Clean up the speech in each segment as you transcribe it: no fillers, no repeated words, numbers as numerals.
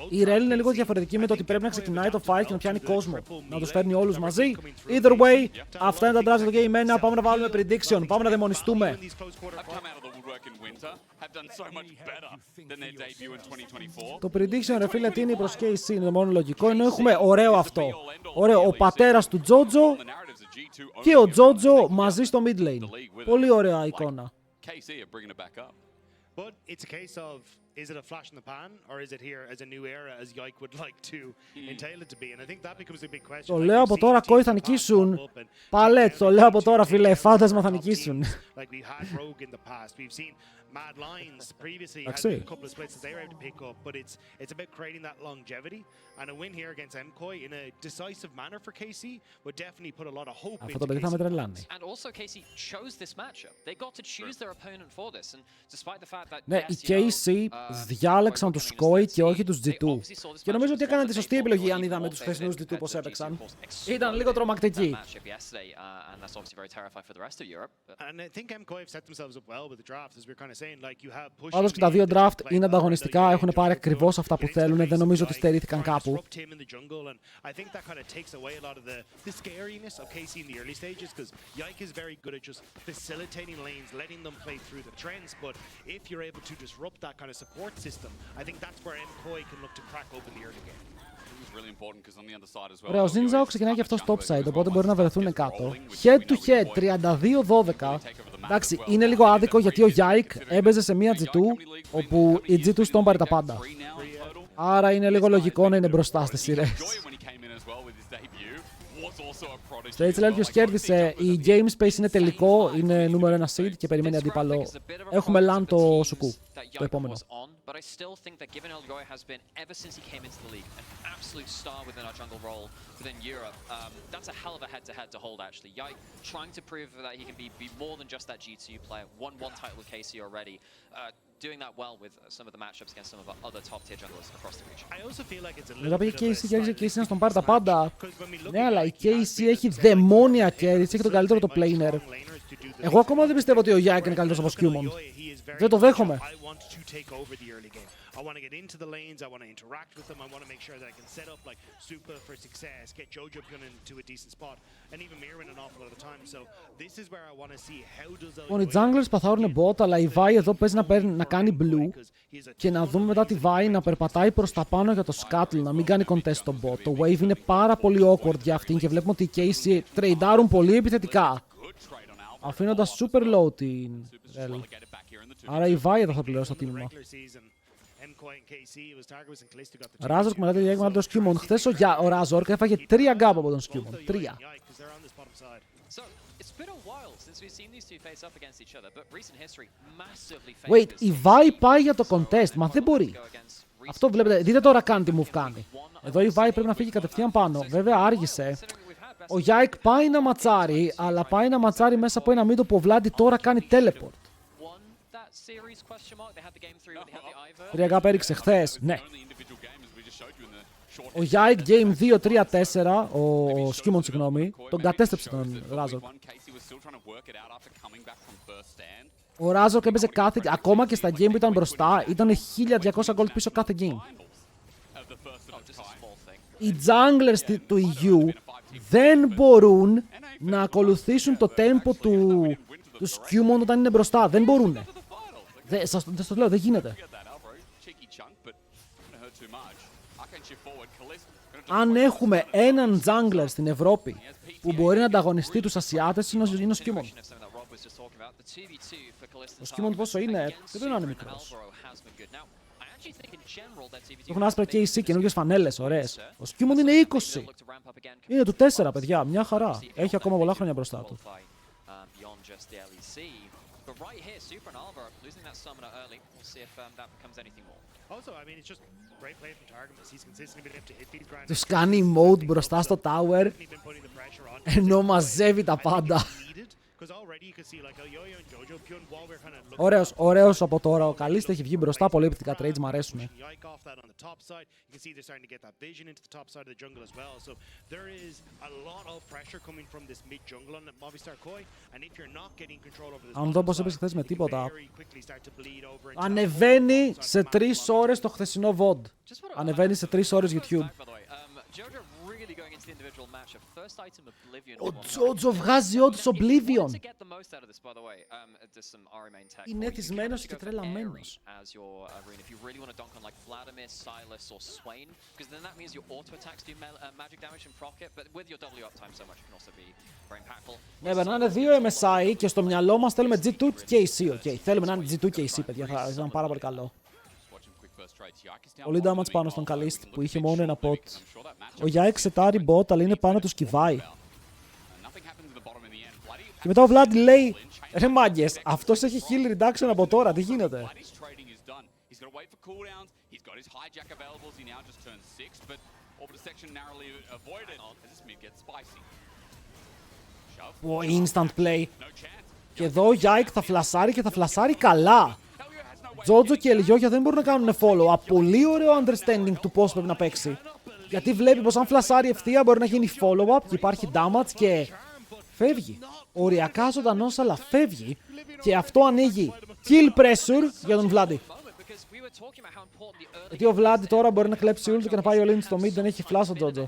Η Rel είναι λίγο διαφορετική με το ότι πρέπει να ξεκινάει το fight και να πιάνει κόσμο. Να τους φέρνει όλους μαζί. Either way, αυτά είναι τα drafts του Game 1. Πάμε να βάλουμε prediction. Πάμε να δαιμονιστούμε. Το prediction, ρε φίλε, τι είναι προς KC, είναι το μόνο λογικό. Ενώ έχουμε ωραίο αυτό. Ωραίο. Ο πατέρας του Τζότζο και ο Τζότζο μαζί στο mid lane. Πολύ ωραία εικόνα. But it's a case of, is it a flash in the pan, or is it here as a new era, as Yike would like to entail it to be? And I think that becomes a big question. Το λέω από τώρα, κόοι θα νικήσουν. Παλέτ, το λέω από τώρα, φίλε, φάντασμα θα νικήσουν. Like we had Rogue in the past, we've seen Mad Lions previously had a couple of splits that they were able to pick up, but it's about creating that longevity. And a win here against MCOY in a decisive manner for KC would definitely put a lot of hope into KC. And also KC chose this matchup. They got to choose their opponent for this, and despite the fact that ναι, οι KC διάλεξαν τους KOI και όχι τους G2. Και νομίζω ότι έκαναν τη σωστή επιλογή αν είδαμε τους χθεσινούς G2 πώς έπαιξαν. Ήταν λίγο τρομακτικοί. Πάντως και τα δύο draft είναι ανταγωνιστικά, έχουν πάρει ακριβώς αυτά που θέλουν, δεν νομίζω ότι στερήθηκαν κάπου. Ωραία, ο Zinzao ξεκινάει και αυτό στο topside, οπότε μπορεί να βρεθούν κάτω. Head to head, 32-12. Εντάξει, είναι λίγο άδικο γιατί ο Yike έμπαιζε σε μία G2, όπου η G2 στον πάρει τα πάντα. Άρα είναι λίγο λογικό να είναι μπροστά στις σειρές. Στο HLL ποιος κέρδισε, η Game Space είναι τελικό, είναι νούμερο 1 seed και περιμένει αντίπαλο. Έχουμε LAN το Σουκού, το επόμενο. But I still think that given Elgoy has been, ever since he came into the league, an absolute star within our jungle role within Europe, that's a hell of a head-to-head to hold, actually. Yike trying to prove that he can be more than just that G2 player. Won one title with KC already. Doing that well with some of the matchups against some of our other top-tier junglers across the region. I also feel like it's a Μετά little πήγε bit KC και άρχισε KC να στον πάρει τα πάντα. Ναι, αλλά η KC έχει δαιμόνια carries, έχει τον καλύτερο το planer. Εγώ ακόμα δεν πιστεύω ότι ο Yike είναι καλύτερος από Skirmishes. Δεν το δέχομαι. I want to get into the lanes, I want to interact with them, I want to make sure that I can set up like Super for success, get Jojo Gun into a decent spot, and even Mirwin an awful lot of time. So this is where I want to see how does Λοιπόν, οι junglers παθάρουν bot, αλλά η Vi εδώ παίζει να κάνει blue και να δούμε μετά τη Vi να περπατάει προς τα πάνω για το Scuttle, να μην κάνει contest στο bot. Το wave είναι πάρα πολύ awkward για αυτήν και βλέπουμε ότι οι KC tradeάρουν πολύ επιθετικά, αφήνοντας super low την Rel. Άρα η Vi εδώ θα πληρώσει το τίμημα. Razork μετά τη διέγμα τον Skirmishes. Χθες ο Razork έφαγε 3 γκάμπ από τον Skirmishes. 3. Wait, η Vi πάει για το contest, μα δεν μπορεί. Αυτό βλέπετε, δείτε τώρα κάνει τι move κάνει. Εδώ η Vi πρέπει να φύγει κατευθείαν πάνω. Βέβαια άργησε. Ο Yike πάει να ματσάρει, αλλά πάει να ματσάρει μέσα από ένα μύτο που ο Vladi τώρα κάνει teleport. 3 γκάπ έριξε χθες, ναι. Ο Yike Game 2-3-4, ο Skirmishes συγγνώμη, τον κατέστρεψε τον Razork. Ο Razork έπαιζε κάθε, ακόμα και στα game που ήταν μπροστά, ήταν 1200 gold πίσω κάθε game. Οι junglers του EU δεν μπορούν να ακολουθήσουν το tempo του Skirmishes όταν είναι μπροστά, δεν μπορούν. Σας το λέω, δεν γίνεται. Αν έχουμε έναν jungler στην Ευρώπη που μπορεί να ανταγωνιστεί τους Ασιάτες, είναι ο Skirmishes. Ο Skirmishes πόσο είναι, δεν πρέπει να είναι μικρός. Έχουν άσπρα και KC, καινούργιες φανέλες, ωραίες. Ο Skirmishes είναι 20. Είναι του 4, παιδιά, μια χαρά. Έχει ακόμα πολλά χρόνια μπροστά του. Τους κάνει emote μπροστά στο tower, ενώ μαζεύει τα πάντα. Ωραίος από τώρα. Ο Καλίστα έχει βγει μπροστά. Πολύ επιθετικά trades, μου αρέσουν. Αν δω πως έπαιξε χθες με τίποτα. Ανεβαίνει σε 3 ώρες το χθεσινό VOD. Ανεβαίνει σε 3 ώρες YouTube. Ο Τζότζο βγάζει όντως Oblivion. Είναι εθισμένος και τρελαμένος. Ναι, περνάνε 2 MSI και στο μυαλό μας θέλουμε G2 KC. Okay. Θέλουμε να είναι G2 KC, παιδιά. Θα ήταν πάρα πολύ καλό. Πολύ damage πάνω στον Καλίστ που είχε μόνο ένα pot. Ο Yike σετάρει bot, αλλά είναι πάνω του σκιβάει. Και μετά ο Vladi λέει, ρε μάγκες, αυτός έχει heal reduction από τώρα, τι γίνεται. Ο instant play. Και εδώ ο Yike θα φλασάρει και θα φλασάρει καλά. Τζότζο και Ελιόγια δεν μπορούν να κάνουν follow-up. Πολύ ωραίο understanding του πώς πρέπει να παίξει. Γιατί βλέπει πως αν φλασάρει ευθεία μπορεί να γίνει follow-up και υπάρχει damage και φεύγει. Οριακά ζωντανός, αλλά φεύγει. Και αυτό ανοίγει kill pressure για τον Vladi. Γιατί ο Vladi τώρα μπορεί να κλέψει ult και να πάει all in στο mid, δεν έχει flash ο Τζότζο.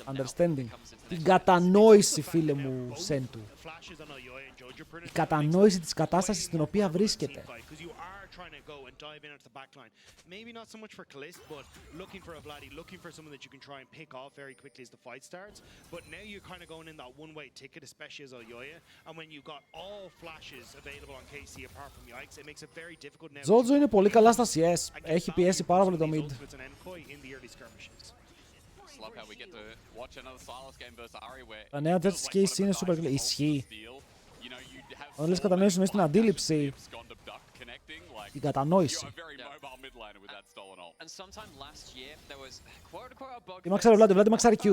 Understanding. Την κατανόηση, φίλε μου, Σέντου. Η κατανόηση της κατάστασης στην οποία βρίσκεται. Trying to go and dive in onto the back line. Maybe not so much for Kalist, but looking for a Vladi, looking for someone that you can try and pick off very quickly as the fight starts. But now you're kind of going in that one-way ticket, especially as Alyoya. And when you've got all flashes available on KC apart from Yikes, it makes it very difficult now. Τζότζο είναι πολύ καλά στα CS. Έχει πιέσει πάρα πολύ το mid. Τα νέα jet της KC είναι super καλή. Ισχύει. Όταν λες κατανόηση εννοείς την αντίληψη. Την κατανόηση. Τι μαξάρει ο Vladi, μαξάρει Q.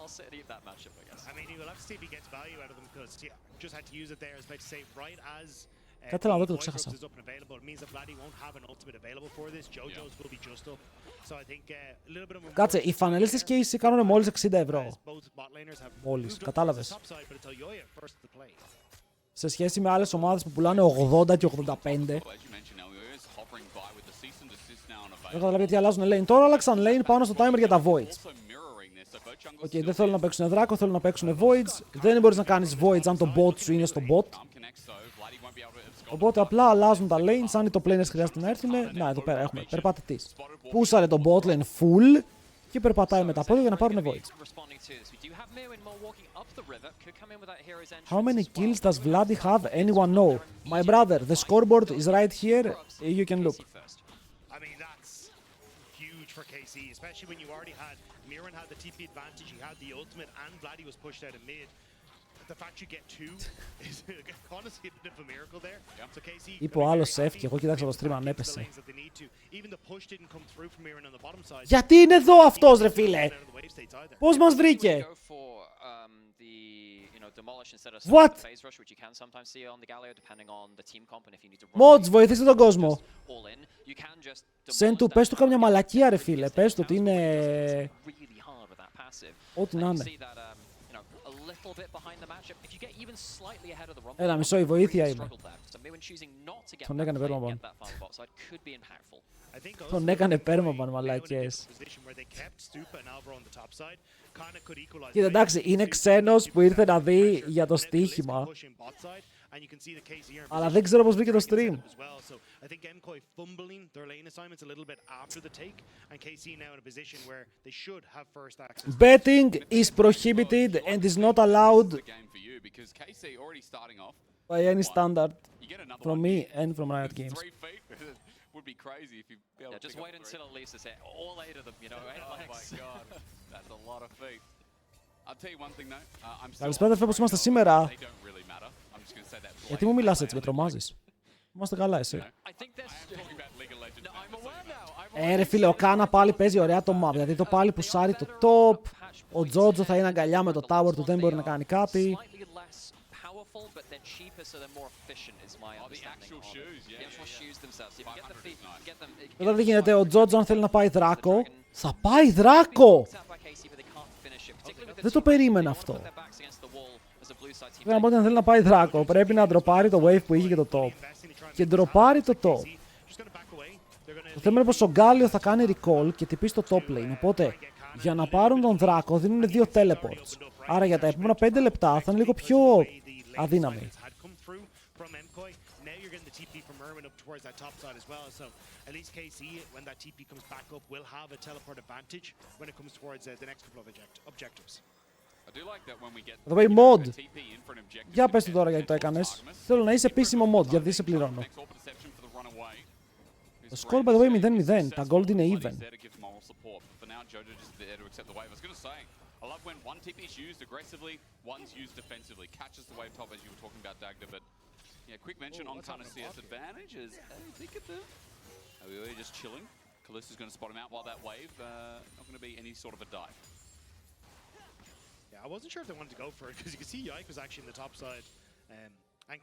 I'll sit and eat that matchup, I guess. I mean, he will have to see if he gets value out of them because just had to use it there as about to say right as Κάτι θέλω να δω και το ξέχασα. Κάτσε, οι φανελές της KC κάνουν μόλις 60 ευρώ. Μόλις, κατάλαβες. Σε σχέση με άλλες ομάδες που πουλάνε 80 και 85. Δεν καταλαβαίνω γιατί αλλάζουν lane. Τώρα άλλαξαν lane πάνω στο timer για τα voids. Οκ, δεν θέλουν να παίξουν δράκο, θέλουν να παίξουν voids. Δεν μπορείς να κάνεις voids αν το bot σου είναι στο bot. Οπότε απλά αλλάζουν τα lanes, αν οι top laners χρειάζεται να έρθουν. Να, εδώ πέρα έχουμε περπατητής. Πούσαρε το bot lane full και περπατάει με τα πόδια για να πάρουν voids. How many kills does Vladi have? Anyone know? My brother, the scoreboard is right here. You can look. I mean, that's huge for KC, especially when you already had Miran had the TP advantage, he had the ultimate, and Vladi was pushed out of mid. The fact you get two is honestly a bit of a miracle there. So KC είπε ο άλλος safe και εγώ κοίταξα το stream αν έπεσε. Γιατί είναι εδώ αυτός, ρε φίλε! Πώς μας βρήκε! What? Mods, βοηθήστε τον κόσμο! Σέντου, πες του καμιά μαλακία, ρε φίλε. Πες του ότι είναι... Ό,τι να είναι. Έλα, μισό, η βοήθεια είμαι. Τον έκανε πέρμαμπαν. Τον έκανε πέρμαμπαν, μαλακές. Κοίτα, εντάξει, είναι ξένος που ήρθε να δει για το στοίχημα. Αλλά δεν ξέρω πώς βρήκε το stream. Betting is prohibited and is not allowed by any standard from me and from Riot Games. Would be crazy if you be able to just wait until at least it's all 8 of them, you know, 8 legs. Oh my god, that's a lot of feet. Καλησπέρα, αδερφέ, πώς είμαστε σήμερα. Γιατί μου μιλάς έτσι, με τρομάζεις. Είμαστε καλά, εσύ. Ρε φίλε, ο Κάνα πάλι παίζει ωραία το map. Δηλαδή το πάλι που σάρει το top. Ο Τζότζο θα είναι αγκαλιά με το tower του, δεν μπορεί να κάνει κάτι. Εδώ τι γίνεται, ο Τζότζο αν θέλει να πάει δράκο, θα πάει δράκο! Δεν το περίμενα αυτό. Θέλω να πω ότι αν θέλει να πάει δράκο, πρέπει να ντροπάρει το wave που είχε και το top. Και ντροπάρει το top. Το θέμα είναι πως ο Γκάλιο θα κάνει recall και τυπεί στο top lane. Οπότε για να πάρουν τον δράκο δίνουν 2 teleports. Άρα για τα επόμενα 5 λεπτά θα είναι λίγο πιο αδύναμοι. Θα πάει mod. Για πες του τώρα γιατί το έκανες. Θέλω να είσαι επίσημο mod γιατί σε πληρώνω. Το score by the way 0-0. Τα gold είναι even. Kalista's going to spot him out while that wave, not going to be any sort of a dive. Yeah, I wasn't sure if they wanted to go for it because you could see Yike was actually in the top side, and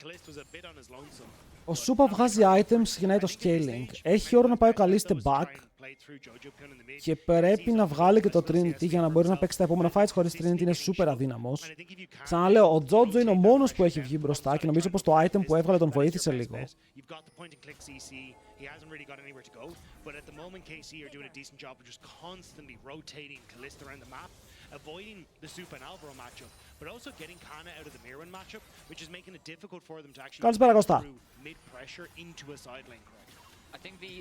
Kalista was a bit on his lonesome. Ο Σούπα βγάζει items, ξεκινάει το scaling. Έχει ώρα να πάει ο Καλίστε back και πρέπει να βγάλει και το Trinity για να μπορεί να παίξει τα επόμενα fights χωρίς Trinity, είναι super αδύναμος. Ξαναλέω, ο Τζότζο είναι ο μόνος που έχει βγει μπροστά και νομίζω πως το item που έβγαλε τον βοήθησε λίγο. He hasn't really got anywhere to go, but at the moment KC are doing a decent job of just constantly rotating Kalista around the map, avoiding the Supa and Alvaro matchup, but also getting Kana out of the Mirren matchup, which is making it difficult for them to actually get through mid-pressure into a side lane, correct? I think the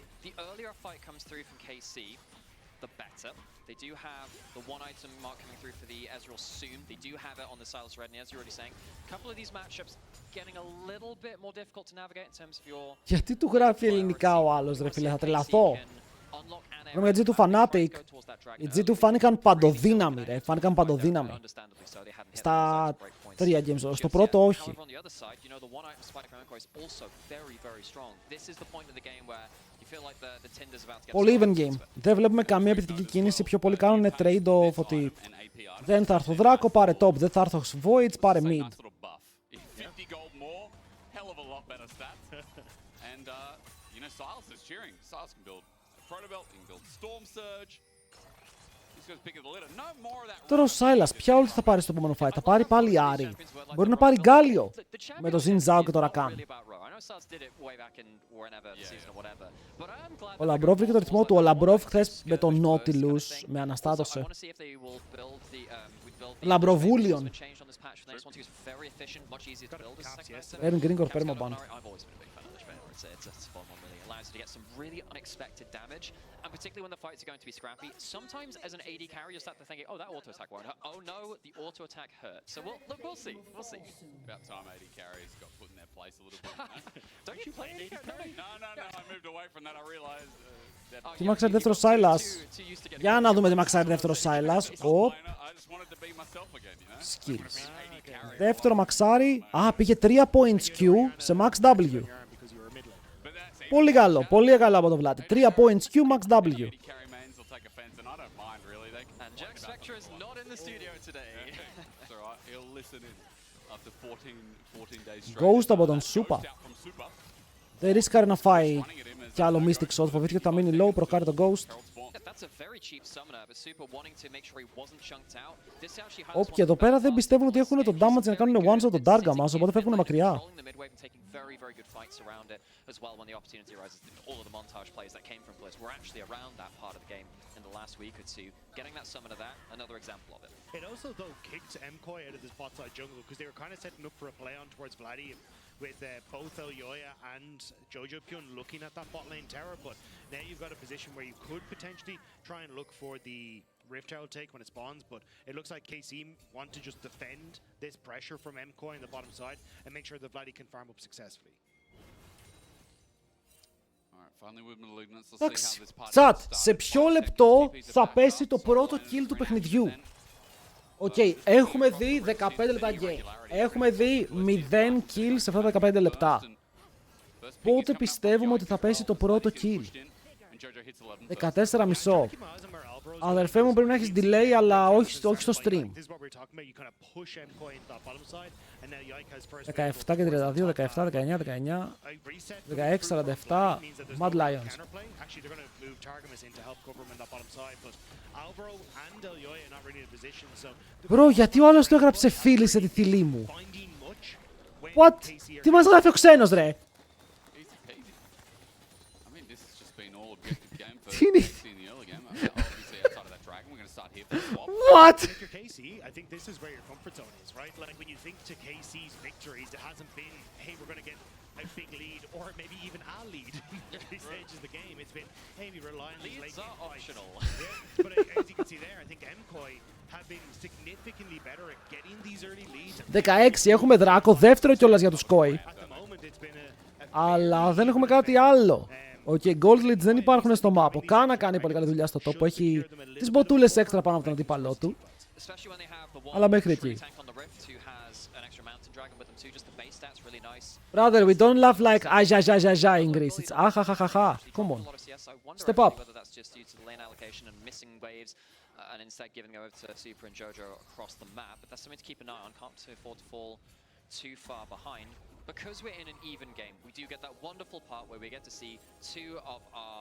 earlier a fight comes through from KC, the better. They do have the one item mark coming through for the Ezreal soon. They do have it on the Silas Redney, as you're already saying. A couple of these matchups getting a little bit more difficult to navigate in terms of your... Γιατί του γράφει ελληνικά ο άλλος, ρε φίλε, θα τρελαθώ. Βρούμε για G2 Fanatic. Οι G2 φάνηκαν παντοδύναμοι, ρε. Φάνηκαν παντοδύναμοι. Στα 3 games, στο πρώτο όχι. Πολύ even game. Δεν βλέπουμε καμία επιθετική κίνηση. Πιο πολύ κάνουν trade-off ότι δεν θα έρθω δράκο, πάρε top. Δεν θα έρθω voids, πάρε mid. Τώρα ο Silas, ποια όλη θα πάρει στο επόμενο fight, θα πάρει πάλι Άρη. Μπορεί να πάρει Γκάλιο με το Xin Zhao και το Rakan. Ο Λαμπρόβ βρήκε το ρυθμό του. Ο Λαμπρόβ χθες με τον Nautilus με αναστάτωσε. Λαμπροβούλιον. Έρουν Γκρίνγκορ Permaban. Allows you to get some really unexpected damage, and particularly when the fights are going to be scrappy, sometimes as an AD carry you'll start to thinking, oh, that auto attack won't hurt. Oh no, the auto attack hurt. So we'll see. About time AD carries got put in their place a little bit. Don't you play AD carry? No, I moved away from that. I realized Τι μαξάρει δεύτερο Silas. Για να δούμε τι μαξάρει δεύτερο Silas. Skills. Δεύτερο μαξάρι. Α, πήγε 3 points Q σε max W. Πολύ καλό, πολύ καλό από το Vladi. 3 points Q, max W. Ghost από τον Supa. Δεν ρίσκαρε να φάει κι άλλο Mystic Shot. Φοβήθηκε ότι θα μείνει low, προκάρει τον Ghost. Όπ, και εδώ πέρα δεν πιστεύουν ότι έχουν το damage για να κάνουν one shot τον Darga μας, οπότε φεύγουν μακριά. As well when the opportunity arises. All of the montage plays that came from Bliss were actually around that part of the game in the last week or two. Getting that summon of that, another example of it. It also though kicked MKOI out of this bot side jungle because they were kind of setting up for a play on towards Vladi with both Elyoya and Jojo Pyun looking at that bot lane tower, but now you've got a position where you could potentially try and look for the Rift Tower take when it spawns, but it looks like KC want to just defend this pressure from MKOI on the bottom side and make sure that Vladi can farm up successfully. Εντάξει, Τσατ, σε ποιο λεπτό θα πέσει το πρώτο kill του παιχνιδιού? Οκ, έχουμε δει 15 λεπτά game. Έχουμε δει 0 kills σε αυτά τα 15 λεπτά. Πότε πιστεύουμε ότι θα πέσει το πρώτο kill? 14,5. Αδερφέ μου, πρέπει να έχεις delay, αλλά όχι στο stream. 17 και 32, 17, 19, 19, 16, 47, Mad Lions. Bro, γιατί ο άλλος το έγραψε φίλη σε τη θηλή μου? What? Τι μας γράφει ο ξένος, ρε? Τι είναι? What? I think this is where your comfort zone is, right? Like when you think to KC's victories, it hasn't been, hey, we're going to get a big lead or maybe even a lead at this stage of the game. It's been, hey, we rely on these late game optional. Yeah, but as you can see there, I think MKOI have been significantly better at getting these early leads. 16, έχουμε δράκο, δεύτερο κιόλας για τους Koi. At the moment, it's been a Αλλά δεν έχουμε κάτι άλλο. Οκ, gold leads δεν υπάρχουν στο map. Ο Κάνα κάνει πολύ καλή δουλειά στο top. Έχει τις μποτούλες έξτρα πάνω από τον αντίπαλό του. Αλλά μέχρι εκεί. Brother, we don't laugh like aja in Greece. It's ahahahah. Come on. Step up. And instead giving over to Super and Jojo across the map. But that's something to keep an eye on. Can't afford to fall too far behind. Because we're in an even game, we do get that wonderful part where we get to see two of our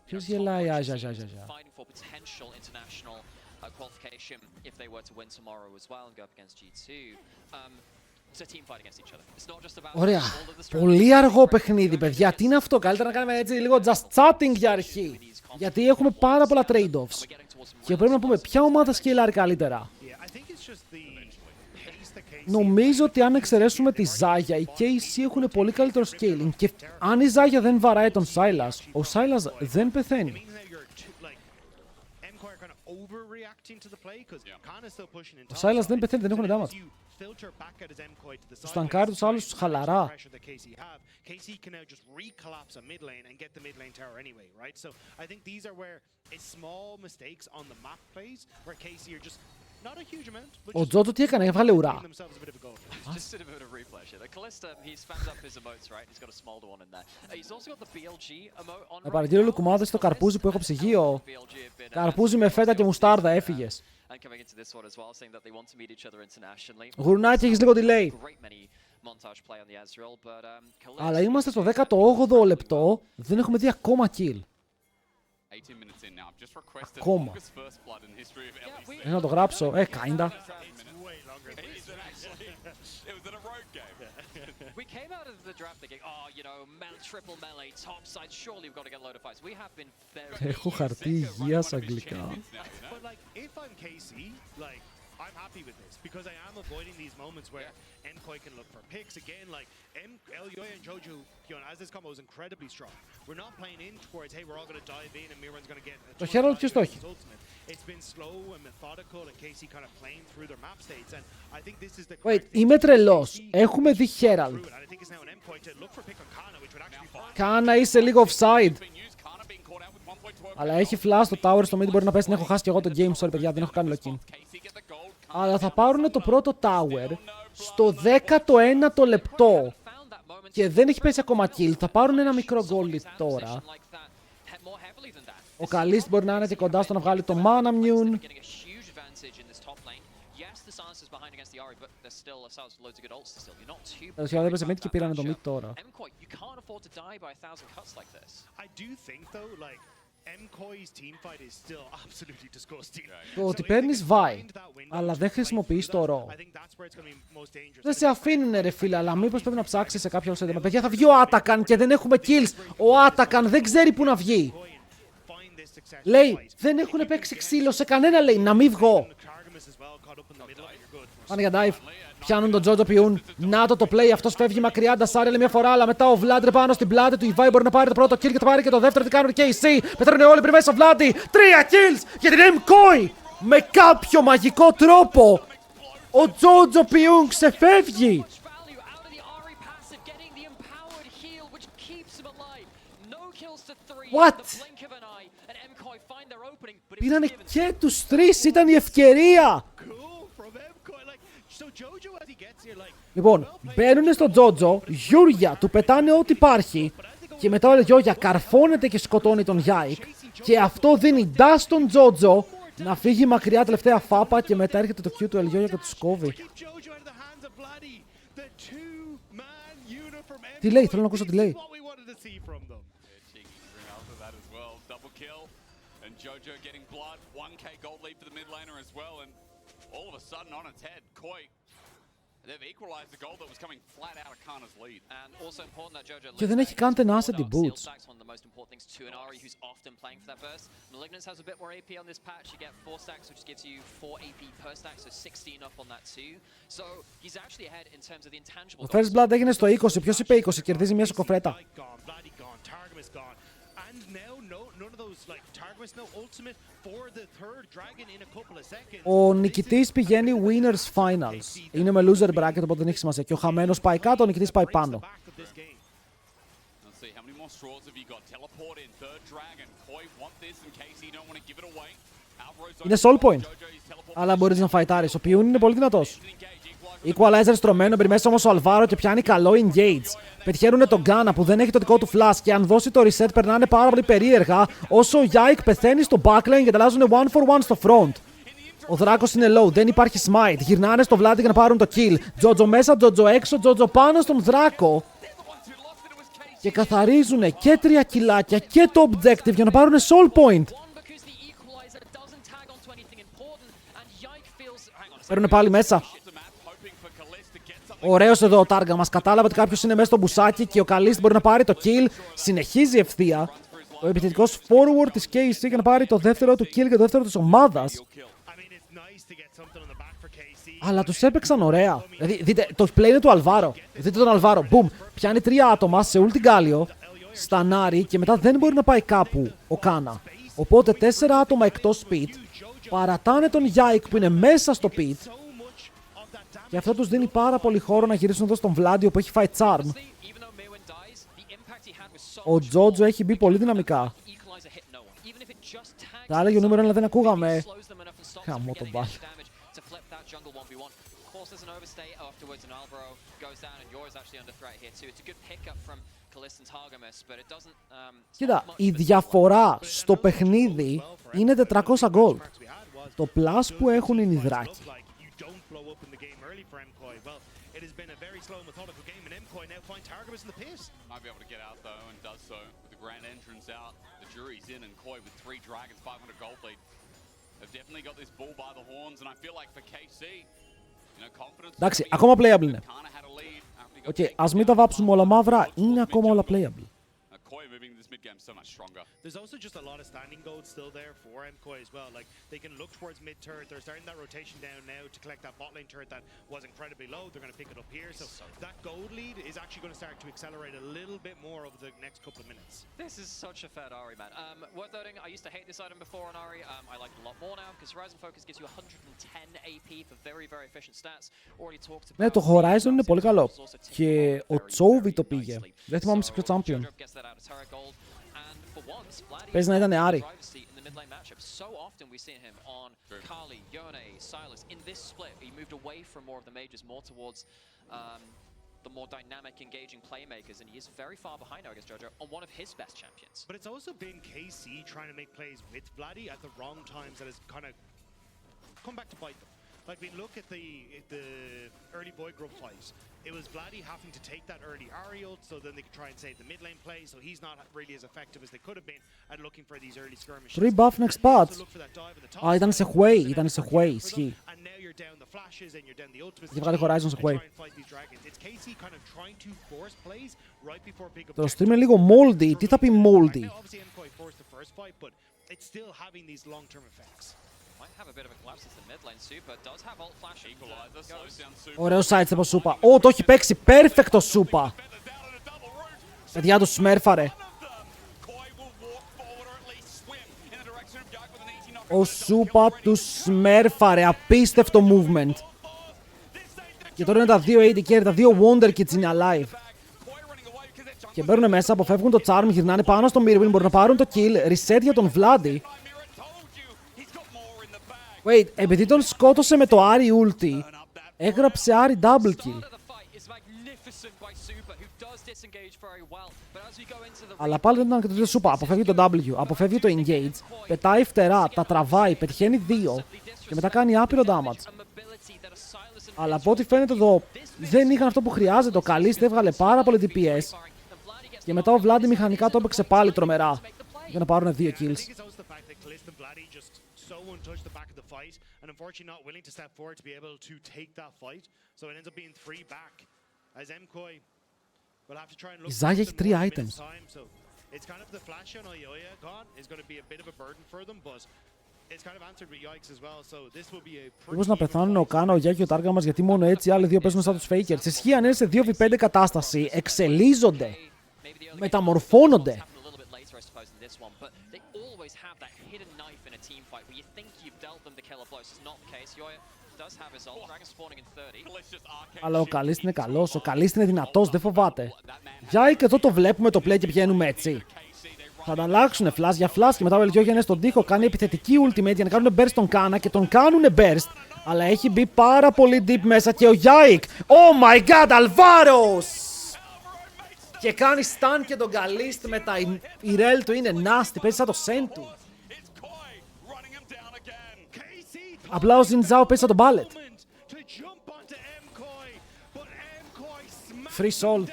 Ποιος top γελάει, teams αζα. fighting for potential international qualification if they were to win tomorrow as well and go up against G2. To team fight against each other. It's not just about Ωραία. all of the Πολύ αργό παιχνίδι, παιδιά. Τι είναι αυτό? Καλύτερα να κάνουμε έτσι λίγο just chatting για αρχή. Γιατί έχουμε πάρα πολλά trade-offs. Και πρέπει να πούμε ποια ομάδα σκελάρει καλύτερα. Νομίζω ότι αν εξαιρέσουμε τη Ζάγια, οι KC έχουν πολύ καλύτερο scaling. Και αν η Ζάγια δεν βαράει τον Silas, ο Silas δεν πεθαίνει. Ο Silas δεν πεθαίνει, δεν έχουν damage. Το στανκάρει τους άλλους χαλαρά. Ο Τζότζο τι έκανε, έβγαλε ουρά. Παραγγείλω λουκουμάδες στο καρπούζι που έχω ψυγείο. Καρπούζι με φέτα και μουστάρδα, έφυγες. Γουρνάκι, έχεις λίγο delay. Αλλά είμαστε στο 18ο λεπτό, δεν έχουμε δει ακόμα kill. Ακόμα. Να το γράψω, kinda. We came out of the draft thinking, oh, you know, triple melee, top side, surely we've got to get a load of fights. We have been very... Έχω χαρτί υγείας αγγλικά. But like, if I'm KC, like, I'm happy with this because I am avoiding these moments where MKOI can look for picks again. Like Elyoy and Jojo, you know, as this combo is incredibly strong. We're not playing in towards, hey, we're all going to dive in and Mirren's going to get. Το Herald ποιος το έχει? It's been slow and methodical and KC kind of playing through their map states and I think this is the. Wait, είμαι τρελός. Έχουμε δει Herald. Κάνα, είσαι λίγο offside. Αλλά έχει flash στο tower στο mid, μπορεί να πέσει, να έχω χάσει και εγώ το game, sorry παιδιά, δεν έχω κάνει lock-in. Αλλά θα πάρουν το πρώτο tower στο 19ο λεπτό και δεν έχει πέσει ακόμα kill. Θα πάρουν ένα μικρό goal τώρα. Ο Καλίστ μπορεί να είναι και κοντά στο να βγάλει το mana immune. Δεν έπαιζε mid και πήρανε το mid τώρα. Το ότι παίρνεις Vi, αλλά δεν χρησιμοποιείς το ρο. Δεν σε αφήνουνε ρε φίλε, αλλά μήπως πρέπει να ψάξεις σε κάποιο σέντεμα. Παιδιά, θα βγει ο Άτακαν και δεν έχουμε kills. Ο Άτακαν δεν ξέρει που να βγει. Λέει, δεν έχουν παίξει ξύλο σε κανένα, λέει, να μην βγω. Πάνε για dive. Πιάνουν τον Τζότζο Πιούν. Να το play, αυτός φεύγει μακριά. Ντασάρι άλλη μια φορά, αλλά μετά ο Βλάντρε πάνω στην πλάτη του. Η Vi μπορεί να πάρει το πρώτο kill και το πάρει και το δεύτερο. Τι κάνουν οι KC. Πετρώνε όλοι πριν μέσα ο Vladi. 3 kills για την MKOI. Με κάποιο μαγικό τρόπο ο Τζότζο Πιούν ξεφεύγει. What? Πήρανε και τους τρεις, ήταν η ευκαιρία! Λοιπόν, μπαίνουνε στο Τζότζο, Γιούρια, του πετάνε ό,τι υπάρχει και μετά ο Γιώργια καρφώνεται και σκοτώνει τον Γιάικ και αυτό δίνει dash στον Τζότζο να φύγει μακριά τελευταία φάπα και μετά έρχεται το Q του Ελγιώργια και του κόβει. Τι λέει, θέλω να ακούσω τι λέει. Jojo getting blood, 1k gold lead for the mid laner as well, and all of a sudden on its head, Koi, they've equalized the gold that was coming flat out of Kana's lead. And also important that Jojo Και δεν έχει καν tenacity boots. That's one of the most important things to an Ari who's often playing for that burst. Malignance has a bit more AP on this patch. You get 4 stacks, which gives you 4 AP per stack, so 16 up on that too. So he's actually ahead in terms of the intangible. Ο First Blood έγινε στο 20, ποιος είπε 20, κερδίζει μια σοκοφρέτα. Ο νικητής πηγαίνει Winners Finals. Είναι με loser bracket, οπότε δεν έχει σημασία. Και ο χαμένος πάει κάτω, ο νικητής πάει πάνω. Είναι soul point. Αλλά μπορείς να φαϊτάρεις. Ο Πιούν είναι πολύ δυνατός. Equalizer στρωμένο, μπει μέσα όμως ο Αλβάρο και πιάνει καλό engage. Πετυχαίνουν τον Γκάνα που δεν έχει το δικό του flash και αν δώσει το reset περνάνε πάρα πολύ περίεργα. Όσο ο Yike πεθαίνει στο backline και ανταλλάζουν 1-for-1 στο front. Ο Δράκος είναι low, δεν υπάρχει smite. Γυρνάνε στο Vladi για να πάρουν το kill. Τζότζο μέσα, Τζότζο έξω, Τζότζο πάνω στον Δράκο. Και καθαρίζουν και 3 κιλάκια και το objective για να πάρουν soul point. Παίρνουν πάλι μέσα. Ωραίος εδώ ο Τάργα μας. Κατάλαβε ότι κάποιος είναι μέσα στο μπουσάκι και ο Καλίστ μπορεί να πάρει το kill. Συνεχίζει ευθεία. Ο επιθετικός forward της KC για να πάρει το δεύτερο του kill και το δεύτερο της ομάδας. Αλλά τους έπαιξαν ωραία. Δηλαδή, δείτε, το play είναι του Αλβάρο. Δείτε τον Αλβάρο. Boom. Πιάνει 3 άτομα σε ulti Γκάλιο. Στανάρει και μετά δεν μπορεί να πάει κάπου ο Κάνα. Οπότε 4 άτομα εκτός pit. Παρατάνε τον Yike που είναι μέσα στο pit. Και αυτό τους δίνει πάρα πολύ χώρο να γυρίσουν εδώ στον Vladi που έχει fight charm. Ο Τζότζο έχει μπει πολύ δυναμικά. Τα έλεγε ο νούμερο 1 αλλά δεν ακούγαμε. Χαμό τον μπάλ. Κοίτα, η διαφορά στο παιχνίδι είναι 400 gold. Το plus που έχουν είναι οι δράκοι. It has been a very slow methodical game and MCOY now find Targamas in the pit. Might be able to get out though and does so with the grand entrance out. The jury's in and Koi with 3 dragons, 500 gold lead. They've definitely got this bull by the horns and I feel like for KC, you know, confidence. Εντάξει, ακόμα playable είναι. Οκ, ας μην τα βάψουμε όλα μαύρα, είναι ακόμα όλα playable. So much stronger. There's also just a lot of standing gold still there for MCOY as well. Like they can look towards mid turret. They're starting that rotation down now to collect that bot lane turret that was incredibly low. They're going to pick it up here. So that gold lead is actually going to start to accelerate a little bit more over the next couple of minutes. This is such a fat Ari, man. Worth noting, I used to hate this item before on Ari. I like it a lot more now because Horizon Focus gives you 110 AP for very, very efficient stats. Already talked about. Ναι, το Horizon είναι πολύ καλό. Και ο Τσόβι το πήγε. Δεν θυμάμαι σε ποιο champion. Παίζει να ήταν Άρη. So often we've seen him on Kali, Yone, Silas. In this split, he moved away from more of the majors, more towards the more dynamic, engaging playmakers, and he is very far behind now against Jojo on one of his best champions. But it's also been KC trying to make plays with Vladi at the wrong times that has kind of come back to bite them. Like we look at the early boy group fight, it was Vladi having to take that early Ari ult so then they could try and save the mid lane play, so he's not really as effective as they could have been at looking for these early skirmishes. 3 buff next path. Α, ήταν σε Huey, ήταν σε Huey, ισχύει. Και βγάλει Horizon σε Huey. Το stream είναι λίγο moldy. Τι θα πει moldy? Ωραίο sidestep από Σούπα. Ω, το έχει παίξει perfect Σούπα. Παιδιά, του σμέρφαρε. Ο Σούπα του σμέρφαρε. Απίστευτο movement. Και τώρα είναι τα 2 AD carry, τα 2 Wonder Kids είναι alive. Και μπαίνουν μέσα, αποφεύγουν το charm, γυρνάνε πάνω στο Mirwin, μπορούν να πάρουν το kill, reset για τον Vladi. Wait, επειδή τον σκότωσε με το Ari ulti, έγραψε Ari double kill. Αλλά πάλι δεν ήταν και το ίδιο σούπα. Αποφεύγει το W, αποφεύγει το engage, πετάει φτερά, τα τραβάει, πετυχαίνει 2 και μετά κάνει άπειρο damage. Αλλά από ό,τι φαίνεται εδώ δεν είχαν αυτό που χρειάζεται. Ο Καλίστη έβγαλε πάρα πολύ DPS και μετά ο Vladi μηχανικά το έπαιξε πάλι τρομερά για να πάρουν 2 kills. Η Ζάγια έχει 3 items. Μήπως να πεθάνουν ο Κάνα, ο Γιάκη και ο Τάργα μας, γιατί μόνο έτσι οι άλλοι δύο παίζουν σαν τους Fakers. Ισχύει, αν είναι σε 2v5 κατάσταση, εξελίζονται, μεταμορφώνονται. Αλλά ο Καλίστη είναι καλός, ο Καλίστη είναι δυνατός, δεν φοβάται. Γιάκη, εδώ το βλέπουμε το play και πηγαίνουμε έτσι. Θα τα αλλάξουνε flash για flash και μετά ο Ελγιόγια είναι στον τοίχο, κάνει επιθετική ultimate για να κάνουν burst τον Κάνα και τον κάνουνε burst. Αλλά έχει μπει πάρα πολύ deep μέσα και ο Γιάικ. Oh my god, Alvaros! Και κάνει stun και τον Καλίστη με τα η ρέλ του είναι nasty, παίζει σαν το send του. Απλά ο Ζινζάο παίζει σαν τον Ballet. Free soul.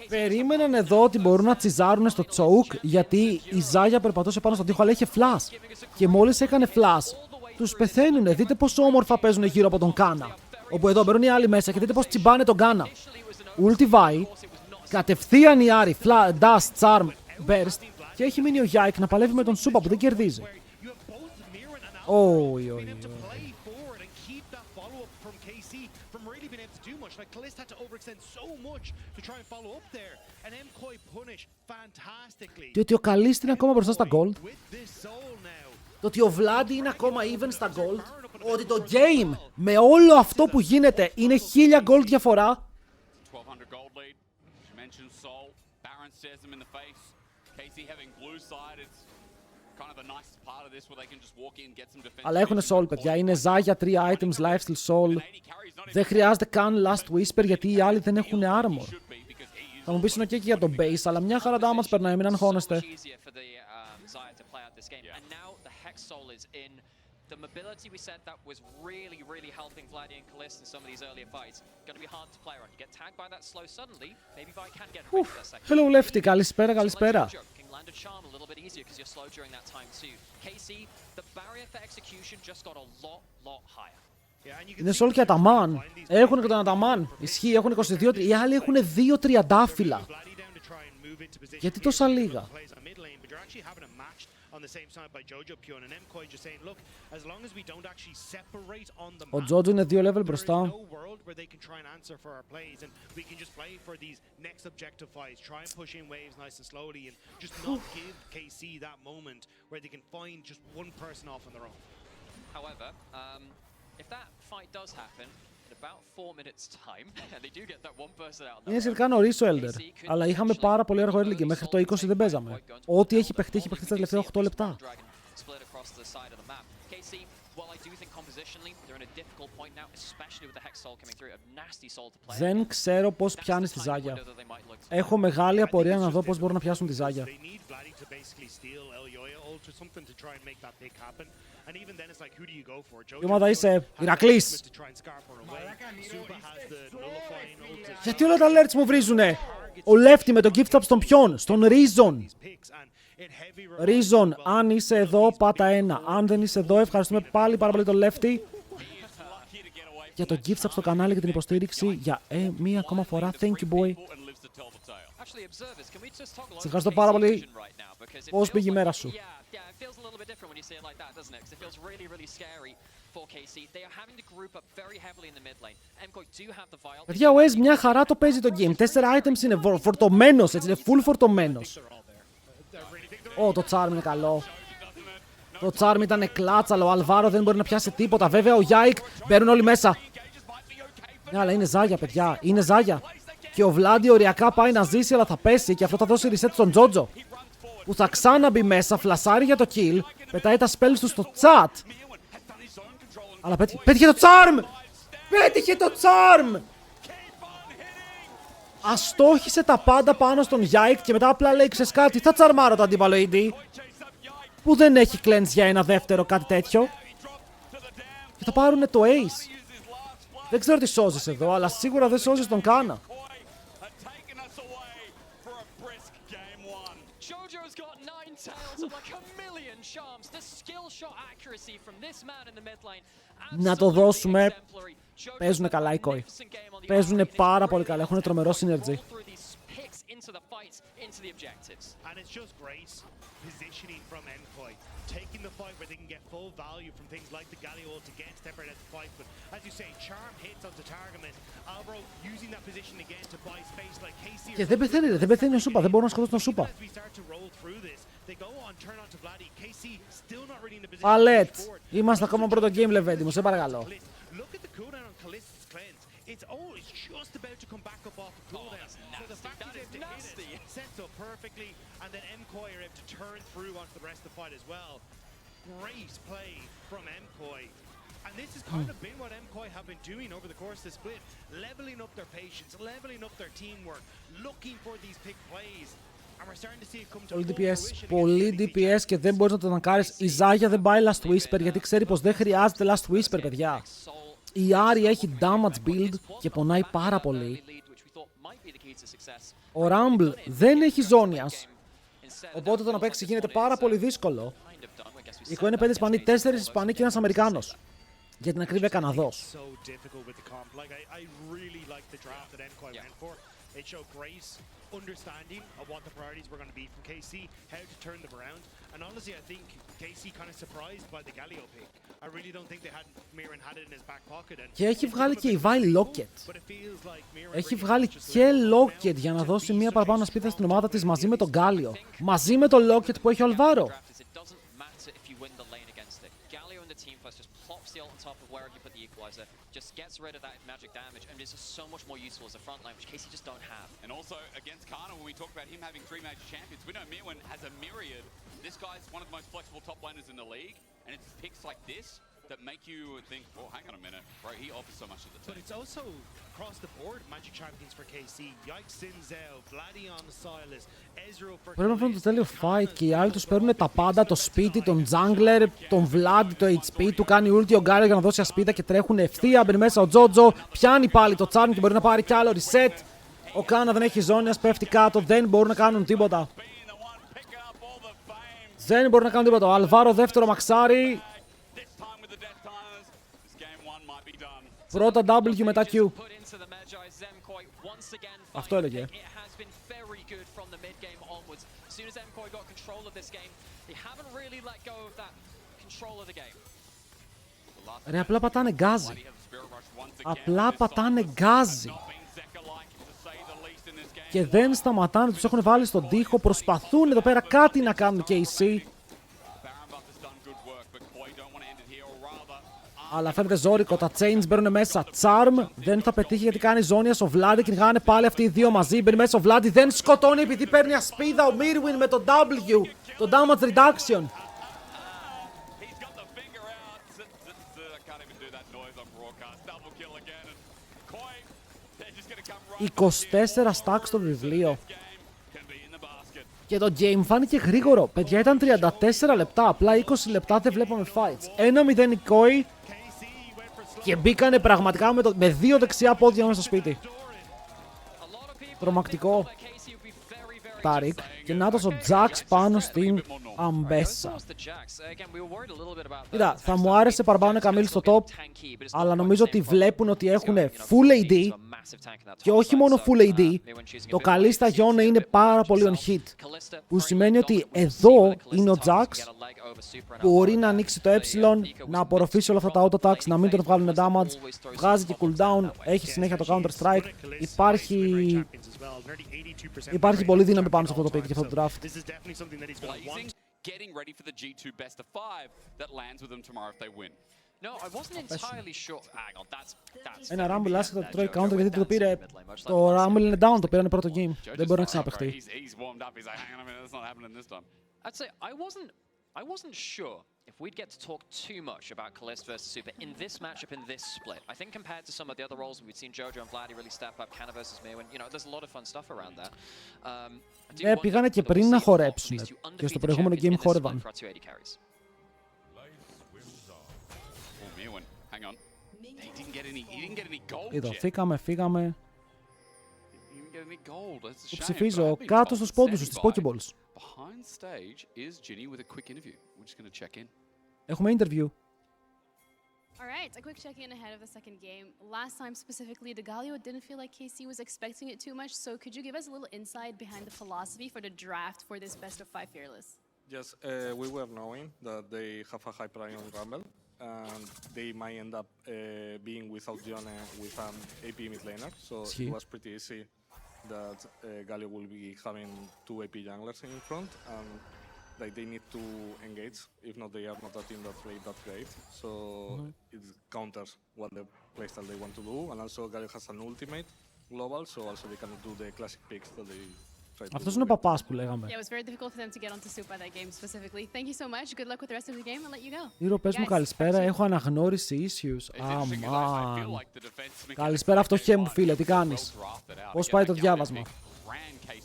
Περίμεναν εδώ ότι μπορούν να τσιζάρουν στο choke γιατί η Ζάγια περπατούσε πάνω στον τοίχο αλλά είχε flash. Και μόλις έκανε flash, τους πεθαίνουνε. Δείτε πόσο όμορφα παίζουν γύρω από τον Κάνα. Όπου εδώ μπαίνουν οι άλλοι μέσα και δείτε πως τσιμπάνε τον Κάνα. Ulti vai, κατευθείαν η Άρη, dash, charm, burst και έχει μείνει ο Γιάικ να παλεύει με τον Σούπα που δεν κερδίζει. Και ότι ο Καλίστη είναι ακόμα μπροστά στα gold. Το ότι ο Vladi είναι ακόμα even στα gold. Ότι το game με όλο αυτό που γίνεται είναι 1000 gold διαφορά. Αλλά έχουν soul, παιδιά. Είναι Ζάγια, 3 items, lifesteal, soul. Δεν χρειάζεται καν last whisper γιατί οι άλλοι δεν έχουν armor. Θα μου πεις είναι και για το base, αλλά μια χαρά damage περνάει, μην αγχώνεστε. The mobility we said that was really helping Vladi and Kalist in some of these earlier fights. Going to be hard to play around. You get tagged by that slow suddenly, maybe Vi can get rid of that second. Hello Lefty, καλησπέρα, καλησπέρα. Land a charm a little bit easier because you're slow during that time too. KC, the barrier for execution just got a lot higher. Είναι Sol και Αταμάν. Έχουν και τον Αταμάν. Ισχύει, έχουν 22. Οι άλλοι έχουν 2 τριαντάφυλλα. Γιατί τόσα λίγα? Ο Τζότζο είναι 2 level μπροστά. Είναι σχετικά νωρίς ο Elder, αλλά είχαμε πάρα πολύ αργό early και μέχρι το 20 δεν παίζαμε. Ό,τι έχει παιχτεί στα τελευταία 8 λεπτά. Δεν ξέρω πώς πιάνεις τη Ζάγια. Έχω μεγάλη απορία να δω πώς μπορούν να πιάσουν τη Ζάγια. Τι ομάδα είσαι, Ηρακλής? Γιατί όλα τα alerts μου βρίζουνε? Ο Lefty με το gift up στον ποιον? Στον Reason. Reason, αν είσαι εδώ πάτα 1. Αν δεν είσαι εδώ, ευχαριστούμε πάλι πάρα πολύ τον Lefty για το gift up στο κανάλι και την υποστήριξη για μία ακόμα φορά. Thank you boy. Σε ευχαριστώ πάρα πολύ. Πώς πήγε η μέρα σου? Παιδιά, ο Ez μια χαρά το παίζει το game. 4 items είναι φορτωμένος, έτσι είναι full φορτωμένος. Το charm είναι καλό. Το Charm ήταν κλάτσα, αλλά ο Αλβάρο δεν μπορεί να πιάσει τίποτα. Βέβαια ο Yike μπαίνουν όλοι μέσα. Ναι, αλλά είναι ζάγια, παιδιά. Είναι ζάγια. Και ο Vladi οριακά πάει να ζήσει, αλλά θα πέσει και αυτό θα δώσει reset στον Τζότζο. Που θα ξαναμπεί μέσα, φλασάρει για το kill, πετάει τα spells του στο chat. Αλλά πέτυχε το Charm! Πέτυχε το Charm! Αστόχησε τα πάντα πάνω στον Yike και μετά απλά λέει: ξέρεις κάτι, θα τσαρμάρω το αντίπαλο AD. Που δεν έχει cleanse για ένα δεύτερο, κάτι τέτοιο. Και θα πάρουνε το ace. Δεν ξέρω τι σώζεις εδώ, αλλά σίγουρα δεν σώζεις τον Κάνα. Να το δώσουμε. Παίζουνε καλά οι Koi. Παίζουνε πάρα πολύ καλά. Έχουν τρομερό synergy. And it's just great positioning from MKOI, taking the fight where they can get full value from things like the Galio ult to get separate out the fight. But as you say, Charm hits onto target. Alvaro using that position again to buy space like KC. Και δεν πεθαίνει, δεν πεθαίνει ο Σούπα. Δεν μπορούν να σκοτώσουν τον Σούπα. Παλέτ. Είμαστε ακόμα πρώτο game, Λεβέντη μου, σε παρακαλώ. It's always just about to come back up off the cooldown. So the fact he's able to hit it sets up perfectly, and then MKOI are able to turn through onto the rest of the fight as well. Great play from MKOI. And this has kind of been what MKOI have been doing over the course of the split. Leveling up their patience, leveling up their teamwork, looking for these big plays. And we're starting to see it come to full fruition. Πολύ DPS και δεν μπορείς να το ταγκάρεις. Η Ζάγια δεν πάει Last Whisper γιατί ξέρει πως δεν χρειάζεται Last Whisper, παιδιά. Η Άρη έχει damage build και πονάει πάρα πολύ. Ο Rumble δεν έχει ζώνιας. Οπότε το να παίξει γίνεται πάρα πολύ δύσκολο. Η Koi είναι 5 Ισπανοί, 4 Ισπανοί και ένας Αμερικάνος. Για την ακρίβεια Καναδός. It showed great understanding of what the priorities were going to be from KC, how to turn them around. And honestly, I think KC kind of surprised by the Galio pick. I really don't think they had Miran had it in his back pocket. Και έχει βγάλει και η Vile Locket. Έχει βγάλει και Locket για να δώσει μία παραπάνω σπίθα στην ομάδα της μαζί με τον Galio. Μαζί με το Locket που έχει ο Αλβάρο. Just gets rid of that magic damage and is so much more useful as a frontline, which KC just don't have. And also against Kana, when we talk about him having 3 major champions, we know Mirwin has a myriad. This guy's one of the most flexible top laners in the league, and it's picks like this that make you think, oh, hang on a minute, bro, he offers so much to the team. But it's also across the board magic champions for KC. Yike Sinzel, Vladi on the Silas, Ezreal for Πρέπει να βρουν το τέλειο fight και οι άλλοι τους παίρνουν τα πάντα, το σπίτι, τον jungler, τον Vladi, το HP, του κάνει ulti ο Γκάλιο για να δώσει ασπίτα και τρέχουν ευθεία, μπαίνει μέσα ο Τζότζο, πιάνει πάλι το Charm και μπορεί να πάρει κι άλλο reset. Ο Κάνα δεν έχει ζώνιας, πέφτει κάτω, δεν μπορούν να κάνουν τίποτα. Δεν μπορούν να κάνουν τίποτα. Ο Αλβάρο δεύτερο μαξάρι. Πρώτα W μετά Q. Αυτό έλεγε. Ρε, απλά πατάνε γκάζι. Απλά πατάνε γκάζι. Και δεν σταματάνε, τους έχουν βάλει στον τοίχο, προσπαθούν εδώ πέρα κάτι να κάνουν KC. Αλλά φαίνεται ζώρικο, τα chains μπαίνουν μέσα. Charm δεν θα πετύχει γιατί κάνει ζώνια. Ο Vladi κυνηγάνε πάλι αυτοί οι δύο μαζί. Μπαίνει μέσα ο Vladi, δεν σκοτώνει επειδή παίρνει ασπίδα ο Mirwin με το W. Το damage reduction. 24 stacks στο βιβλίο. Και το game φάνηκε γρήγορο. Παιδιά, ήταν 34 λεπτά. Απλά 20 λεπτά δεν βλέπαμε fights. 1-0 η Koi. Και μπήκανε πραγματικά με δύο δεξιά πόδια μέσα στο σπίτι. Τρομακτικό. Τάρικ. Και νάτος ο Jax πάνω στην Αμπέσα. Κοίτα, θα μου άρεσε παραπάνω Καμίλ στο top, αλλά νομίζω ότι βλέπουν ότι έχουν full AD. Και όχι μόνο full AD, το Καλίστα Γιώνα είναι πάρα πολύ on hit. Που σημαίνει ότι εδώ είναι ο Jax, μπορεί να ανοίξει το ε, να απορροφήσει όλα αυτά τα auto attacks, να μην τον βγάλουν damage, βγάζει και cooldown, έχει συνέχεια το counter strike. Υπάρχει πολύ δύναμη πάνω σε αυτό το pick και αυτό το draft. getting ready for the G2 best of 5 that lands with them tomorrow if they win. No, I wasn't entirely sure. Hang on, that's Ένα Rumble άσχετο το τρώει counter γιατί το πήρε. Το Rumble είναι down, το πήρανε πρώτο game. Δεν μπορεί να ξαναπαιχτεί. He's warmed up. He's like, hang on a minute, that's not happening this time. I'd say I wasn't sure if we'd get to talk too much about Kalista versus Super in this matchup, in this split. I think compared to some of the other roles, we've seen Jojo and Vladi really step up, Kana versus Mirwin. You know, there's a lot of fun stuff around there. Ναι, πήγανε και πριν να χορέψουν. Και στο προηγούμενο game χόρευαν. Hang on. He didn't get any gold Εδώ, yet. φύγαμε. He didn't get any gold. That's a Το shame. ψηφίζω κάτω στους πόντους σου, στις Pokeballs. Behind stage is Ginny with a quick interview. We're just going to check in. Έχουμε interview. All right, a quick check-in ahead of the second game. Last time specifically, the Galio didn't feel like KC was expecting it too much, so could you give us a little insight behind the philosophy for the draft for this best of 5 Fearless? Yes, we were knowing that they have a high price on Rumble, and they might end up being without Yone with an AP mid laner, so it was pretty easy that Galio will be having 2 AP junglers in front, and like they need to engage. If not, they are not a team that play that great. So it counters what the playstyle they want to do, and also Galio has an ultimate global, so also they cannot do the classic picks that they try to do. Αυτός είναι ο παπάς που λέγαμε. Yeah, it was very difficult for them to get onto Super that game specifically. Thank you so much. Good luck with the rest of the game. I'll let you go. Ήρο, πες μου καλησπέρα, έχω αναγνώριση issues. Αμάν. Καλησπέρα φτωχέ μου φίλε, τι κάνεις? Πώς πάει το διάβασμα?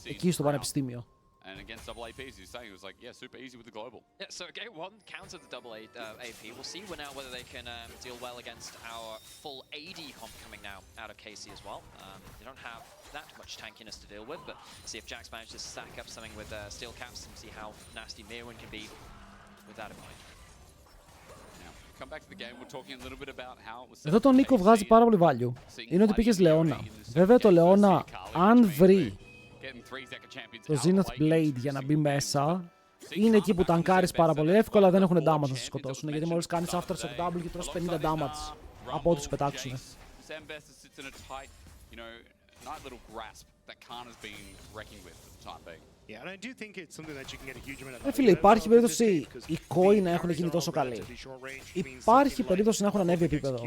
Εκεί στο πανεπιστήμιο. And against double AP, as you say, it was like, yeah, super easy with the global. Yeah, so game 1 countered the double AP. We'll see now whether they can deal well against our full AD comp coming now out of KC as well. They don't have that much tankiness to deal with, but see if Jax manages to stack up something with steel caps and see how nasty Mirwin can be with that in mind. Now, come back to the game, we're talking a little bit about how it was. Εδώ τον Νίκο βγάζει πάρα πολύ value. Είναι ότι πήγες Λεώνα. Βέβαια το Λεώνα, αν βρει το Zenith Blade για να μπει μέσα, είναι εκεί που τανκάρεις πάρα πολύ εύκολα, δεν έχουν damage να σε σκοτώσουν. Γιατί μόλις κάνεις after shock double και τρως 50 damage από ό,τι σου πετάξουν. Φίλε, υπάρχει περίπτωση οι Koi να έχουν γίνει τόσο καλοί. Υπάρχει περίπτωση να έχουν ανέβει επίπεδο.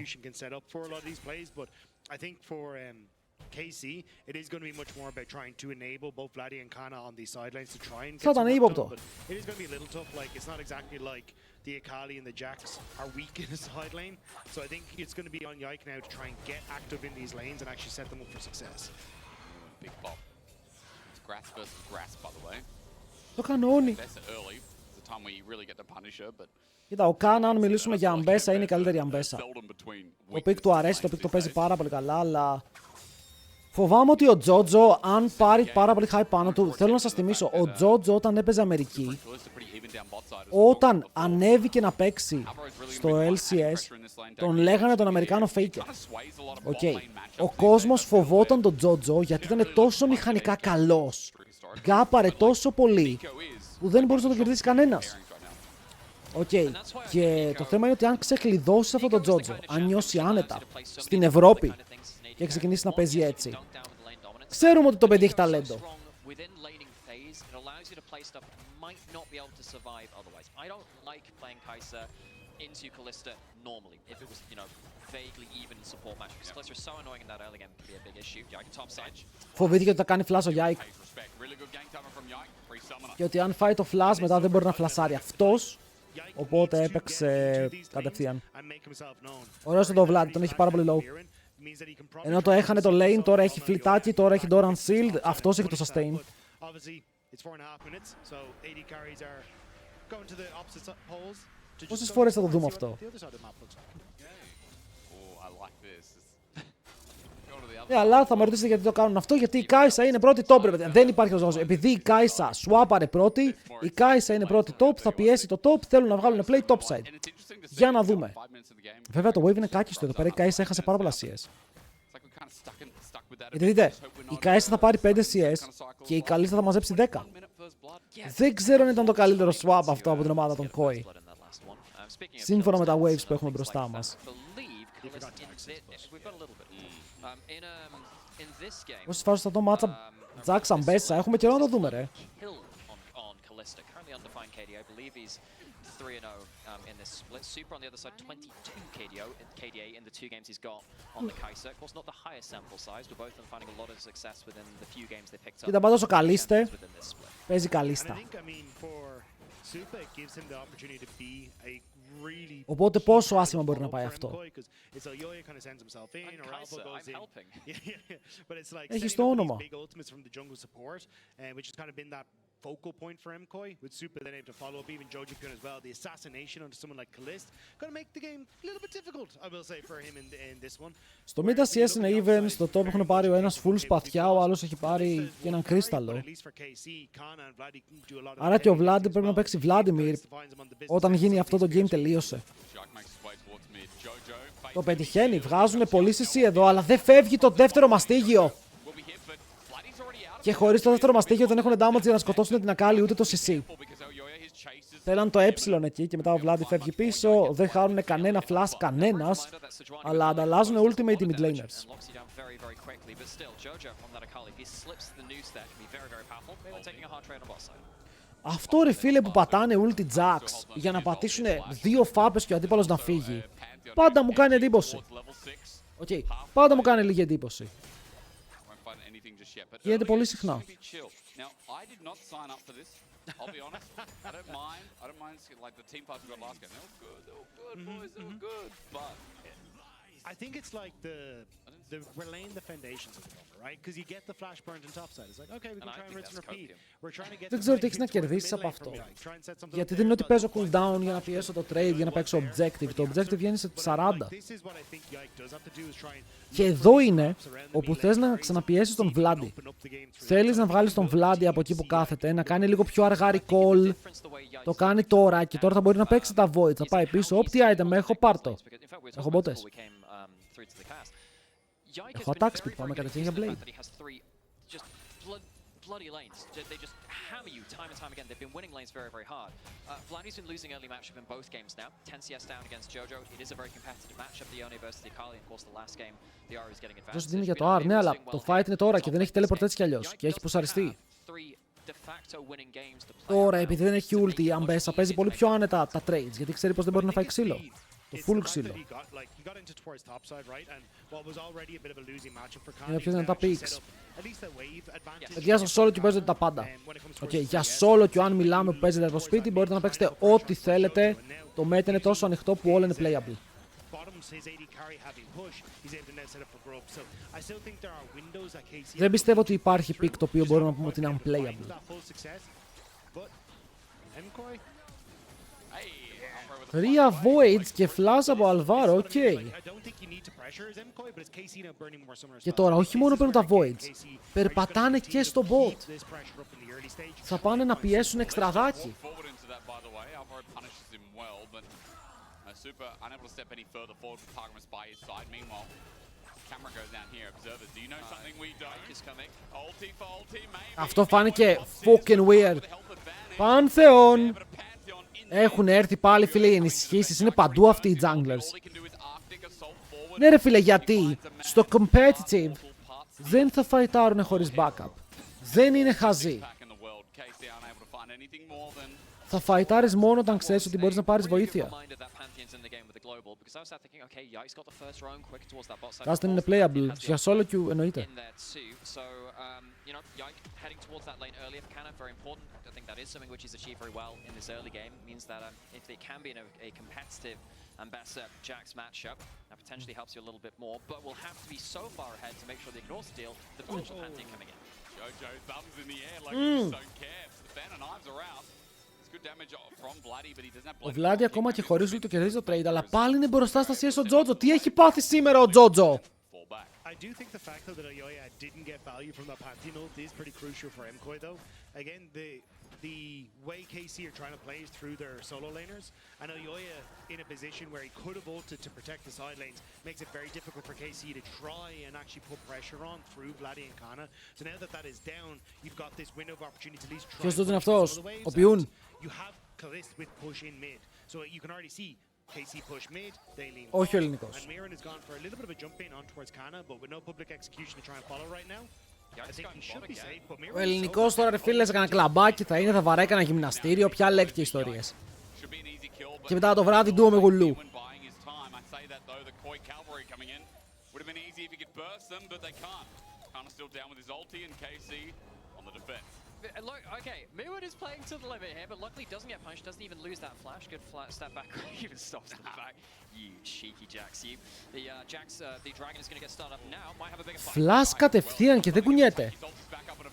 KC, it is going to be much more about trying to enable both Vladi and Kana on these sidelines to try and get some work done, but it is going to be a little tough. Like, it's not exactly like the Akali and the Jax are weak in the side lane. So I think it's going to be on Yike now to try and get active in these lanes and actually set them up for success. Big pop. It's grass versus grass, by the way. Το κανόνι. Κοίτα, ο Κάνα, αν μιλήσουμε για Αμπέσα, είναι η καλύτερη Αμπέσα. Το πικ του αρέσει, το πικ το παίζει πάρα πολύ καλά, αλλά φοβάμαι ότι ο Τζότζο, αν πάρει πάρα πολύ high πάνω του, θέλω να σας θυμίσω, ο Τζότζο όταν έπαιζε Αμερική, όταν ανέβηκε να παίξει στο LCS, τον λέγανε τον Αμερικάνο Faker. Okay. Ο κόσμος φοβόταν τον Τζότζο γιατί ήταν τόσο μηχανικά καλός. Γκάπαρε τόσο πολύ που δεν μπορούσε να τον κερδίσει κανένας. Okay. Και το θέμα είναι ότι αν ξεκλειδώσει αυτό το Τζότζο, αν νιώσει άνετα στην Ευρώπη και ξεκινήσει να παίζει έτσι, ξέρουμε ότι το παιδί έχει ταλέντο. Φοβήθηκε ότι θα κάνει flash ο Yike και ότι αν φάει το flash μετά δεν μπορεί να φλασάρει αυτός, οπότε έπαιξε κατευθείαν. Ωραίος είναι το Vladi, τον έχει πάρα πολύ low. Ενώ το έχανε το lane, τώρα έχει φλιτάκι, τώρα έχει Doran Shield, αυτός έχει το sustain. Πόσες φορές θα το δούμε αυτό? Αλλά θα με ρωτήσετε γιατί το κάνουν αυτό, γιατί η Κάισα είναι πρώτη top, ρε παιδιά. Δεν υπάρχει λόγος. Επειδή η Κάισα σουάπαρε πρώτη, η Κάισα είναι πρώτη top, θα πιέσει το top, θέλουν να βγάλουν play top side. Για να δούμε. Βέβαια το wave είναι κάκιστο εδώ πέρα, η Κάισα έχασε πάρα πολλά CS. Γιατί δείτε, η Κάισα θα πάρει 5 CS και η Καλίστα θα μαζέψει 10. Δεν ξέρω αν ήταν το καλύτερο swap αυτό από την ομάδα των Koi. Σύμφωνα με τα waves που έχουμε μπροστά μας. Όσες φάσεις θα το μάτσα Jax Αμπέσα, έχουμε καιρό να το δούμε ρε. Kalista. Currently undefined KD. I believe he's 3-0 in this split. Super on the other side, 22 KDA in the 2 games he's got on the Kai'Sa. Of course, not the highest sample size, but both of them finding a lot of success within the few games they picked up. Κοίτα, πάντως ο Καλίστε within this split. παίζει Καλίστα. Οπότε πόσο άσχημα μπορεί να πάει αυτό. Έχεις το όνομα. Focal point for MKOI, with Super then able to follow up, even Joji Kun as well. The assassination onto someone like Kalist gonna make the game a little bit difficult, I will say, for him in this one. Στο Mid CS είναι even, στο top έχουν πάρει ο ένας full σπαθιά, ο άλλος έχει πάρει και έναν κρίσταλο. Άρα και ο Vladi πρέπει να παίξει Vladimir. Όταν γίνει αυτό το game τελείωσε. Το πετυχαίνει, βγάζουν πολύ CC εδώ, αλλά δεν φεύγει το δεύτερο μαστίγιο. Και χωρίς το δεύτερο μαστίγιο δεν έχουν damage για να σκοτώσουν την Ακάλη ούτε το CC. Θέλαν το εκεί και μετά ο Vladi φεύγει πίσω, δεν χάνουν κανένα flash κανένας, αλλά ανταλλάζουν ultimate οι mid laners. Αυτό ρε φίλε που πατάνε ulti jacks για να πατήσουν 2 φάπες και ο αντίπαλος να φύγει. Πάντα μου κάνει εντύπωση. Okay, πάντα μου κάνει λίγη εντύπωση. Γίνεται πολύ συχνά. I'll be honest, I don't mind like the Teamfights we got last game. They were good, boys, they were good. But I think it's like we're laying the foundations of the moment, right? Because you get the flash burns on top side. It's like, okay, we can try and rinse and repeat. We're trying to get. Δεν ξέρω τι έχεις να κερδίσεις από αυτό. Γιατί δεν είναι ότι παίζω cooldown για να πιέσω το trade, για να παίξω objective. Το objective βγαίνει σε 40. Και εδώ είναι όπου θες να ξαναπιέσεις τον Vladi. Θέλεις να βγάλεις τον Vladi από εκεί που κάθεται, να κάνει λίγο πιο αργά recall. Το κάνει τώρα και τώρα θα μπορεί να παίξει τα voids. Θα πάει πίσω. Ό,τι item έχω, πάρ' το. Έχω μπότες. Έχω attack speed, πάμε κατευθείαν για blade. Bloody lanes. They just hammer you time and time again. They've been winning lanes very, very hard. Vladi's been losing early matchup in both games now. 10 CS down against Jojo. It is a very competitive matchup. The Yone versus the Akali. Of course, the last game, the Aura is getting advanced. Αυτός δίνει για το R, ναι, αλλά το fight είναι τώρα και δεν έχει teleport έτσι κι αλλιώς. Και έχει πουσαριστεί. Τώρα, επειδή δεν έχει ulti, η Ambessa παίζει πολύ πιο άνετα τα trades, γιατί ξέρει πως δεν μπορεί να φάει ξύλο. Το full ξύλο. Είναι πιο δυνατά picks. Παιδιά, στο solo και παίζετε τα πάντα. Για solo και αν μιλάμε που παίζετε από σπίτι, μπορείτε να παίξετε ό,τι θέλετε. Το meta είναι τόσο ανοιχτό που όλα είναι playable. Δεν πιστεύω ότι υπάρχει pick το οποίο μπορούμε να πούμε ότι είναι unplayable. Τρία voids και flash από Alvaro, οκ. Και τώρα, όχι μόνο παίρνουν τα voids, περπατάνε και στο bot. Θα πάνε να πιέσουν εξτραδάκι. Αυτό φάνηκε fucking weird. Πανθεόν. Έχουν έρθει πάλι φίλε οι ενισχύσεις, είναι παντού αυτοί οι junglers. Ναι ρε φίλε, γιατί στο competitive δεν θα φαϊτάρουν χωρίς backup. Δεν είναι χαζί. Θα φαϊτάρεις μόνο όταν ξέρεις ότι μπορείς να πάρεις βοήθεια. Κάστεν είναι playable, για solo queue εννοείται. Heading towards that lane earlier for Canna, very important. I think that is something which he's achieved very well in this early game. Means that if they can be in a competitive Ambessa Jax matchup, that potentially helps you a little bit more. But we'll have to be so far ahead to make sure they ignore steal the potential Pantheon coming in. Jojo thumbs in the air like he just don't care. The fan and knives are out. It's good damage from Vladi, but he doesn't have. Ο Vladi ακόμα και χωρίς το κερδίζει το trade, αλλά πάλι είναι μπροστά στα CS ο Jojo. Τι έχει πάθει σήμερα ο Jojo? I do think the fact though that Ayoya didn't get value from that Pantheon ult is pretty crucial for MKOI though. Again, the way KC are trying to play is through their solo laners, and Ayoya in a position where he could have ulted to protect the side lanes makes it very difficult for KC to try and actually put pressure on through Vladi and Kana. So now that that is down, you've got this window of opportunity to at least try. Ποιος είναι αυτός? Ο Πιούν. You have Kalist with push in mid, so you can already see KC push mid, they lean. Όχι ο ελληνικός. And Mirren has gone for a little bit of a jump in on towards Kana, but with no public execution to try and follow right now. I think he should be safe, but Ο ελληνικός τώρα, ρε φίλε, σε κανένα κλαμπάκι θα είναι, θα βαράει κανένα γυμναστήριο, πια λέκει και ιστορίες. Και μετά το βράδυ ντουο με γουλού. Look, okay, Mirwin is playing to the limit here, but luckily doesn't get punched, doesn't even lose that flash. Good flat step back, even stops in the back. You cheeky Jax, you. The the dragon is going to get started up now. Might have a bigger fight. Φλας κατευθείαν και δεν κουνιέται.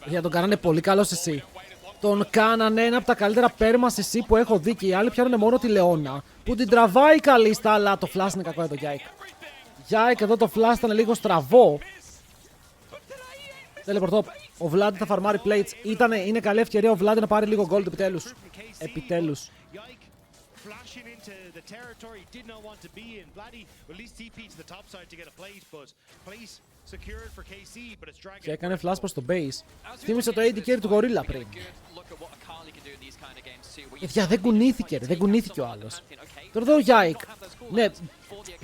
Για τον κάνανε πολύ καλό σε εσύ. Τον κάνανε ένα από τα καλύτερα πέρμα σε εσύ που έχω δει και οι άλλοι πιάνουν μόνο τη Λεώνα. Που την τραβάει καλίστα, αλλά το φλας είναι κακό για τον Γιάικ. Γιάικ εδώ το φλας ήταν λίγο στραβό. Τελεπορτώ. Ο Vladi θα φαρμάρει plates. Είναι καλή ευκαιρία ο Vladi να πάρει λίγο gold επιτέλους. Επιτέλους. Και έκανε flash προς το base. Θύμισε το AD carry του Gorilla πριν. Παιδιά, δεν κουνήθηκε, δεν κουνήθηκε ο άλλος. Τώρα εδώ ο Γιάικ. Ναι,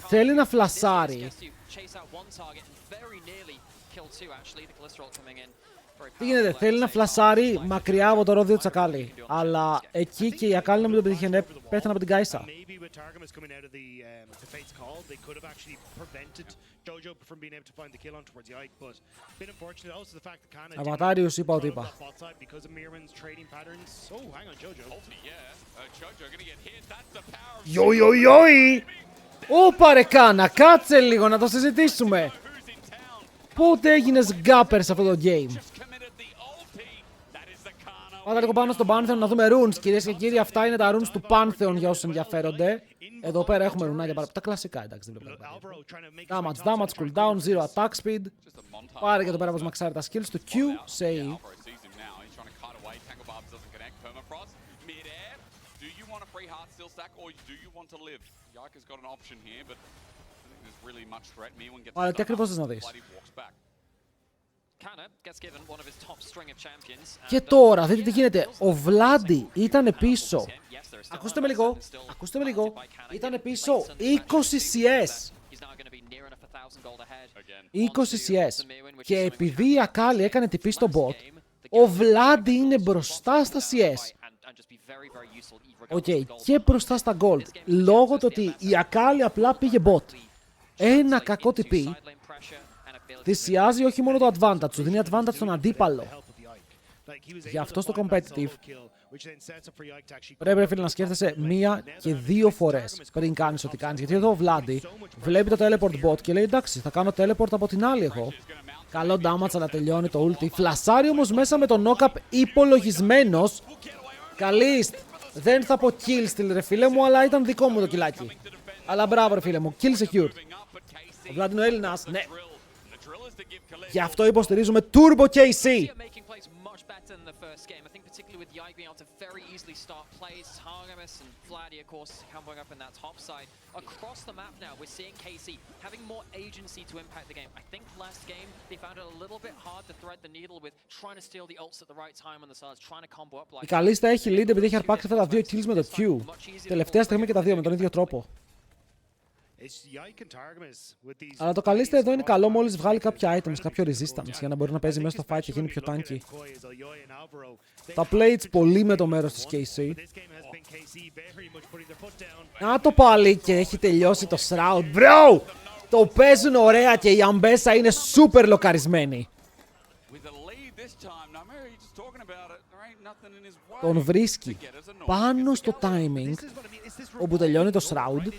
θέλει να φλασάρει. Τι γίνεται, θέλει να φλασάρει μακριά από το ρόδιο Τσακάλι. Αλλά εκεί και η Ακάλι να μην τον πετύχαινε, πέθανε από την Κάισα. Αβατάριους είπα ότι είπα. Ιοι! Όπα ρε κάνα, κάτσε λίγο να το συζητήσουμε. Πότε έγινες γκάπερ σε αυτό το game? Πάτα λίγο πάνω στο Pantheon να δούμε runes, κυρίες και κύριοι. Αυτά είναι τα runes του Pantheon για όσους ενδιαφέρονται. Εδώ πέρα έχουμε ρουνάκια παραπάνω. Τα κλασικά, εντάξει, δεν βλέπω. Damage, cooldown, zero attack speed. Πάρε και εδώ πέρα πως μαξάρει τα skills του Q, say. Άρα τι ακριβώς θες να δεις? Και τώρα, δείτε τι γίνεται. Ο Vladi ήταν πίσω. Ακούστε με λίγο. Ακούστε με λίγο. Ήταν πίσω 20 CS. 20 CS. Και επειδή η Ακάλι έκανε τυπή στο bot, ο Vladi είναι μπροστά στα CS. Οκ, και μπροστά στα gold. Λόγω του ότι η Ακάλι απλά πήγε bot. Ένα κακό τυπή θυσιάζει όχι μόνο το advantage, σου δίνει advantage στον αντίπαλο. Γι' αυτό στο competitive πρέπει φίλε να σκέφτεσαι μία και δύο φορές πριν κάνεις ό,τι κάνεις. Γιατί εδώ ο Vladi βλέπει το teleport bot και λέει εντάξει, θα κάνω teleport από την άλλη εγώ. Καλό damage αλλά τελειώνει το ulti. Φλασάρει όμως μέσα με το knock-up υπολογισμένος. Καλίστ. Δεν θα πω kill steal ρε φίλε μου, αλλά ήταν δικό μου το κιλάκι. Αλλά μπράβο ρε φίλε μου, kill secured. Ο Vladi είναι ο Έλληνας, ναι. Γι' αυτό υποστηρίζουμε Turbo KC. Η Καλίστα έχει lead επειδή έχει αρπάξει αυτά τα δύο kills με το Q. Τελευταία στιγμή και τα δύο με τον ίδιο τρόπο. Αλλά το Καλίστα εδώ είναι καλό μόλις βγάλει κάποια items, κάποιο resistance για να μπορεί να παίζει μέσα στο fight και γίνει πιο tanky. Τα plates πολύ με το μέρος της KC. Να το πάλι και έχει τελειώσει το shroud. Bro! Το παίζουν ωραία και η Αμπέσα είναι super λοκαρισμένη. Τον βρίσκει πάνω στο timing όπου τελειώνει το shroud.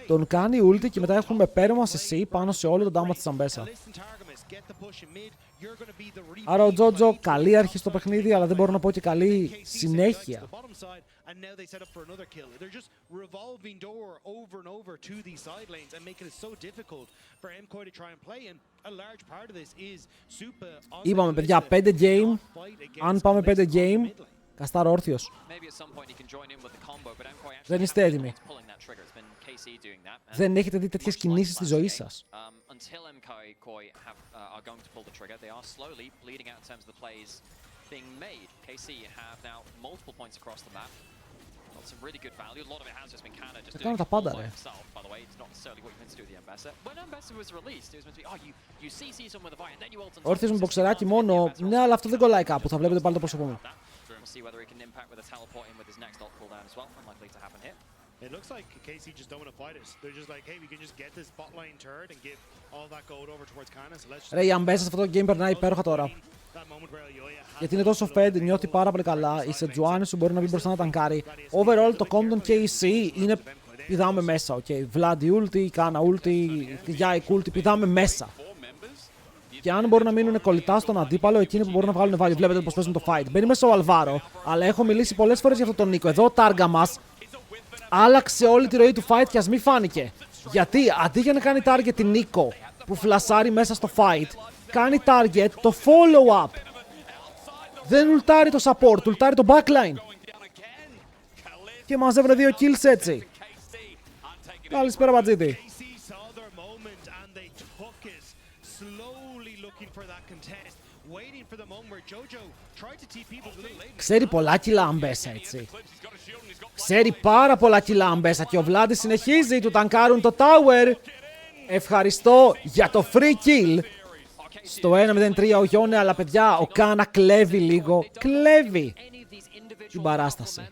Τον κάνει ulti και μετά έχουμε πέρμα σε C πάνω σε όλο το damage της Αμπέσα. Άρα ο Τζότζο καλή αρχή στο παιχνίδι, αλλά δεν μπορώ να πω και καλή συνέχεια. Είπαμε παιδιά 5 game, αν πάμε 5 game, καστάρω όρθιος. Δεν είστε έτοιμοι. Δεν έχετε δει τέτοιες κινήσεις στη ζωή σας. got some really good value. A lot of it has just been Canada just Κάνω doing τα it all πάντα, by ρε. himself, by the way. It's not necessarily what you meant to do with the Ambassador. When Ambassador was released, it was meant to be, oh, you CC someone with a fight, and then you ult on top. Όρθιος με μποξεράκι μόνο. Ναι, αλλά αυτό δεν κολλάει κάπου. Θα βλέπετε πάλι το πρόσωπό μου. We'll see whether he can impact with a teleport in with his next ult cooldown as well. Unlikely to happen here. It looks like KC just don't want to fight us. They're just like, hey, we can just get this bot line turret and give all that gold over towards Kana. So let's just... Ρε, η Ambessa σε αυτό το game περνάει υπέροχα τώρα. Γιατί είναι τόσο fed, νιώθει πάρα πολύ καλά. Η Sejuani σου μπορεί να μπει μπροστά να ταγκάρει. Overall το comp των KC είναι. Πηδάμε μέσα, οκ. Vladi ulti, Kana ulti, Yike ulti, πηδάμε μέσα. Και αν μπορούν να μείνουν κολλητά στον αντίπαλο, εκείνοι που μπορούν να βγάλουν value. Βλέπετε πώς παίζουν το fight. Μπαίνει μέσα ο Αλβάρο, αλλά έχω μιλήσει πολλές φορές για αυτόν τον Νίκο. Εδώ ο τάργα μας άλλαξε όλη τη ροή του fight και ας μην φάνηκε. Γιατί αντί για να κάνει target την Νίκο που φλασάρει μέσα στο fight, κάνει target το follow-up. Δεν ουλτάρει το support, ουλτάρει το backline. Και μαζεύουν 2 kills έτσι. Καλησπέρα Μπατζίτη. Ξέρει πολλά κιλά Ambessa, έτσι. Ξέρει πάρα πολλά κιλά Ambessa και ο Vladi συνεχίζει, του τανκάρουν το tower. Ευχαριστώ για το free kill. Στο 1-0-3 ο Γιόνε, αλλά παιδιά, ο Κάνα κλέβει λίγο. Κλέβει την παράσταση.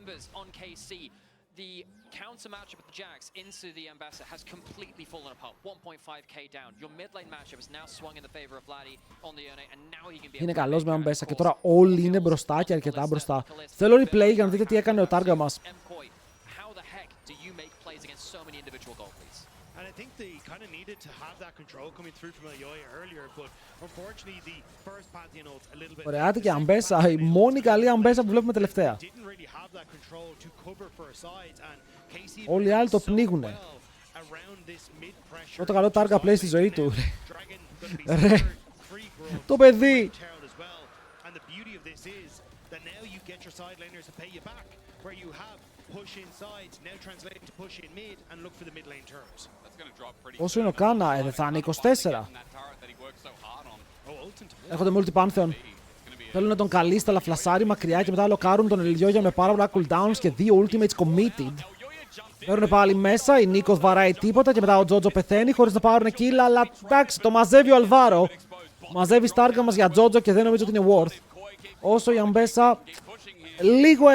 Counter matchup with the Jax into the Ambassador has completely fallen apart. 1.5k down. Your mid lane matchup has now swung in the favor of Vladi on the Yone, and now he can be. Είναι καλός με Ambessa και τώρα όλοι είναι μπροστά και αρκετά μπροστά. Θέλω replay για να δείτε τι έκανε ο τάργα μας. How the heck do you make plays against so many individual gold leads? And I think they kind of needed to have that control coming through from Elyoya earlier, but unfortunately the first Pantheon ult a little bit. Ωραιάτη και Ambessa, η μόνη καλή Ambessa που βλέπουμε τελευταία. Didn't really have that control to cover for sides and KC. Όλοι οι άλλοι το πνίγουνε. Πρώτο καλό τάργα play στη ζωή του. Ρε, το παιδί. And the beauty of this is that now you get your side laners to pay you back, where you have push in sides, now translating to push in mid and look for the mid lane turrets. Όσο είναι ο Κάνα, δεν θα είναι 24. Έρχονται multi Pantheon. Θέλουν να τον καλύσει, αλλά φλασάρει μακριά και μετά λοκάρουν τον Elyoya με πάρα πολλά cooldowns και 2 ultimates committed. Παίρνουν πάλι μέσα, η Νίκος βαράει τίποτα και μετά ο Τζότζο πεθαίνει χωρίς να πάρουν kill, αλλά εντάξει, το μαζεύει ο Αλβάρο. Μαζεύει στάργα μας για Τζότζο και δεν νομίζω ότι είναι worth. Όσο η Ambessa, λίγο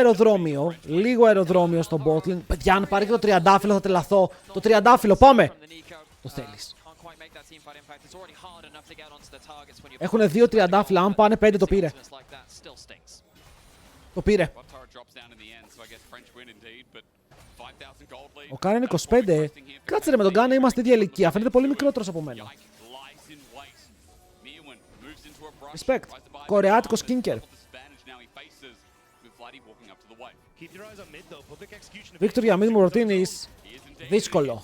αεροδρόμιο στο botlane. Παιδιά, αν πάρει και το τριαντάφυλλο θα τρελαθώ. Το τριαντάφυλλο, πάμε! Το θέλεις. Έχουν 2 τριαντάφυλλα, αν πάνε 5 το πήρε. Το πήρε. Ο Κάνα είναι 25. Κάτσε ρε, με τον Κάνα είμαστε ίδια ηλικία. Φαίνεται πολύ μικρότερος από μένα. Respect. Κορεάτικο skinker. Βίκτορ, για μην μου ρωτήνεις. Δύσκολο.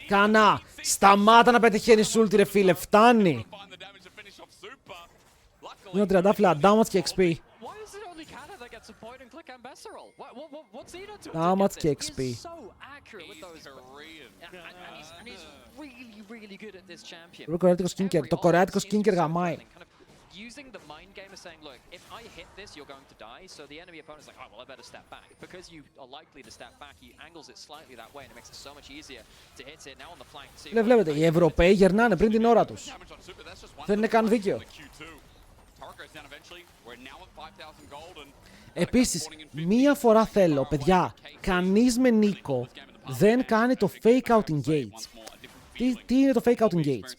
Κάνα, σταμάτα να πετυχαίνεις ulti ρε φίλε, φτάνει. Είναι τριαντάφυλλα, damage και XP. Damage και XP. Το κορεάτικο skinker, το κορεάτικο skinker γαμάει. Using the mind game of saying, look, if I hit this, you're going to die. So the enemy opponent's like, oh, well, I better step back. Because you are likely to step back, he angles it slightly that way and it makes it so much easier to hit it. Now on the flank. Βλέπετε, οι Ευρωπαίοι γερνάνε πριν την ώρα τους. Δεν είναι καν δίκαιο. Επίσης, μία φορά θέλω, παιδιά, κανείς με Νίκο δεν κάνει το fake out engage. Τι είναι το fake out engage?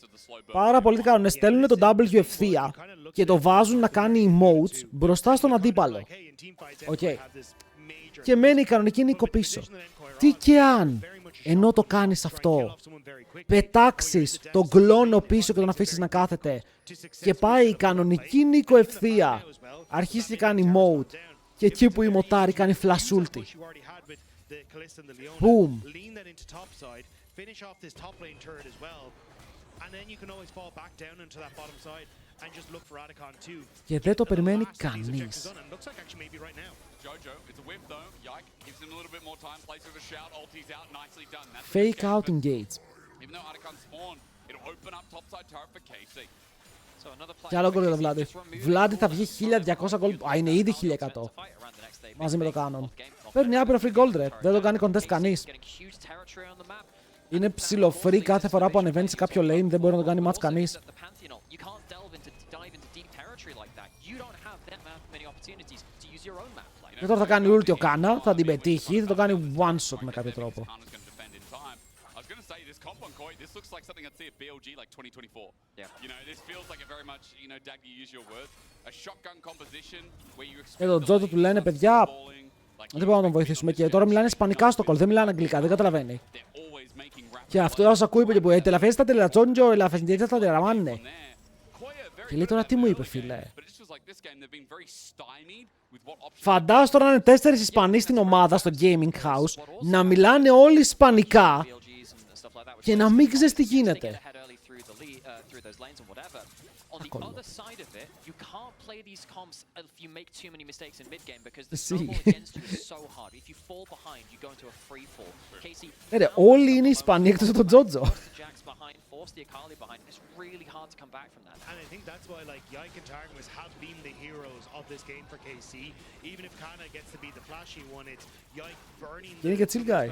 Πάρα πολλοί τι κάνουν, στέλνουν το W ευθεία και το βάζουν να κάνει emotes μπροστά στον αντίπαλο. Okay. Και μένει η κανονική Νίκο πίσω. Τι και αν, ενώ το κάνεις αυτό, πετάξεις τον κλόνο πίσω και τον αφήσεις να κάθεται και πάει η κανονική Νίκο ευθεία, αρχίσει και κάνει emote και εκεί που η μοτάρη κάνει flash ulti. Boom. Finish off this top lane turret as well, and then you can always fall back down into that bottom side and just look for Adicon too. Και δεν το περιμένει κανείς. Fake out engage. Και άλλο γκολ για τον Vladi. Vladi θα βγει 1200 γκολ. Α, είναι ήδη 1100. Μαζί με το Canon. Παίρνει άπειρο free gold, ρε. Δεν τον κάνει contest κανείς. Είναι ψιλοφree κάθε φορά που ανεβαίνει σε κάποιο lane. Δεν μπορεί να τον κάνει match κανείς. Και τώρα θα κάνει ulti ο Κάνα, θα την πετύχει, θα το κάνει one shot με κάποιο τρόπο. This looks like something I'd see at BLG like 2024. Yeah. You know, this feels like a very much, you know, Dag, you use your words, a shotgun composition where you expect. Εδώ Τζότο του λένε, παιδιά, δεν μπορούμε να τον βοηθήσουμε. Και τώρα μιλάνε ισπανικά στο call, δεν μιλάνε αγγλικά, δεν καταλαβαίνει. Και αυτό όσο ακούει που η τελαφέση τα τελατσόντζο, η λαφεντιέτα τα τεραμάνε. Και λέει τώρα τι μου είπε, φίλε. Φαντάσου τώρα να είναι 4 Ισπανοί στην ομάδα, στο gaming house, να μιλάνε όλοι ισπανικά και να μην ξέρεις τι γίνεται. Ρε, όλοι είναι Ισπανοί εκτός από τον Τζότζο. And I think that's why like Yike and Targus have been the heroes of this game for KC. Even if Kana gets to be the flashy one, it's Yike burning the Είναι και chill guy.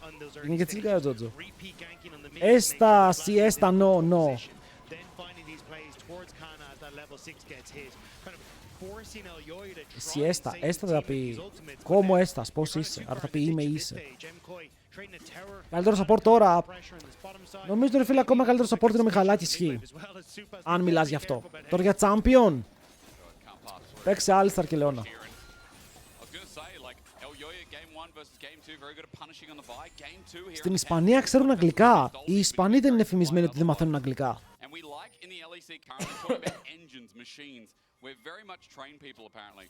on those early Είναι και chill guy ο Τζότζο. repeat ganking on the mid. Έστα, siesta, no. Then finding these plays towards Kana as that level 6 gets hit. Kind of forcing Elyoy to try Siesta, and save έστα the θα team with πει his ultimates. κόμο έστας, πώς They're είσαι, kinda άρα θα too πει far είμαι to είσαι. stage. MKoy creating a tower. Καλύτερο support τώρα. Pressure on this bottom side. Νομίζω ότι φίλε ακόμα καλύτερο support είναι ο Μιχαλάκη ισχύει. Αν μιλάς γι' αυτό. Τώρα για champion. Παίξε Άλισταρ και Λεώνα. Στην Ισπανία ξέρουν αγγλικά. Οι Ισπανοί δεν είναι φημισμένοι ότι δεν μαθαίνουν αγγλικά. We're very much trained people apparently,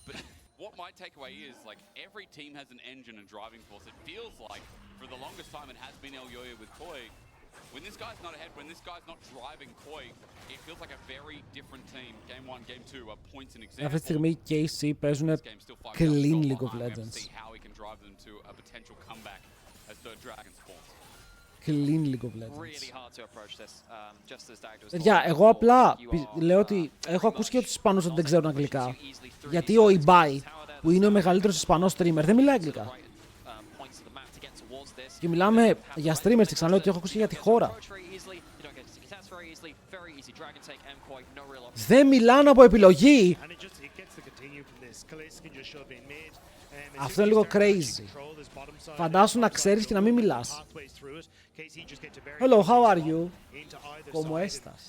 but what my takeaway is like every team has an engine and driving force. It feels like for the longest time it has been Elyoya with Koi. When this guy's not ahead, when this guy's not driving Koi, it feels like a very different team. Game 1, Game 2 are points and examples. Αυτή τη στιγμή οι KC παίζουν clean League of Legends. See how he can drive them to a potential comeback as the Dragon spawns. Clean League of Legends. Παιδιά, εγώ απλά λέω ότι έχω ακούσει και τους Ισπανούς ότι δεν ξέρουν αγγλικά. Γιατί ο Ιμπάι, που είναι ο μεγαλύτερος Ισπανός streamer, δεν μιλάει αγγλικά. Και μιλάμε για streamers και ξαναλέω ότι έχω ακούσει και για τη χώρα. Δεν μιλάνε από επιλογή. Αυτό είναι λίγο crazy. Φαντάσου να ξέρεις και να μην μιλάς. Hello, how are you? ¿Cómo estás?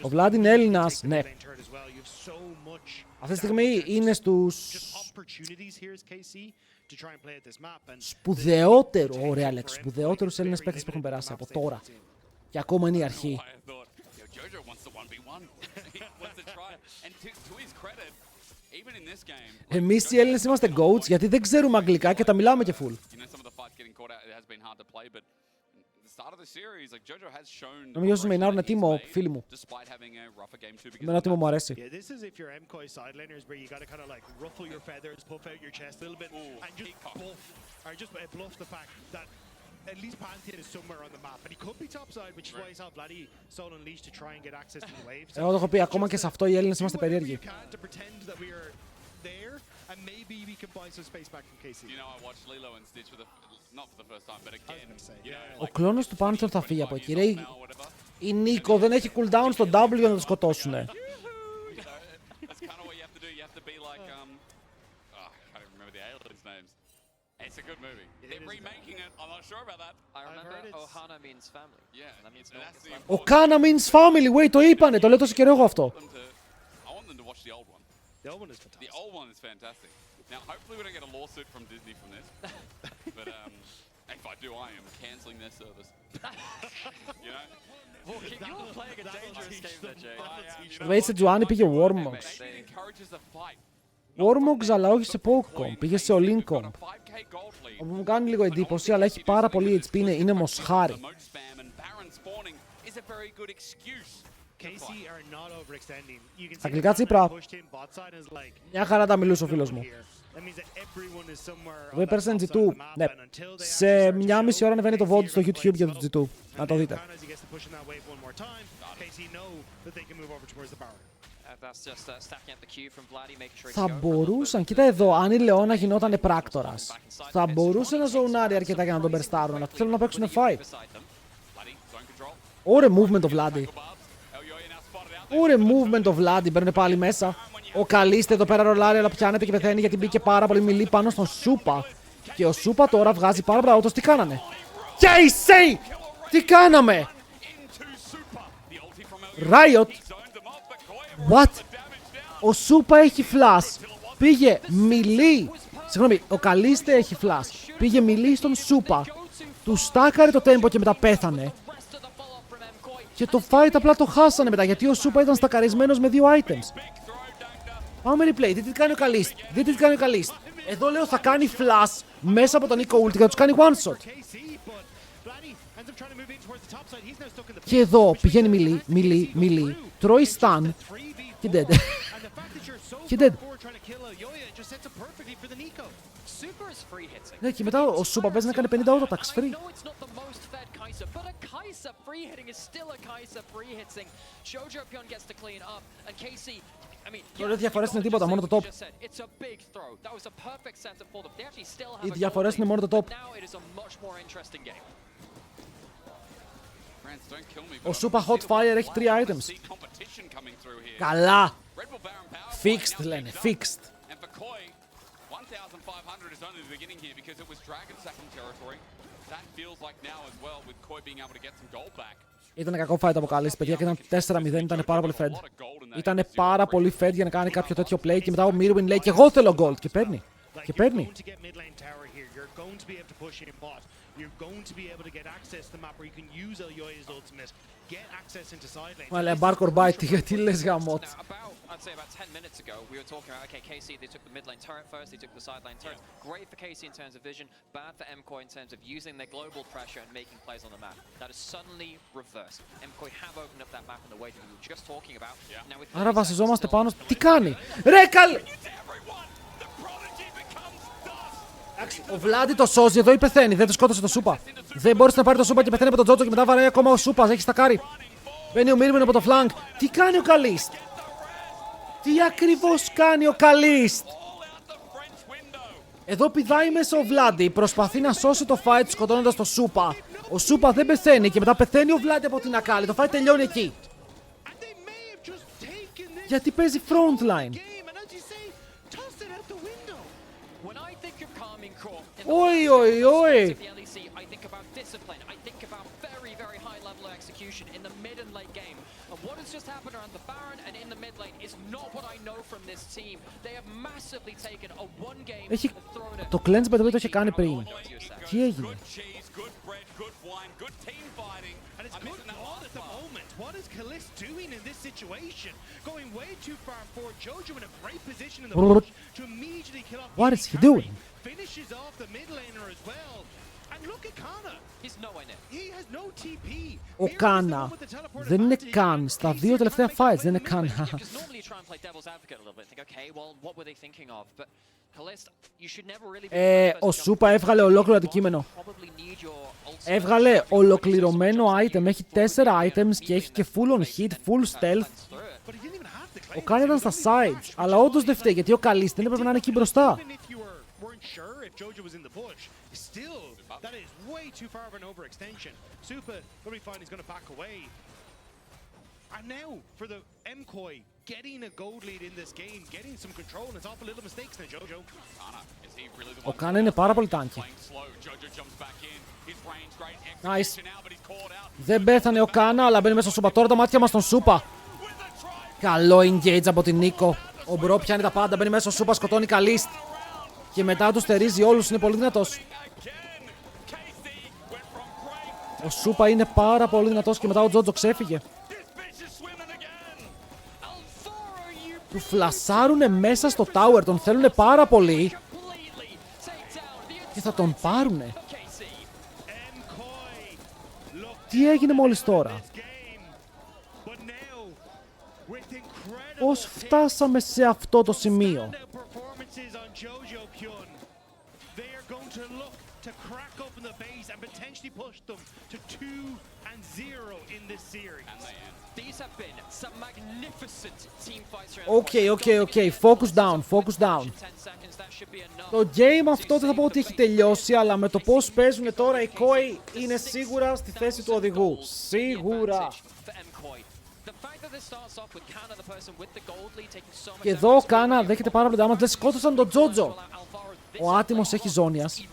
Ο Vladi είναι Έλληνας, ναι. Αυτή τη στιγμή είναι στους ωραία λέξη, σπουδαιότερους Έλληνες παίκτες που έχουν περάσει από τώρα. Και ακόμα είναι η αρχή. Εμείς οι Έλληνες είμαστε goats γιατί δεν ξέρουμε αγγλικά και τα μιλάμε και full. Νομίζω ότι μεινάρουν είναι τίμο, φίλοι μου. Εμένα τίμο μου αρέσει. At least Pantheon is somewhere on the map, and he could be topside, which is why he's had Vladi Soul Unleashed to try and get access to the waves. Εγώ το έχω πει, ακόμα και σε αυτό οι Έλληνες είμαστε περίεργοι. Ο κλόνος του Pantheon θα φύγει από εκεί, ρε. Η Νίκο δεν έχει cooldown στο W για να το σκοτώσουνε. It's a good movie. They're remaking it. I'm not sure about that. I remember Ohana means family. Yeah, that means Ο Κάνα means family. Wait, το είπανε. Το λέω τόσο καιρό εγώ αυτό. I want them to watch the old one. The old one is fantastic. The old one is fantastic. Now, hopefully we don't get a lawsuit from Disney from this. But if I do, I am cancelling their service. You know? You were playing a dangerous game there, Jay. Βέβαια, σε Τζουάνι πήγε Warmogs. Warmogs, αλλά όχι σε Pokecomp. Πήγε σε Olincomp. Όπου μου κάνει λίγο εντύπωση, αλλά έχει πάρα πολύ HP, είναι μοσχάρι. Αγγλικά Τσίπρα. Μια χαρά τα μιλούσε ο φίλος μου. Εγώ υπέρ G2. Ναι. Σε μια μισή ώρα ανεβαίνει το VOD στο YouTube για το G2. Να το δείτε. Θα μπορούσαν, κοίτα εδώ, αν η Λεώνα γινόταν πράκτορας, θα μπορούσε να ζωνάρει αρκετά για να τον περστάρουν, αλλά θέλουν να παίξουν fight. Ωραία movement το Vladi. Ωραία movement το Vladi, παίρνουν πάλι μέσα. Ο Καλίστε εδώ πέρα ρολάρει, αλλά πιάνεται και πεθαίνει γιατί μπήκε πάρα πολύ μιλή πάνω στον Σούπα. Και ο Σούπα τώρα βγάζει πάρα πολλά autos. Τι κάνανε? KC! Τι κάναμε? Riot! What? Ο Σούπα έχει flash. Πήγε μιλή. Συγγνώμη, ο Καλίστε έχει flash. Πήγε μιλή στον Σούπα. Του στάκαρε το tempo και μετά πέθανε. Και το fight απλά το χάσανε μετά γιατί ο Σούπα ήταν στακαρισμένος με 2 items. Πάμε replay, δείτε τι κάνει ο Καλίστ. Δείτε τι κάνει ο Καλίστ. Εδώ λέω θα κάνει flash μέσα από τον Nico ult και θα τους κάνει one shot. Και εδώ πηγαίνει μιλή, τρώει stun και dead. Και dead. Ναι, και μετά ο Σούπα παίζει να κάνει 50 auto attacks free. But a Kai'Sa free hitting is still a Kai'Sa free hitting. Jojopion gets to clean up, and KC. I mean, δεν διαφορές είναι τίποτα, μόνο το top. It's a big throw. That was a perfect setup for them. They actually still have Οι διαφορές είναι μόνο το top. now it is a much more interesting game. Ο Σούπα Hotfire έχει 3 items. Καλά. Fixed λένε, fixed. Ήταν κακό fight από Καλής, παιδιά, και ήταν 4-0, ήταν πάρα πολύ fed. Ήταν πάρα πολύ fed για να κάνει κάποιο τέτοιο play και μετά ο Mirwin λέει και εγώ θέλω gold και παίρνει. Και παίρνει. Μα λέει Barker Bite, τι λες γαμότ. I'd say about 10 minutes ago, we were talking about, okay, KC, they took the mid lane turret first, they took the side lane turret. Great for KC in terms of vision, bad for MKOI in terms of using their global pressure and making plays on the map. That is suddenly reversed. MKOI have opened up that map in the way that we were just talking about. Now with Άρα βασιζόμαστε πάνω. Τι κάνει? Ρε καλ! Ο Βλάντι το σώζει εδώ ή πεθαίνει. Δεν το σκότωσε το Σούπα. Δεν μπόρεσε να πάρει το Σούπα και πεθαίνει από τον Τζότζο και μετά βαράει ακόμα ο Σούπα. Έχει στακάρει. Μπαίνει ο Mirwin από το flank. Τι κάνει ο Καλίστ? Τι ακριβώς κάνει ο Καλίστ? Εδώ πηδάει μέσα ο Βλάντι. Προσπαθεί να σώσει το fight σκοτώνοντας το Σούπα. Ο Σούπα δεν πεθαίνει και μετά πεθαίνει ο Βλάντι από την Ακάλη. Το fight τελειώνει εκεί. Γιατί παίζει frontline. Oi, oi, oi. I think about discipline. I think about very, very high level of execution in the mid and late game. And what has just happened around the Baron and in the mid lane is not what I know from this team. They have massively taken a one game and thrown it. Το cleanse by the way το είχε κάνει πριν. Τι έγινε? What is Kalist doing in this situation? Going way too far forward. Jojo in a great position in the push to immediately kill off. What is he doing? Finishes off the mid laner as well. And look at Kana. He's nowhere near. He has no TP. Ο Κάνα δεν είναι καν στα δύο τελευταία fights. Δεν είναι καν. Because normally you try and play devil's advocate a little bit. Think, okay, well, what were they thinking of? But Kalist, you should never really be. Ο Σούπα έβγαλε ολόκληρο αντικείμενο. Έβγαλε ολοκληρωμένο item. Έχει 4 items και έχει και full on hit, full stealth. Ο Κάνα ήταν στα sides. Αλλά όντως δεν φταίει γιατί ο Καλίστ δεν έπρεπε να είναι εκεί μπροστά. That is way too far of an overextension. Supa will be fine, he's going to back away. And now for the MKOI getting a gold lead in this game, getting some control, and it's off a little mistakes now, Jojo. Ο Κάνα είναι πάρα πολύ τάνκι. Nice. Δεν πέθανε ο Κάνα, αλλά μπαίνει μέσα στο Σούπα. Τώρα τα μάτια μας στον Σούπα. Καλό engage από την Νίκο. Ο Μπρο πιάνει τα πάντα, μπαίνει μέσα στο Σούπα, σκοτώνει Καλίστ. Και μετά του στερίζει όλους, είναι πολύ δυνατός. Ο Σούπα είναι πάρα πολύ δυνατός και μετά ο Τζότζο ξέφυγε. Του φλασάρουνε μέσα στο tower, τον θέλουνε πάρα πολύ. Και θα τον πάρουνε. Τι έγινε μόλις τώρα? Πώς φτάσαμε σε αυτό το σημείο? To crack open the base and potentially push them to 2-0 in this series. These have been some magnificent team fights. Okay. Focus down. Το game αυτό δεν θα πω ότι έχει τελειώσει, αλλά με το πώς παίζουν τώρα οι Koi είναι σίγουρα στη θέση του οδηγού. Σίγουρα. Και εδώ ο Κάνα δέχεται πάρα πολύ damage. Δεν σκότωσαν τον Τζότζο. Ο άτιμος έχει ζώνιας.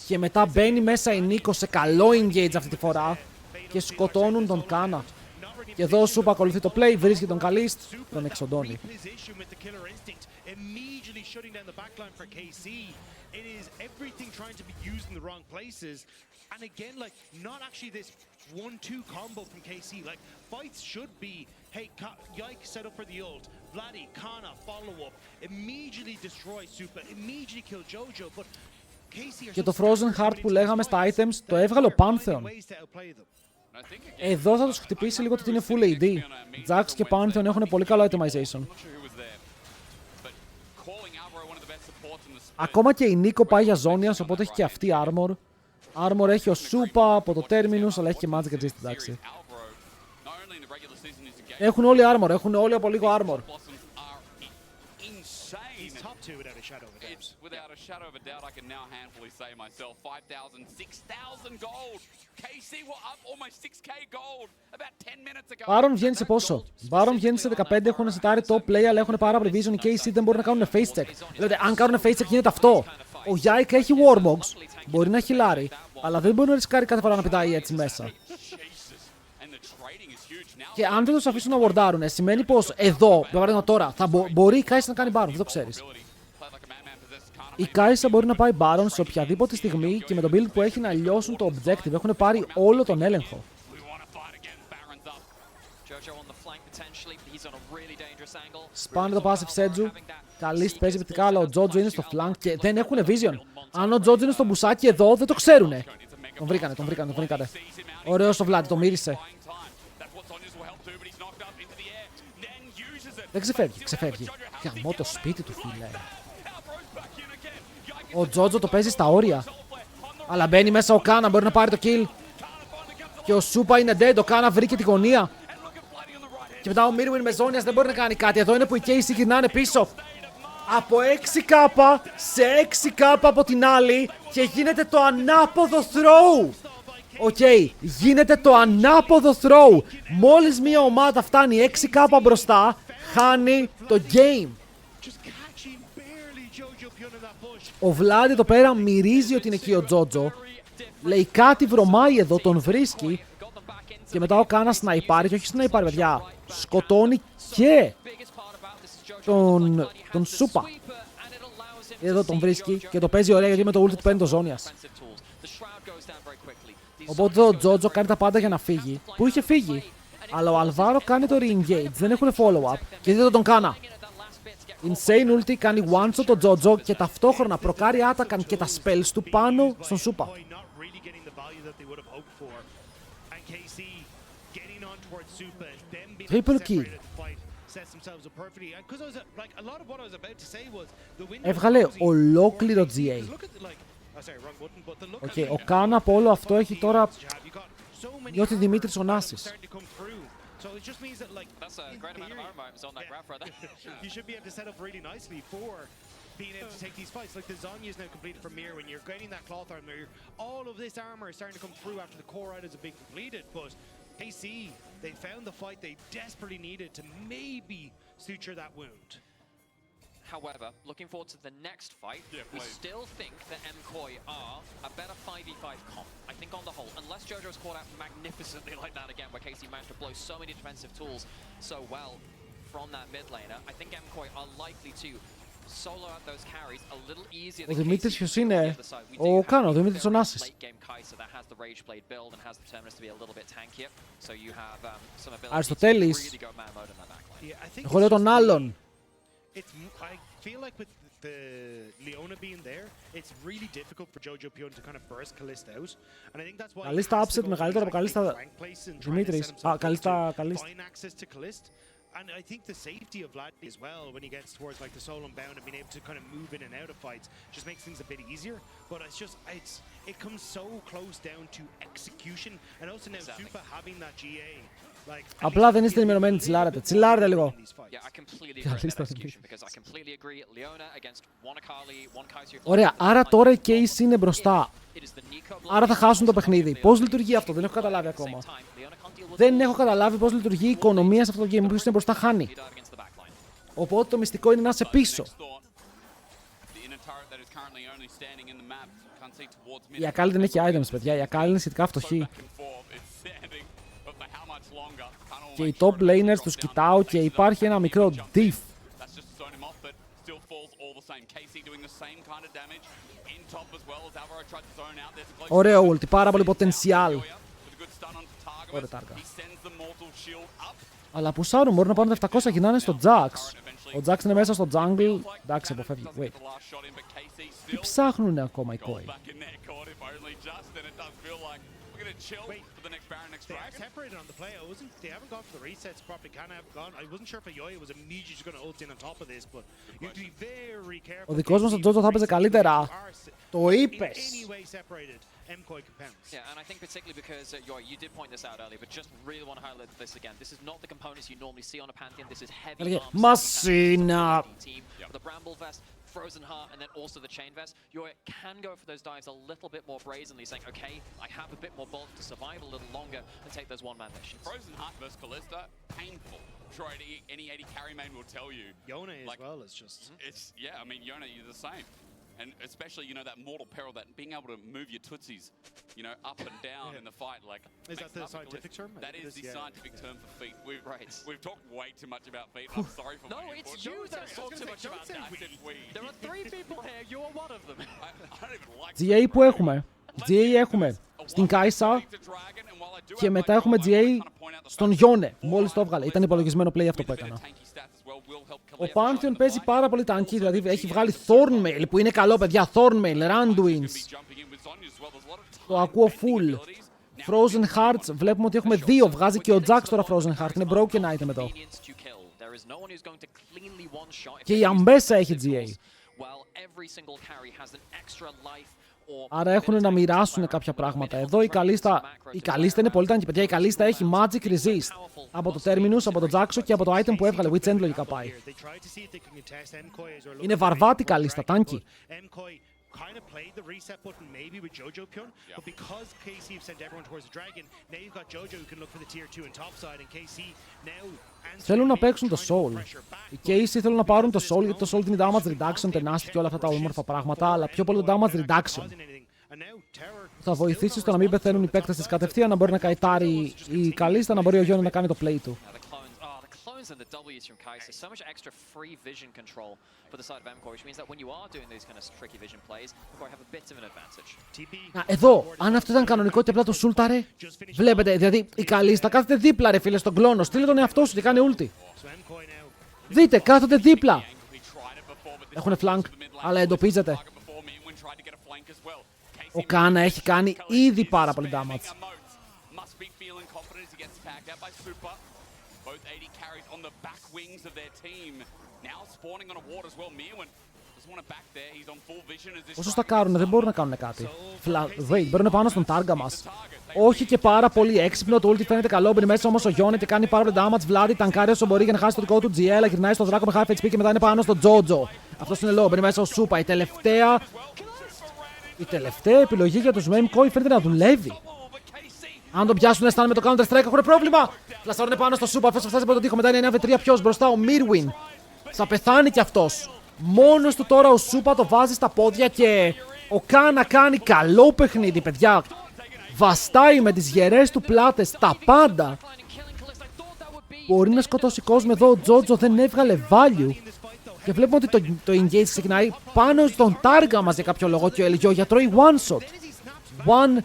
Και μετά μπαίνει μέσα η Νίκο σε καλό engage αυτή τη φορά και σκοτώνουν τον Κάνα. Και εδώ ο Σούπα ακολουθεί το play, βρίσκει τον Καλίστ, τον εξοντώνει. And again, like, not actually this 1-2 combo from KC. Like, fights should be, hey, Yike set up for the ult. Vladi, Kana, follow up. Immediately destroy Super, immediately kill Jojo, but KC are... Και το Frozen Heart που λέγαμε στα items, το έβγαλε ο Pantheon. Εδώ θα τους χτυπήσει λίγο το ότι είναι full AD. Jax και Pantheon έχουν πολύ καλό itemization. Ακόμα και η Νίκο πάει για ζώνιας, οπότε έχει και αυτή armor. Armor έχει ο Σούπα από το Terminus, αλλά έχει και Magic Resist, εντάξει. Έχουν όλοι armor, έχουν όλοι από λίγο armor. Without a shadow of a doubt, I can now handfully say myself, 5,000, 6,000 gold. KC were up almost 6k gold about 10 minutes ago. Baron βγαίνει σε πόσο? Baron βγαίνει σε 15, έχουν σετάρει top play, αλλά έχουν πάρα πολύ vision. Οι KC δεν μπορούν να κάνουν face check. Δηλαδή, αν κάνουν face check γίνεται αυτό. Ο Yike έχει Warmogs, μπορεί να χιλάρει, αλλά δεν μπορεί να ρισκάρει κάθε φορά να πετάει έτσι μέσα. Και αν δεν τους αφήσουν να wardάρουν, σημαίνει πως εδώ, για παράδειγμα τώρα, θα μπορεί η Kai'Sa να κάνει Baron, δεν το ξέρεις. Η Kai'Sa μπορεί να πάει Baron σε οποιαδήποτε στιγμή και με τον build που έχει να λιώσουν το objective. Έχουν πάρει όλο τον έλεγχο. Σπάνε το passive Σέτζου. Καλίστ παίζει επιτικά, αλλά ο Τζότζο είναι στο flank και δεν έχουν vision. Αν ο Τζότζο είναι στο μπουσάκι εδώ, δεν το ξέρουνε. Τον βρήκανε. Ωραίος ο Vladi, το μύρισε. Δεν ξεφεύγει. Γαμώ το σπίτι του, φίλε. Ο Τζότζο το παίζει στα όρια. Αλλά μπαίνει μέσα ο Κάνα, μπορεί να πάρει το kill. Και ο Σούπα είναι dead, ο Κάνα βρήκε τη γωνία. Και μετά ο Mirwin με ζώνιας δεν μπορεί να κάνει κάτι. Εδώ είναι που οι KC γυρνάνε πίσω. Από 6k σε 6k από την άλλη. Και γίνεται το ανάποδο throw. Γίνεται το ανάποδο throw. Μόλις μια ομάδα φτάνει 6k μπροστά, χάνει το game. Ο Vladi εδώ πέρα μυρίζει ότι είναι εκεί ο Τζότζο. Λέει κάτι βρωμάει εδώ, τον βρίσκει. Και μετά ο Κάνα σναϊπάρει, και όχι σναϊπάρει, παιδιά. Σκοτώνει και τον Σούπα. Εδώ τον βρίσκει και το παίζει ωραία γιατί με το ult του παίρνει το ζώνιας. Οπότε ο Τζότζο κάνει τα πάντα για να φύγει. Που είχε φύγει. Αλλά ο Αλβάρο κάνει το re-engage, δεν έχουν follow-up. Και δείτε τον Κάνα. Insane ulti, κάνει one shot το Τζότζο και ταυτόχρονα προκάρει άτακαν και τα spells του πάνω στον Σούπα. Triple kill. Έβγαλε ολόκληρο GA. Ο Κάνα από όλο αυτό έχει τώρα νιώθει Δημήτρης Ωνάσης. So it just means that, like, that's a great amount of armor items on that graph right there. You should be able to set up really nicely for being able to take these fights. Like the Zanya is now completed from Mir. When you're getting that cloth armor, all of this armor is starting to come through after the core items have been completed. But KC, they found the fight they desperately needed to maybe suture that wound. However, looking forward to the next fight, we still think that MKOI are a better 5v5 comp. I think on the whole, unless JoJo's caught out magnificently like that again, where KC managed to blow so many defensive tools so well from that mid laner, I think MKOI are likely to solo out those carries a little easier than KC. Ο Δημήτρης ποιος είναι? Ο Κάνα, ο Δημήτρης Ωνάσης. Αριστοτέλης. Εγώ λέω τον άλλον. I feel like with the Leona being there, it's really difficult for Jojo Pion to kind of burst Kalista out. And I think that's why Καλίστα upset μεγαλύτερο από Καλίστα Δημήτρης. Καλίστα. access to Kalista. And I think the safety of Vladi as well when he gets towards like the solo and bound and being able to kind of move in and out of fights just makes things a bit easier. But it comes so close down to execution and also now Super having that GA. Like, απλά δεν είστε ενημερωμένοι, τσιλάρετε. Τσιλάρετε λίγο. Ωραία, άρα τώρα η Case είναι μπροστά. Άρα θα χάσουν το παιχνίδι. Πώς λειτουργεί αυτό, δεν έχω καταλάβει ακόμα. Δεν έχω καταλάβει πώς λειτουργεί η οικονομία σε αυτό το game. Ποιος είναι μπροστά χάνει. Οπότε το μυστικό είναι να είσαι πίσω. Η Akali δεν έχει items, παιδιά. Η Akali είναι σχετικά φτωχή. Και οι top laners τους κοιτάω και υπάρχει ένα μικρό diff. Ωραίο ulti, πάρα πολύ potential. Ωραία τάργα. Αλλά πουσάρουν, μπορούν να πάρουν τα 700 και να είναι στο Jax. Ο Jax είναι μέσα στο jungle. Εντάξει, αποφεύγει. Wait. Τι ψάχνουνε ακόμα οι Koi. They are separated on the play. They haven't gone for the resets properly. Can have gone. I wasn't sure if Yoya was immediately just going to ult in on top of this, but you have to be very careful. Ο δικός μας ο Jojo θα έπαιζε καλύτερα. Το είπες. Yeah, and I think particularly because you did point this out earlier, but just really want to highlight this again. This is not the components you normally see on a Pantheon. This is heavy arms. Μασίνα. The Bramble Vest, Frozen Heart, and then also the Chain Vest. You can go for those dives a little bit more brazenly, saying, okay, I have a bit more bulk to survive a little longer and take those one-man missions. Frozen Heart versus Kalista, painful. Sure, any 80 carry main will tell you. Yone as well is just... It's, yeah, I mean, Yone, you're the same. And especially, you know, that mortal peril, that being able to move your tootsies, you know, up and down in the fight, like... Is that the scientific term? That is the scientific term for feet. We've talked way too much about feet. I'm sorry for No, it's you that talk too much about that. There are 3 people here, you are one of them. I don't even like... GA που έχουμε. GA έχουμε στην Kai'Sa και μετά έχουμε GA στον Yone. Μόλις το έβγαλε. Ήταν υπολογισμένο play αυτό που έκανα. Ο Pantheon παίζει πάρα πολύ tanky, δηλαδή έχει βγάλει Thornmail που είναι καλό, παιδιά. Thornmail, Randuins. Το ακούω full. Frozen Hearts, βλέπουμε ότι έχουμε 2. Βγάζει και ο Jax τώρα Frozen Heart. Είναι broken item εδώ. Και η Ambessa έχει GA. Άρα έχουν να μοιράσουν κάποια πράγματα. Εδώ η Kalista είναι πολύ tanky, παιδιά. Η Kalista έχει Magic Resist από το Terminus, από το Jaxo και από το item που έβγαλε. Witch End λογικά πάει. Είναι βαρβάτη Kalista, tanky. Kind of played the reset button maybe with Jojo Pyun, but because KC have sent everyone towards the dragon, now you've got Jojo who can look for the tier 2 and top side, and KC now... Θέλουν να παίξουν το Soul. Οι KC θέλουν να πάρουν το Soul γιατί το Soul δίνει damage reduction, tenacity και όλα αυτά τα όμορφα πράγματα, αλλά πιο πολύ το damage reduction. Θα βοηθήσει στο να μην πεθαίνουν οι παίκτες της κατευθείαν, να μπορεί να καητάρει η Kalista, να μπορεί ο Yone να κάνει το play του. And the W's from Kai'Sa, so much extra free vision control for the side of MCOI, which means that when you are doing these kind of tricky vision plays, MCOI have a bit of an advantage. Εδώ, αν αυτό ήταν κανονικό και απλά το σούλταρε, βλέπετε, δηλαδή η Kalista κάθεται δίπλα ρε φίλε στον κλόνο, στείλε τον εαυτό σου και κάνει ulti. Δείτε, κάθονται δίπλα. Έχουνε flank, αλλά εντοπίζεται. Ο Κάνα έχει κάνει ήδη πάρα πολύ damage. Both 80 carries on the back wings of their team. Now spawning on a ward as well. Mirwin doesn't want to back there. He's on full vision as this. Όσο στα κάρουνε, δεν μπορούν να κάνουν κάτι. Wait, μπορούν πάνω στον τάργα μας. Όχι και πάρα πολύ έξυπνο. Το ulti φαίνεται καλό. Μπαίνει μέσα όμως ο Yone και κάνει πάρα πολύ damage. Vladi ταγκάρει όσο μπορεί για να χάσει το δικό του GL. Αλλά γυρνάει στο δράκο με half HP και μετά είναι πάνω στο Jojo. Αυτός είναι low. Μπαίνει μέσα ο Supa. Η τελευταία επιλογή για τους MCOI φαίνεται να δουλεύει. Αν τον πιάσουν, αισθάνομαι το Counter Strike, έχουν πρόβλημα. Πλασάρουν πάνω στο Supa, αυτός θα φτάσει από τον τοίχο. Μετά είναι 9v3. Ποιος μπροστά, ο Mirwin. Θα πεθάνει κι αυτός. Μόνος του τώρα ο Supa το βάζει στα πόδια και ο Κάνα κάνει καλό παιχνίδι, παιδιά. Βαστάει με τις γερές του πλάτες τα πάντα. Μπορεί να σκοτώσει κόσμο εδώ. Ο Jojo δεν έβγαλε value. Και βλέπουμε ότι το engage ξεκινάει πάνω στον τάργα μας για κάποιο λόγο. Και ο Ελγιόγια τρώει one shot. One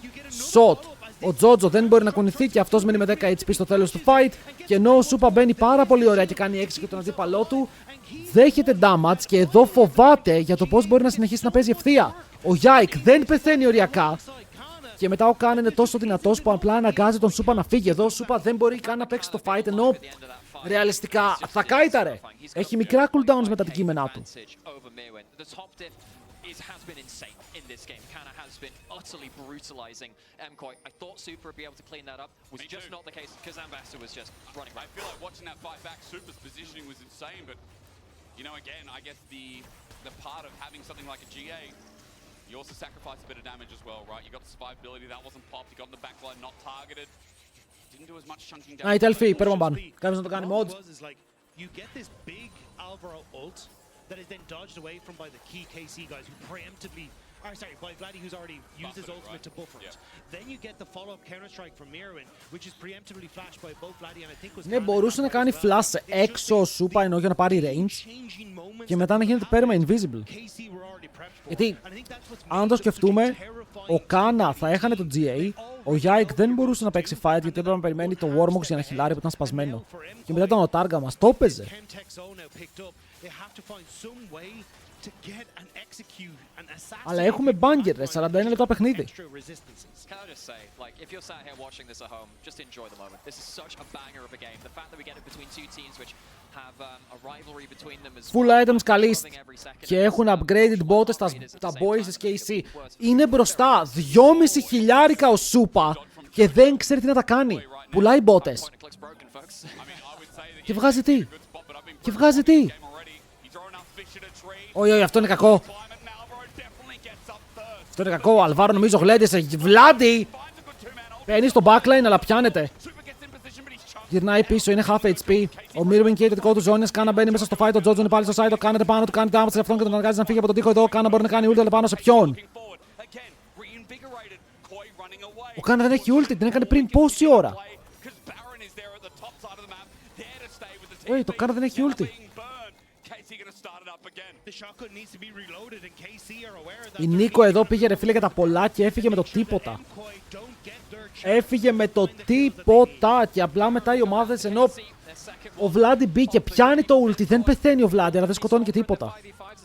shot. Ο Jojo δεν μπορεί να κουνηθεί και αυτός μένει με 10 HP στο τέλος του fight. Και ενώ ο Supa μπαίνει πάρα πολύ ωραία και κάνει 6 και τον αντίπαλό του, δέχεται damage και εδώ φοβάται για το πώς μπορεί να συνεχίσει να παίζει ευθεία. Ο Yike δεν πεθαίνει οριακά. Και μετά ο Καν είναι τόσο δυνατός που απλά αναγκάζει τον Σούπα να φύγει. Εδώ ο Σούπα δεν μπορεί καν να παίξει το fight, ενώ ρεαλιστικά θα κάιταρε. Έχει μικρά cooldowns με τα αντικείμενά του. Has been insane in this game. Kana has been utterly brutalizing MKOI. I thought Super would be able to clean that up. Was just not the case because Ambassador was just running back. I feel like watching that fight back, Super's positioning was insane, but you know, again, I guess the part of having something like a GA, you also sacrifice a bit of damage as well, right? You got the survivability, that wasn't popped. You got in the backline, not targeted. Didn't do as much chunking damage. Α, η Τελφή, παίρνω μπαν. Κάποιος να το κάνει mod. You get this big Alvaro ult that is then dodged away from by the key KC guys who preemptively, by Vladi who's already used his ultimate to buffer it. Then you get the follow-up counter-strike from Mirwin, which is preemptively flashed by both Vladi and I think was... Ναι, μπορούσε να κάνει flash έξω ο Σούπα ενώ για να πάρει range και μετά να γίνεται πέρμα invisible. Γιατί, αν το σκεφτούμε, ο Κάνα θα έχανε το GA, ο Yike δεν μπορούσε να παίξει fight γιατί έπρεπε να περιμένει το Warmox για να χιλάρει που ήταν σπασμένο. Και μετά ήταν ο Τάργα μας, το έπαιζε. Αλλά έχουμε banger, 41 λεπτά παιχνίδι. Full items καλής και έχουν upgraded botες τα boys της KC. Είναι μπροστά 2,5 χιλιάρικα ο Σούπα και δεν ξέρει τι να τα κάνει. Πουλάει botες. Και βγάζει τι. Και βγάζει τι. Όχι, όχι, αυτό είναι κακό. Αυτό είναι κακό. Ο Αλβάρο νομίζω γλέντισε. Βλάντι! Παίρνει στο backline, αλλά πιάνεται. Γυρνάει πίσω, είναι half HP. Ο Mirwin και το δικό του ζώνη. Κάνα μπαίνει μέσα στο fight. Ο Τζότζο είναι πάλι στο side. Το κάνετε πάνω του, κάνετε άμεσα σε αυτόν και τον αναγκάζει να φύγει από τον τοίχο εδώ. Κάνα μπορεί να κάνει ult, αλλά πάνω σε ποιον. Ο Κάνα δεν έχει ult, την έκανε πριν πόση ώρα. Wait, το Κάνα δεν έχει ult. Η Νίκο εδώ πήγε ρε φίλε για τα πολλά και έφυγε με το τίποτα. Έφυγε με το τίποτα και απλά μετά οι ομάδες ενώ ο Βλάντι μπήκε, πιάνει το ulti, δεν πεθαίνει ο Βλάντι αλλά δεν σκοτώνει και τίποτα.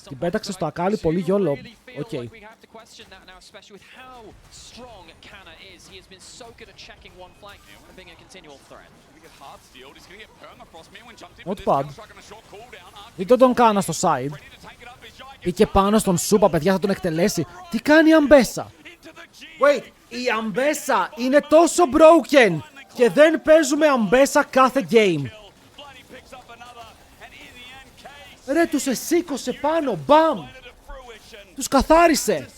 Την πέταξε στο ακάλι πολύ γιόλο. Οκ. Not bad. Δείτε τον Κάνα στο side. Μπήκε πάνω στον Σούπα, παιδιά, θα τον εκτελέσει. Τι κάνει η Αμπέσα? Wait, η Αμπέσα είναι τόσο broken και δεν παίζουμε Αμπέσα κάθε game. Ρε, τους εσήκωσε πάνω, μπαμ. Τους καθάρισε.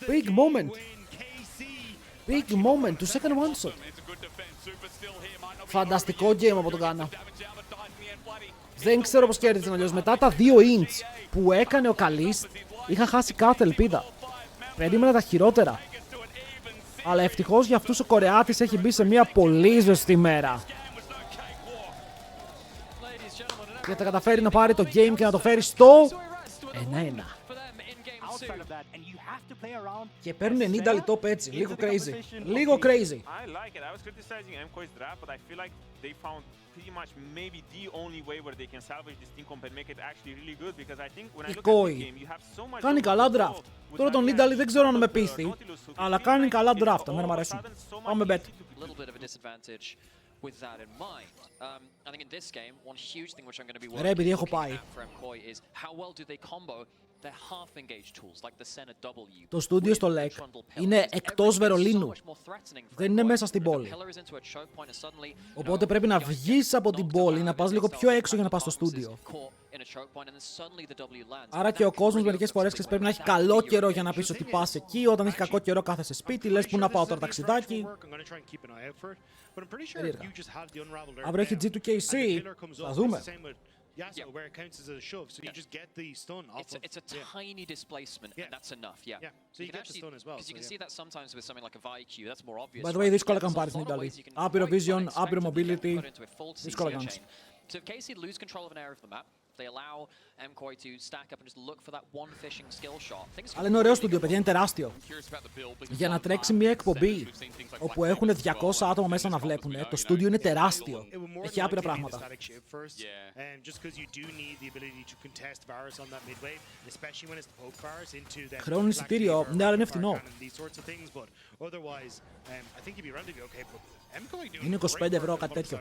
Big moment. Big moment, τους έκανε one shot. Φανταστικό game από τον Κάνα. Δεν ξέρω πως κέρδισαν αλλιώς. Μετά τα 2 inch που έκανε ο Καλής, είχα χάσει κάθε ελπίδα. Περίμενα τα χειρότερα. Αλλά ευτυχώς για αυτούς ο Κορεάτης έχει μπει σε μια πολύ ζεστή μέρα. Και θα καταφέρει να πάρει το game και να το φέρει στο 1-1. Και παίρνουν Νίνταλι top έτσι, λίγο crazy. Λίγο crazy. Η Κόη κάνει καλά draft. Τώρα τον Νίνταλι δεν ξέρω αν με πείθει, αλλά κάνει καλά draft, εμένα μου αρέσουν. Πάμε bet. With that in mind, I think in this game, one huge thing which I'm going to be working at for MKOI is how well do they combo their half-engaged tools like the Senna W. Το στούντιο στο LEC είναι εκτός Βερολίνου. Δεν είναι μέσα στην πόλη. Οπότε πρέπει να βγεις από την πόλη, να πας λίγο πιο έξω για να πας στο στούντιο. Άρα και ο κόσμος μερικές φορές πρέπει να έχει καλό καιρό για να πεις ότι πας εκεί. Όταν έχει κακό καιρό κάθεσαι σπίτι, λες που να πάω τώρα ταξιδάκι. Αύριο έχει G2KC, θα δούμε. Yeah, so where it counts as a shove, so you just get the stun off it's a tiny displacement, and that's enough, yeah. So you get the stun as well. Because you can see that sometimes with something like a VIQ, that's more obvious. By the way, δύσκολα can πάρεις Νίταλη. Άπειρο vision, άπειρο mobility. Δύσκολα κάνεις. So if KC lose control of an area of the map, they allow MKOI to stack up and just look for that one fishing skill shot. Αλλά είναι ωραίο στούντιο, παιδιά, είναι τεράστιο. Για να τρέξει μια εκπομπή όπου έχουν 200 άτομα μέσα να βλέπουν, το στούντιο είναι τεράστιο. Έχει άπειρα πράγματα. Χρόνο εισιτήριο, ναι, αλλά είναι φθηνό. Είναι 25 ευρώ, κάτι τέτοιο.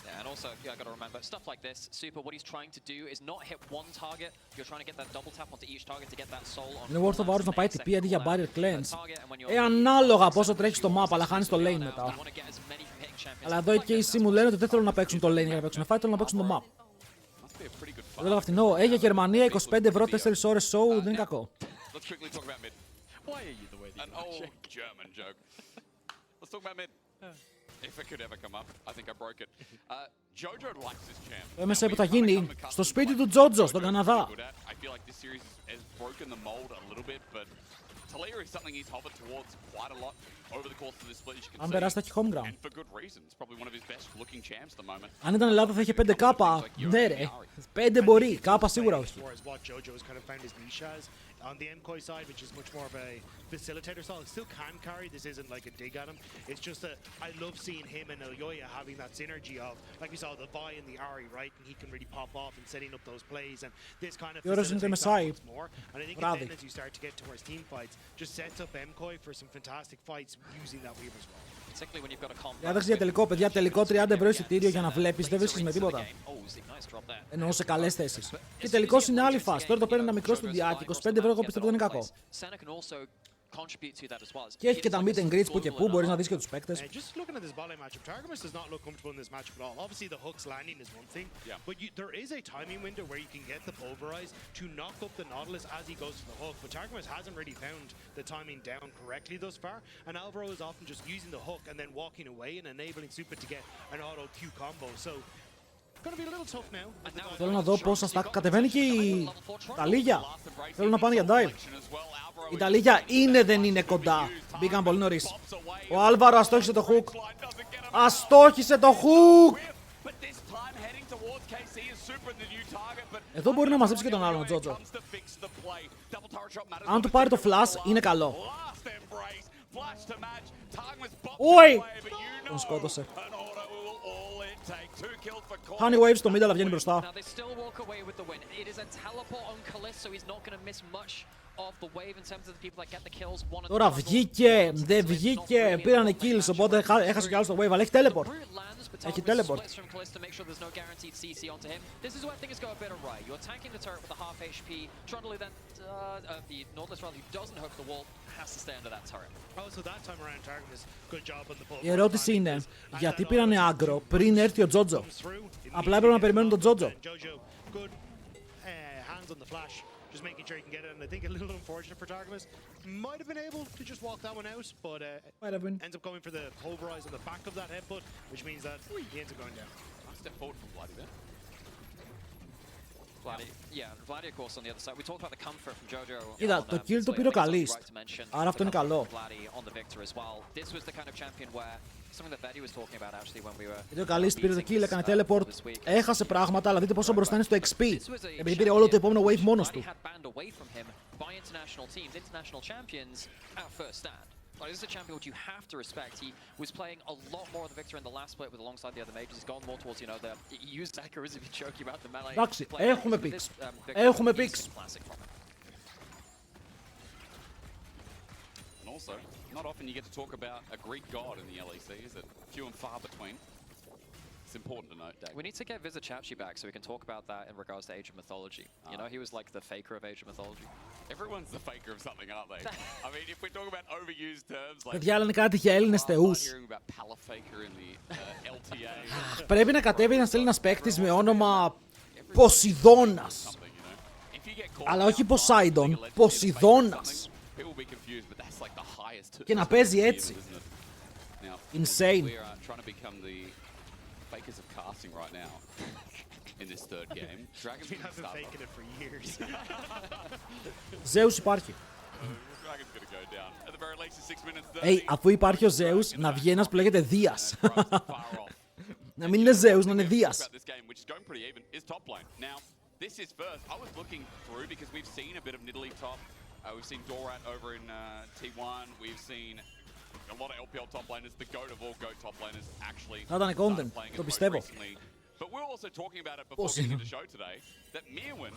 Yeah, and also, yeah, I gotta remember, stuff like this, Super, what he's trying to do is not hit one target, you're trying to get that double tap onto each target to get that soul on. Είναι worth of hours να πάει TP αντί για barrier cleanse. Ανάλογα πόσο τρέχεις στο map, αλλά χάνεις το lane μετά. Αλλά εδώ οι KC μου λένε ότι δεν θέλουν να παίξουν το lane για να παίξουν fight, θέλουν να παίξουν το map. Δεν λέγα φθηνό. Για Γερμανία 25 ευρώ 4 ώρες show, δεν είναι κακό. If it could ever come up, I think I broke it. Jojo likes this champ. Το MSA που θα γίνει στο σπίτι του Τζότζο, στον Καναδά. I feel like this series has broken the mold a little bit, but Talia is something he's hovered towards quite a lot over the course of this split. As you can Αν περάσει θα έχει home ground. and for good reason. It's probably one of his best looking champs at the moment. Αν ήταν Ελλάδα θα είχε 5 κάπα. Ναι ρε, 5 μπορεί, κάπα σίγουρα όχι. On the MKOI side, which is much more of a facilitator style, it still can carry. This isn't like a dig at him. It's just that I love seeing him and Ilyoya having that synergy of, like we saw the Vi and the Ari, right? And he can really pop off and setting up those plays. And this kind of facilitates that once more. And I think then as you start to get towards team fights, just sets up MKOI for some fantastic fights using that Weaver's Wall. Διάταξη για τελικό, παιδιά. Τελικό 30 ευρώ εισιτήριο για να βλέπεις, δεν βρίσκεις με τίποτα. Εννοώ σε καλές θέσεις. Και τελικός είναι άλλη φάση. Τώρα το παίρνει ένα μικρό στουδιάκι, 25 ευρώ, εγώ πιστεύω δεν είναι κακό. Και έχει και τα meet and greets που και που, μπορείς να δεις και τους παίκτες. Just looking at this volley matchup, Targamas does not look comfortable in this matchup at all. Obviously, the hooks landing is one thing, but there is a timing window where you can get the pulverize to knock up the Nautilus as he goes to the hook. But Targamas hasn't really found the timing down correctly thus far, and Alvaro is often just using the hook and then walking away and enabling Super to get an auto Q combo. So. Θέλω να δω πώς θα στα κατεβαίνει και η Ιταλία. Θέλω να πάνε για dive. Η Ιταλία είναι δεν είναι κοντά. Μπήκαν πολύ νωρίς. Ο Άλβαρο αστόχησε το hook. Αστόχησε το hook. Εδώ μπορεί να μαζέψει και τον άλλον, ο Τζότζο. Αν του πάρει το flash, είναι καλό. Ουι! Τον σκότωσε. Honey Waves στο middle, αλλά βγαίνει μπροστά. Τώρα βγήκε, δεν βγήκε, πήρανε kills, οπότε έχασε κι άλλο το wave, αλλά έχει teleport. Έχει teleport. Η ερώτηση είναι, γιατί πήρανε άγκρο πριν έρθει ο Τζότζο. Απλά έπρεπε να περιμένουν τον Τζότζο. Just making sure he can get it, and I think a little unfortunate for Targamas. Might have been able to just walk that one out, but ends up going for the pulverize on the back of that headbutt, which means that he ends up going down. Nice step forward from Vladi there. Vladi, of course, on the other side. We talked about the comfort from Jojo. Είδα, το kill το πήρε ο καλής. Άρα αυτό είναι καλό. Γιατί ο καλής πήρε το kill, έκανε teleport, έχασε πράγματα, αλλά δείτε πόσο μπροστά είναι στο XP. Επειδή πήρε όλο το επόμενο wave μόνος του. Like, this is a champion which you have to respect. He was playing a lot more of the Victor in the last split with alongside the other mages. He's gone more towards, you know, he used Akira to be joking about the melee. Εντάξει, έχουμε picks. Έχουμε picks. And also, not often you get to talk about a Greek god in the LEC, is it? Few and far between. It's important to note, Dave. We need to get Visit Chachi back so we can talk about that in regards to Age of Mythology. You know, he was like the faker of Age of Mythology. Everyone's the faker of something, aren't they? I mean, if we're talking about overused terms like... Παιδιά, λένε κάτι για Έλληνες θεούς. Πρέπει να κατέβει ένας Έλληνας παίκτης με όνομα Ποσειδώνας. Αλλά όχι Ποσάιντον, Ποσειδώνας. Και να παίζει έτσι. Insane. Fakers of casting right now in this third game. Dragon's been faking it for years. Zeus υπάρχει. Dragon's gonna go down. At the very least, 6 minutes. Hey, αφού υπάρχει ο Zeus, να βγει ένας που λέγεται Δίας. Να μην είναι Zeus, να είναι Δίας. this is first. I was looking through because we've seen a bit of Nidalee top. We've seen Dorat over in T1. We've seen a lot of LPL top laners. The GOAT of all GOAT top laners actually ήταν content, το πιστεύω. But we're also talking about it before getting into the show today, that Mirwin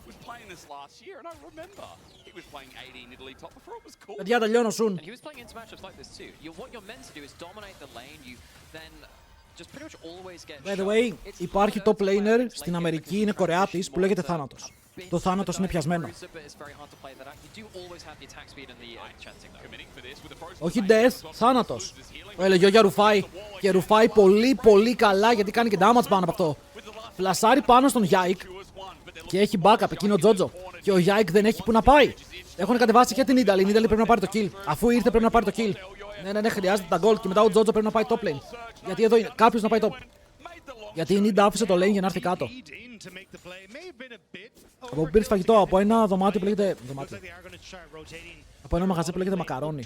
was playing this last year, and I remember he was playing AD Nidalee top before it was cool. Παιδιά, τελειώνω soon. And he was playing into matchups like this too. What you're meant to do is dominate the lane. You then just pretty much always get. By the way, υπάρχει top laner στην Αμερική, είναι Κορεάτης, που λέγεται Θάνατος. Το Θάνατος είναι πιασμένο. Όχι Death, Θάνατος. Έλεγε ο Γιαρουφάη. Και ρουφάει πολύ καλά γιατί κάνει και damage πάνω από αυτό. Φλασάρει πάνω στον Yike και έχει backup εκείνο ο Τζότζο. Και ο Yike δεν έχει που να πάει. Έχουν κατεβάσει και την Nidalee. Η Nidalee πρέπει να πάρει το kill. Αφού ήρθε πρέπει να πάρει το kill. Ναι, χρειάζεται τα gold και μετά ο Τζότζο πρέπει να πάει top lane. Γιατί εδώ είναι κάποιος να πάει top. Γιατί η Nida άφησε το lane για να έρθει κάτω. Από πού πήρες φαγητό? Από ένα δωμάτιο που λέγεται. Από ένα μαγαζί που λέγεται Μακαρόνι.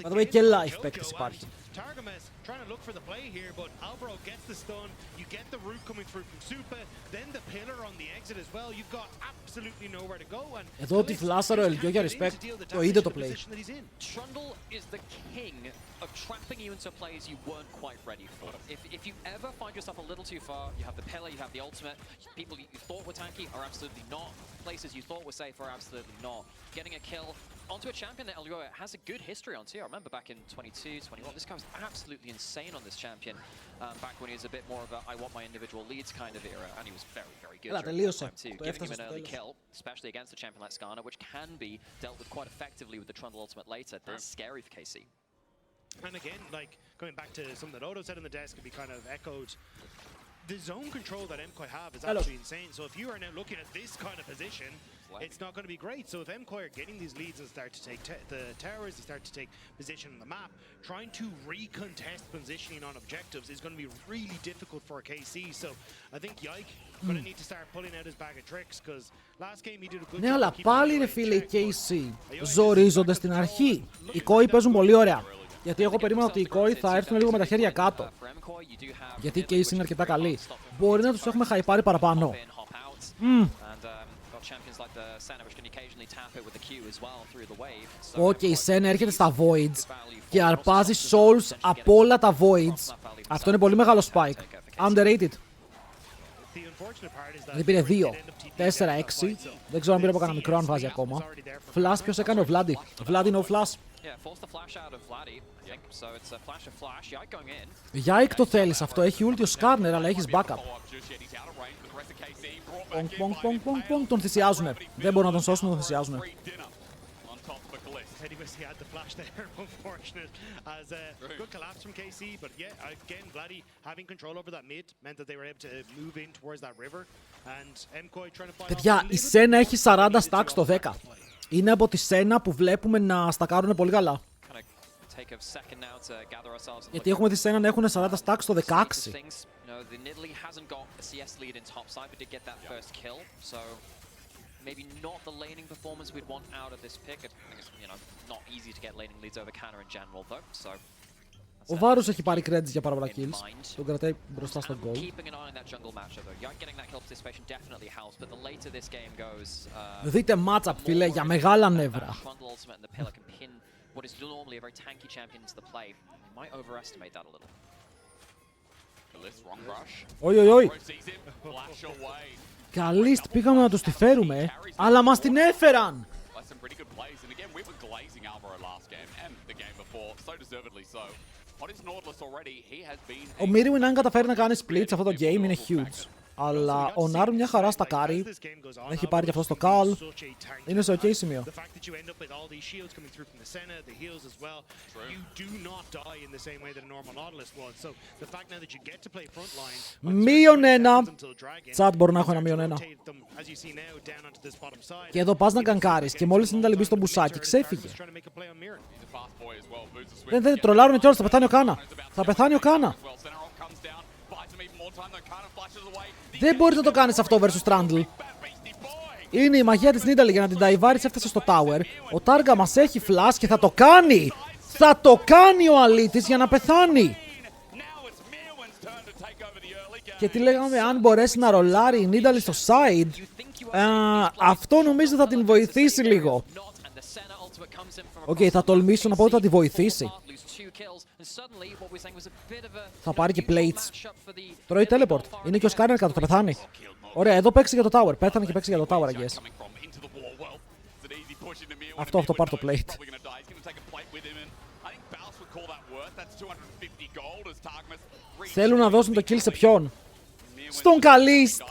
Θα δούμε και live παίκτης υπάρχει. Εδώ τη φλάσαρο Ελγιό για respect. Το είδε το play. Of trapping you into plays you weren't quite ready for. If you ever find yourself a little too far, you have the pillar, you have the ultimate. People you thought were tanky are absolutely not. Places you thought were safe are absolutely not. Getting a kill onto a champion that Elgoa has a good history on too. I remember back in 22, 21, this guy was absolutely insane on this champion. Back when he was a bit more of a I want my individual leads kind of era, and he was very good during that time too. Giving him an early kill, especially against a champion like Skarner, which can be dealt with quite effectively with the Trundle ultimate later. That's scary for KC. And again, like going back to something that Odo said on the desk, could be kind of echoed. The zone control that MKOI have is absolutely insane. So if you are now looking at this kind of position, it's not going to be great. So if MKOI are getting these leads and start to take the towers, they start to take position on the map, trying to recontest positioning on objectives is going to be really difficult for KC. So I think Yike going to need to start pulling out his bag of tricks because last game he did a good job. Ναι, αλλά πάλι ρε φίλε οι KC ζορίζονται στην αρχή. Οι KOI παίζουν πολύ ωραία. Γιατί εγώ περίμενα ότι οι KOI θα έρθουν λίγο με τα χέρια κάτω. Γιατί οι KC είναι αρκετά καλοί. Μπορεί να τους έχουμε χαϊπάρει παραπάνω. Και η Σένα έρχεται στα Voids και αρπάζει souls από όλα τα Voids. Αυτό είναι πολύ μεγάλο spike. Underrated. Δηλαδή πήρε 2, 4, 6. Δεν ξέρω αν πήρε από κανένα μικρό αν βάζει ακόμα. Flash ποιος έκανε? Ο Vladi. Vladi no flash. Yike το θέλεις αυτό, έχει ulti ο Skarner αλλά έχεις backup. Τον θυσιάζουνε. Δεν μπορούν να τον σώσουν, τον θυσιάζουνε. He had the flash there, unfortunate, as a good collapse from KC, but yeah, again, Vladi having control over that mid meant that they were able to move in towards that river, and MKOI trying to find. Παιδιά, η Σένα έχει 40 stacks στο 10. Είναι από τη Σένα που βλέπουμε να στακάρουν πολύ καλά. Γιατί έχουμε τη Σένα να έχουν 40 stacks στο 16. Maybe not the laning performance we'd want out of this pick. I think it's, not easy to get laning leads over Canner in general though, so. Ο Βάρος έχει πάρει credits για πάρα πολλά kills. Τον κρατάει μπροστά στο goal. Δείτε matchup, φίλε, για μεγάλα νεύρα. Όχι. Καλίστ, πήγαμε να τους τη φέρουμε, αλλά μας την έφεραν! Ο Mirwin αν καταφέρει να κάνει split σε αυτό το game είναι huge. Αλλά ο Νάρ μια χαρά στα κάρι. Έχει πάρει και αυτό στο call. Είναι σε ok σημείο. Μείον ένα. Τσάτ μπορώ να έχω ένα μείον ένα. Και εδώ πας να γκανκάρεις και μόλις είναι τα λυμπή στο μπουσάκι ξέφυγε. Δεν τρολάρουν κιόλας, θα πεθάνει ο Κάνα. Θα πεθάνει ο Κάνα. Δεν μπορείς να το κάνεις αυτό versus Trundle. Είναι η μαγεία της Nidalee για να την ταϊβάρεις, έφτασε στο tower. Ο Τάργα μας έχει flash και θα το κάνει! Θα το κάνει ο αλήτης για να πεθάνει! Και τι λέγαμε, αν μπορέσει να ρολάρει η Nidalee στο side, αυτό νομίζω θα την βοηθήσει λίγο. Οκ, θα τολμήσω να πω ότι θα τη βοηθήσει. Θα πάρει και plates. Τρώει teleport. Είναι και ο Skarner κάτω, θα πεθάνει. Ωραία, εδώ παίξει για το tower. Πέθανε και παίξει για το tower, I guess. Αυτό πάρ' το plate. Θέλουν να δώσουν το kill σε ποιον? Στον Kalist!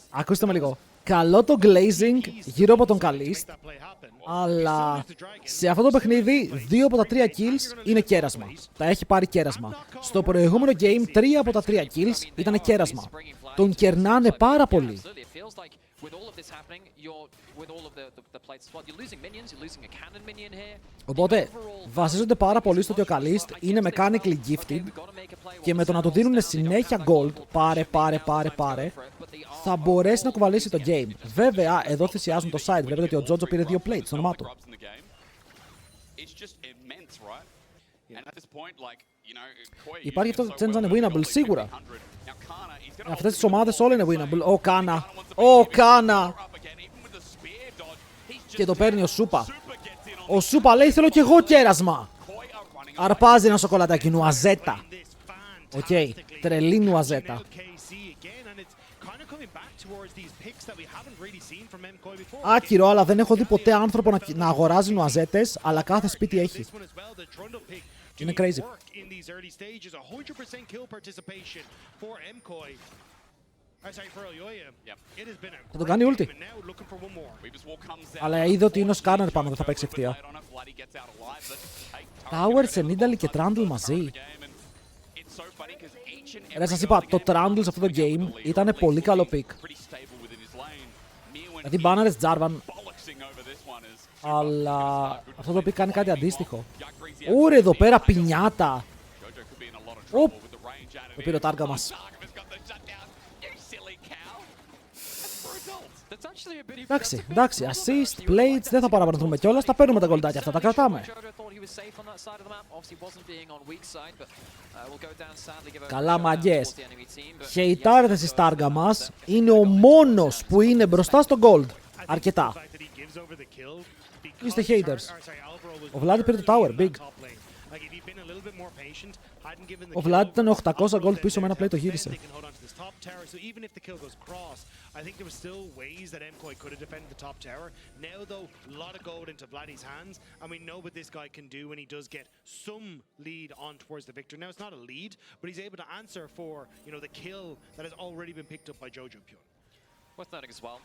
Ακούστε με λίγο. Καλό το glazing γύρω από τον Kalist, αλλά σε αυτό το παιχνίδι 2 από τα 3 kills είναι κέρασμα. Τα έχει πάρει κέρασμα. Στο προηγούμενο game 3 από τα 3 kills ήταν κέρασμα. Τον κερνάνε πάρα πολύ. Οπότε βασίζονται πάρα πολύ στο ότι ο Kalist είναι mechanically gifted και με το να του δίνουν συνέχεια gold, πάρε, θα μπορέσει να κουβαλήσει το game. Βέβαια, εδώ θυσιάζουν το side. Βλέπετε ότι ο Τζότζο πήρε 2 plates στο όνομά του. Υπάρχει αυτό το chance να είναι winnable, σίγουρα. Αυτές τις ομάδες όλα είναι winnable. Ο Κάνα! Και το παίρνει ο Σούπα. Ο Σούπα λέει θέλω κι εγώ κέρασμα. Αρπάζει ένα σοκολατάκι, νουαζέτα. Οκ, τρελή νουαζέτα. Άκυρο, αλλά δεν έχω δει ποτέ άνθρωπο να αγοράζει νουαζέτες, αλλά κάθε σπίτι έχει. Είναι crazy. Θα τον κάνει ulti. Αλλά είδε ότι είναι ο Skarner πάνω, δεν θα παίξει ευθεία. Tower σε Nidalee και Trundle μαζί. Ρε, σας είπα, το Trundle σε αυτό το game ήταν πολύ καλό pick. Δηλαδή μπάναρες Jarvan, αλλά αυτό το pick κάνει κάτι αντίστοιχο. Ωρε, εδώ πέρα πινιάτα. Το πήρε ο Τάργα μας. Εντάξει, assist, plates, δεν θα παραπονεθούμε κιόλας, τα παίρνουμε τα γκολντάκια αυτά, τα κρατάμε. Καλά μαγκές. Χεϊτάρδες η Στάργα μας, είναι ο μόνος που είναι μπροστά στο gold. Αρκετά. Είστε haters. Ο Vladi πήρε το tower, big. Ο Vladi ήταν 800 gold πίσω με ένα play, το γύρισε. I think there were still ways that MKOI could have defended the top tower. Now, though, a lot of gold into Vladi's hands, and we know what this guy can do when he does get some lead on towards the victor. Now, it's not a lead, but he's able to answer for, you know, the kill that has already been picked up by Jojo Pure. Worth noting as well,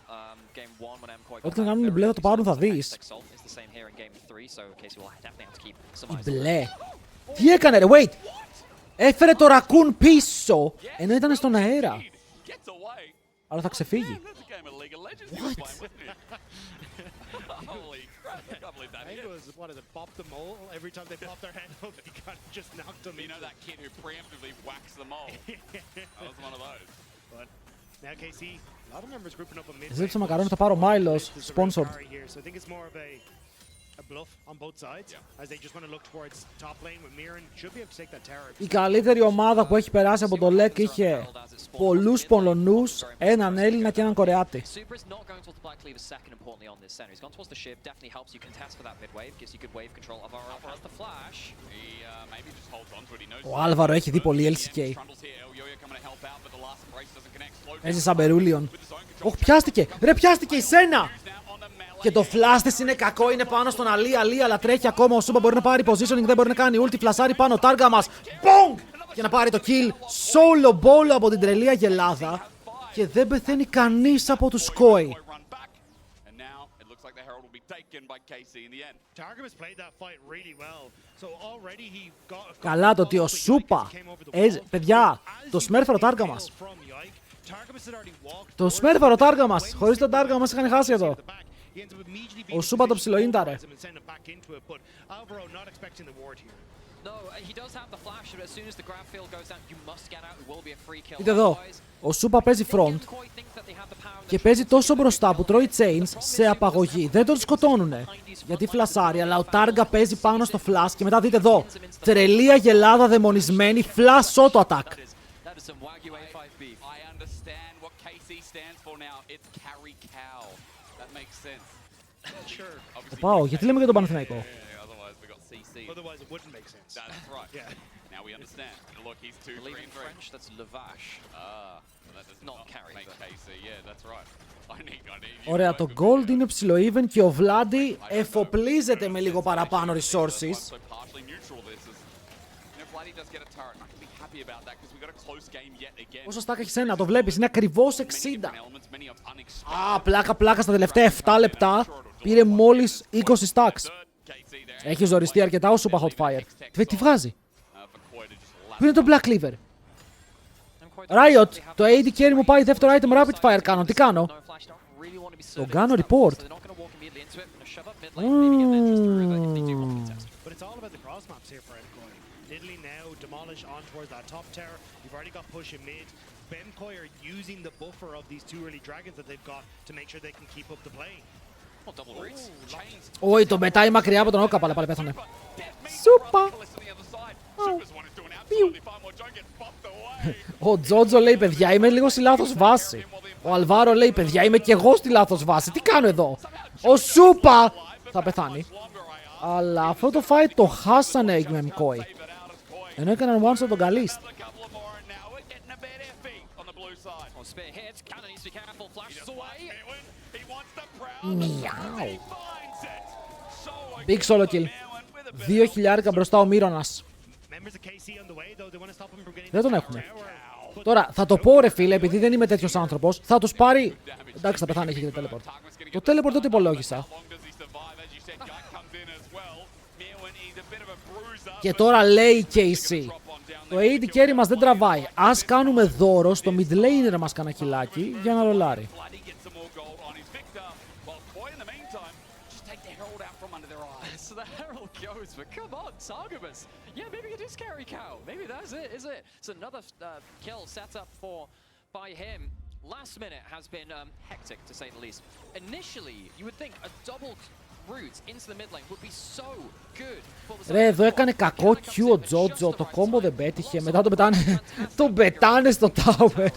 game 1 when MKOI Ό,τι να κάνουν οι μπλε θα το πάρουν, θα δεις. Οι μπλε. Τι έκανε ρε, wait! Έφερε το ρακούν πίσω, ενώ ήταν στον αέρα. Αλλά θα ξεφύγει. What? Ζήτησα μακαρόνι, θα πάρω Μάιλος, sponsored. Η καλύτερη ομάδα που έχει περάσει από το LEC είχε πολλούς Πολωνούς, έναν Έλληνα και έναν Κορεάτη. Ο Άλβαρο έχει δει πολύ LCK. Έτσι σαν Μπερούλιον. Οχ, πιάστηκε! Ρε, πιάστηκε η Σένα! Και το flash της είναι κακό, είναι πάνω στον Αλή, αλλά τρέχει ακόμα. Ο Σούμπα μπορεί να πάρει positioning, δεν μπορεί να κάνει ulti, φλασάρει πάνω, Τάργα μας. Μπονγκ! Για να πάρει το kill. Solo ball από την τρελή αγελάδα. Και δεν πεθαίνει κανείς από τους Koi. Καλά το ότι ο Σούπα. Παιδιά, το σμέρφαρο Τάργα μας. Το σμέρφαρο Τάργα μας. Χωρίς τον Τάργα μας είχαν χάσει εδώ. Ο Σούπα το ψιλοίνταρε. Δείτε εδώ, ο Σούπα παίζει front και παίζει τόσο μπροστά που τρώει chains σε απαγωγή. Δεν τον σκοτώνουνε γιατί φλασάρει, αλλά ο Τάργα παίζει πάνω στο flash και μετά δείτε εδώ, τρελή αγελάδα δαιμονισμένη, flash auto attack. for some Wagyu A5 beef. I understand what KC stands for now. It's carry cow. That makes sense. Sure. Πάω, γιατί λέμε για τον Παναθηναϊκό. Otherwise we got CC. Otherwise it wouldn't make sense. That's right. Yeah. Now we understand. Look, he's 2, 3, Believe in 3. French, that's lavash. That does Not carry, make but- KC. Yeah, that's right. I need you Ωραία, to το work with gold me. είναι ψηλό even και ο Vladi εφοπλίζεται με λίγο παραπάνω resources. So partially neutral this is. If Vladi does get a turret, I can be happy about that because we got a close game yet again. Πόσο stack έχεις ένα, το βλέπεις, είναι ακριβώς 60. Many different elements, many of unexpected. Α, πλάκα στα τελευταία 7 λεπτά πήρε μόλις 20 stacks. KC there. Έχει ζοριστεί αρκετά ο Super Hotfire. Τι βγάζει. For Koi to just Πού είναι το Black Cleaver. Riot, το AD carry μου πάει δεύτερο item rapid fire κάνω. Τι κάνω. Το κάνω report. But it's all about the cross maps here for MKOI. Italy now demolish on towards that top tower. You've already got push in mid. MKOI are using the buffer of these two early dragons that they've got to make sure they can keep up the play. Oh, double roots. Chains. Όχι, το πετάει μακριά από τον Όκαπα, αλλά πάλι πέθανε. Σούπα. Ο Τζότζο λέει, παιδιά, είμαι λίγο στη λάθος βάση. Ο Αλβάρο λέει, παιδιά, είμαι και εγώ στη λάθος βάση. Τι κάνω εδώ. Ο Σούπα θα πεθάνει. Αλλά αυτό το fight το χάσανε οι MKOI. Ενώ έκαναν one shot τον Καλίστ. Μιάου. Big solo kill. 2.000 μπροστά ο Μύρονας. Δεν τον έχουμε. Τώρα θα το πω ρε φίλε, επειδή δεν είμαι τέτοιος άνθρωπος, θα τους πάρει... Εντάξει, θα πεθάνει, έχει και το teleport. Το teleport δεν το υπολόγισα. Και τώρα λέει KC. Το AD carry μας δεν τραβάει. Ας κάνουμε δώρο στο mid laner μας κανένα χιλάκι για να ρολάρει. So the herald goes, but come on, Sargeras. Yeah, maybe it is carry cow. Maybe that's it, is it? It's another kill set up by him. Last minute has been hectic, to say the least. Initially, you would think a double route into the mid lane would be so good for the... Ρε, εδώ έκανε κακό Q ο Τζότζο, το κόμπο δεν πέτυχε, μετά τον πετάνε στο tower.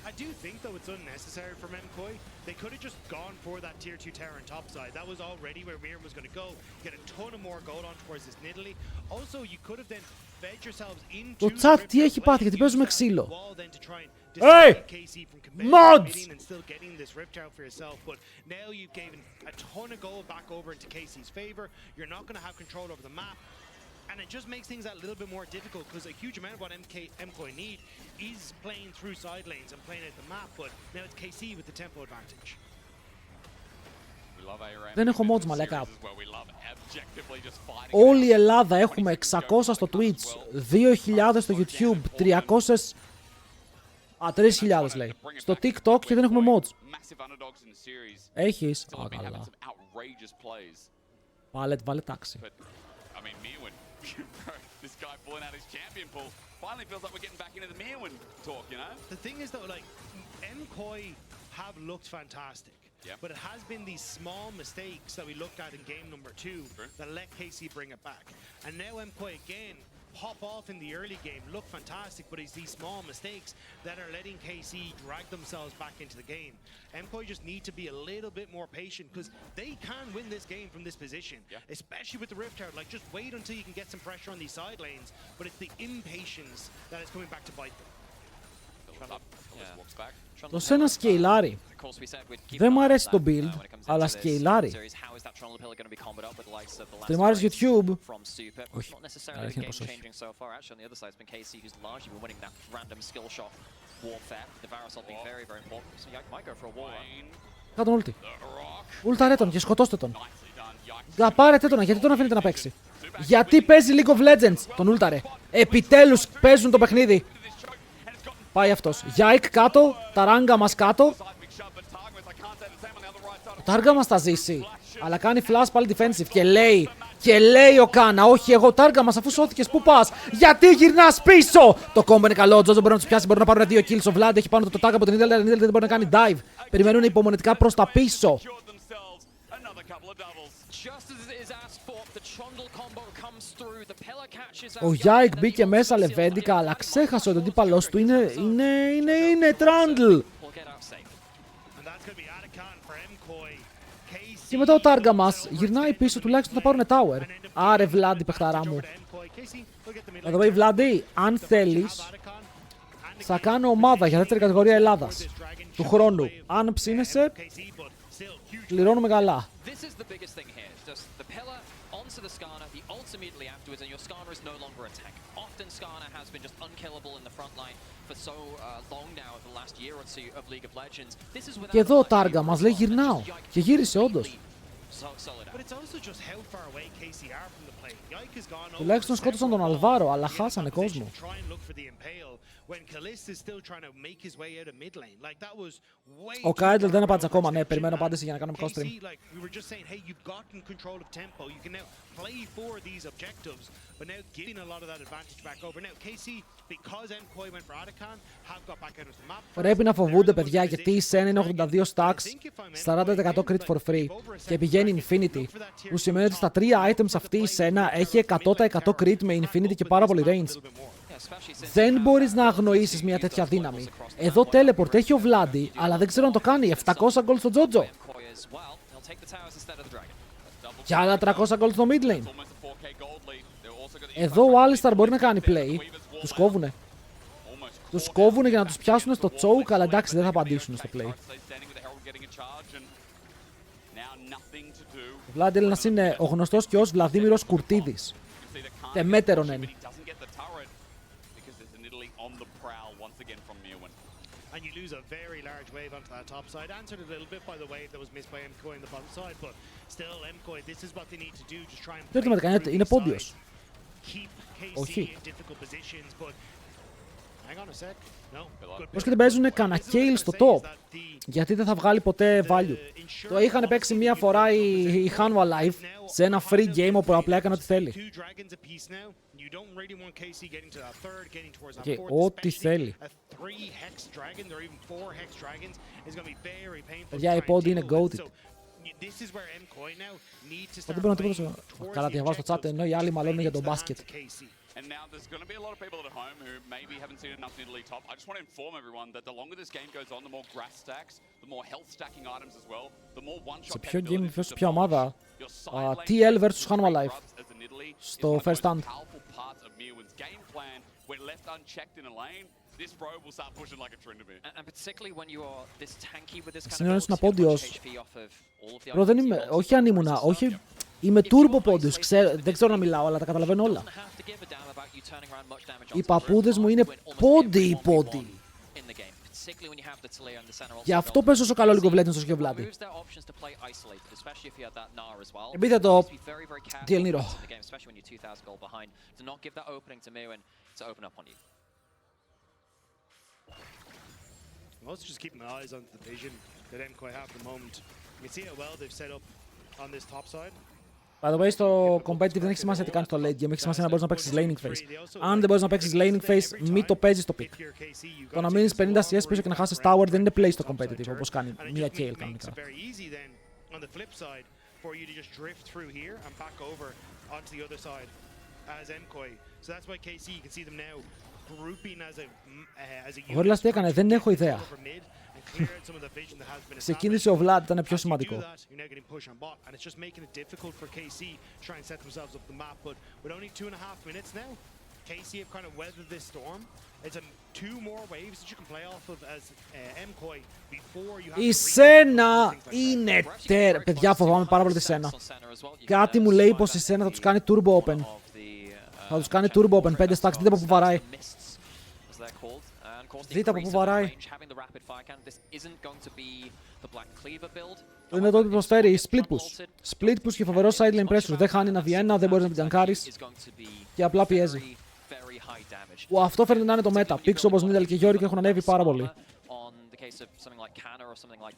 I do think though it's unnecessary from MKOI. They could have just gone for that tier 2 tower on top side. That was already where Miriam was going to go. Get a ton of more gold on towards this Nidalee. Also, you could have then fed yourselves into Το chat τι έχει πάθει, γιατί παίζουμε ξύλο. Hey! Mods! And still getting this rift out for yourself, but now you've given a ton of gold back over into KC's favor. You're not going to have control over the map. And it just makes things that little bit more difficult because a huge amount of what MKOI need is playing through side lanes and playing out the map, but now it's KC with the tempo advantage. Δεν έχω mods μαλάκα. Όλη η Ελλάδα έχουμε 600 στο Twitch, 2.000 στο YouTube, 300... Α, 3.000 λέει. Στο TikTok και δεν έχουμε mods. Έχεις. Α, καλά. Βάλε τάξη. This guy pulling out his champion pool finally feels like we're getting back into the Mirwin talk, you know? The thing is though, like, MKOI have looked fantastic. Yep. But it has been these small mistakes that we looked at in game number 2 that let KC bring it back. And now MKOI again pop off in the early game, look fantastic, but it's these small mistakes that are letting KC drag themselves back into the game. MKOI just need to be a little bit more patient because they can win this game from this position, especially with the Rift Tower. Like, just wait until you can get some pressure on these side lanes, but it's the impatience that is coming back to bite them. Το σένα σκεϊλάρει. Δεν μου αρέσει το build, αλλά σκεϊλάρει. Στριμάρεις YouTube. Όχι, αλήθεια είναι πως όχι. Κάτω τον ulti. Ουλταρέ τον και σκοτώστε τον. Πάρετε τον, γιατί τον αφήνετε να παίξει. Γιατί παίζει League of Legends, τον ούλταρε. Επιτέλους παίζουν το παιχνίδι. Πάει αυτός. Γιάικ κάτω, τα ράγκα μας κάτω. Τα ράγκα μας τα ζήσει. Αλλά κάνει flash πάλι defensive και λέει ο Κάνα, όχι εγώ τάργα μας αφού σώθηκες, πού πας, γιατί γυρνάς πίσω. Το κόμπο είναι καλό, ο Τζότζο μπορεί να τους πιάσει, μπορεί να πάρουν 2 kills, ο Vladi έχει πάνω το tag από την Nidalee, αλλά η Nidalee δεν μπορεί να κάνει dive. Περιμένουν υπομονετικά προς τα πίσω. another couple of doubles. Just as it is asked for, the trundle combo comes through. The pillar catches out. Ο Yike μπήκε μέσα λεβέντικα, αλλά ξέχασε ότι ο αντίπαλος του είναι trundle. Και μετά ο Τάργα μας γυρνάει πίσω, τουλάχιστον θα πάρουν tower. Άρε Βλάντι, παιχταρά μου. Εδώ πάει Βλάντι, αν θέλεις, θα κάνω ομάδα για δεύτερη κατηγορία Ελλάδας του χρόνου. Αν ψήνεσαι, πληρώνουμε καλά. Onto the Skarner, the ults immediately afterwards, and your Skarner is no longer a tank. Often Skarner has been just unkillable in the front line for so long now, the last year or two of League of Legends. This is without. Και εδώ ο Τάργα μας λέει γυρνάω. Και γύρισε όντως. Τουλάχιστον σκότωσαν τον Αλβάρο, αλλά χάσανε κόσμο. Ο Κάιντλ δεν απάντησε ακόμα, ναι, περιμένω απάντηση για να κάνουμε cross stream. Πρέπει να φοβούνται, παιδιά, γιατί η Σένα είναι 82 stacks, 40% crit for free και πηγαίνει Infinity, που σημαίνει ότι στα 3 items αυτή η Σένα έχει 100% crit με Infinity και πάρα πολύ range. Δεν μπορείς να αγνοήσεις μια τέτοια δύναμη. Εδώ teleport έχει ο Vladi, αλλά δεν ξέρω αν το κάνει. 700 gold στο Τζότζο. Και άλλα 300 gold στο mid lane. Εδώ ο Alistar μπορεί να κάνει play. Τους κόβουνε. Τους κόβουνε για να τους πιάσουν στο choke, αλλά εντάξει δεν θα απαντήσουν στο play. Ο Vladi Έλληνας είναι ο γνωστός και ως Βλαδίμηρος Κουρτίδης. Τεμέτερον εν. And you lose a very large wave onto that top side. Answered a little bit by the wave that was missed by MKOI on the bottom side, but still MKOI, this is what they need to do, just try and play είναι πόντιος. keep KC in difficult positions, but hang on a sec. No. Πώς και δεν παίζουν κανένα kill στο top, γιατί δεν θα βγάλει ποτέ value. Το είχαν παίξει μία φορά η Hanwha Live σε ένα free game όπου απλά έκανε ό,τι θέλει. Και ό,τι θέλει. Παιδιά, η πόντι είναι goated. Δεν μπορώ να τίποτα. Καλά, διαβάζω το chat, ενώ οι άλλοι μαλώνουν για τον μπάσκετ. And now there's going to be a lot of people at home who maybe haven't seen enough Italy top. I just want to inform everyone that the longer this game goes on, the more grass stacks, the more health stacking items as well, the more one-shot capabilities. Σε ποιο ομάδα? TL vs Hanwha Live. Στο first stand. Συνήθως είναι απόντιος. Bro, δεν είμαι, όχι αν ήμουνα, όχι. Είμαι turbo πόντιος, δεν ξέρω να μιλάω, αλλά τα καταλαβαίνω όλα. Οι παππούδες μου είναι πόντι. Γι' αυτό παίζω όσο καλό League of Legends όσο και ο Vladi. Μπείτε το TL Nero. I'm also just keeping my eyes on the vision that MKOI have at the moment. You can see how well they've set up on this top side. By the way, στο competitive δεν έχει σημασία τι κάνεις στο late game, έχει σημασία να μπορείς να παίξεις laning phase. Αν δεν μπορείς να παίξεις laning phase, μην το παίζεις στο pick. Το να μείνεις 50 CS πίσω και να χάσεις tower δεν είναι play στο competitive, όπως κάνει μία Kayle κανονικά. Ο Gorillaz τι έκανε, δεν έχω ιδέα. Ξεκίνησε ο Vlad, ήταν πιο σημαντικό. Η Σένα είναι παιδιά, φοβάμαι πάρα πολύ τη Σένα. Κάτι μου λέει πως η Σένα θα τους κάνει turbo open. Θα τους κάνει turbo open, 5 stacks, δείτε από που βαράει. Δείτε από πού βαράει. Είναι εδώ που προσφέρει split push. Split push και φοβερό side lane pressure. Δεν χάνει ένα Vienna, δεν μπορείς να την gankarεις και απλά πιέζει. Αυτό φαίνεται να είναι το meta. Picks όπως Needle και Yorick έχουν ανέβει πάρα πολύ.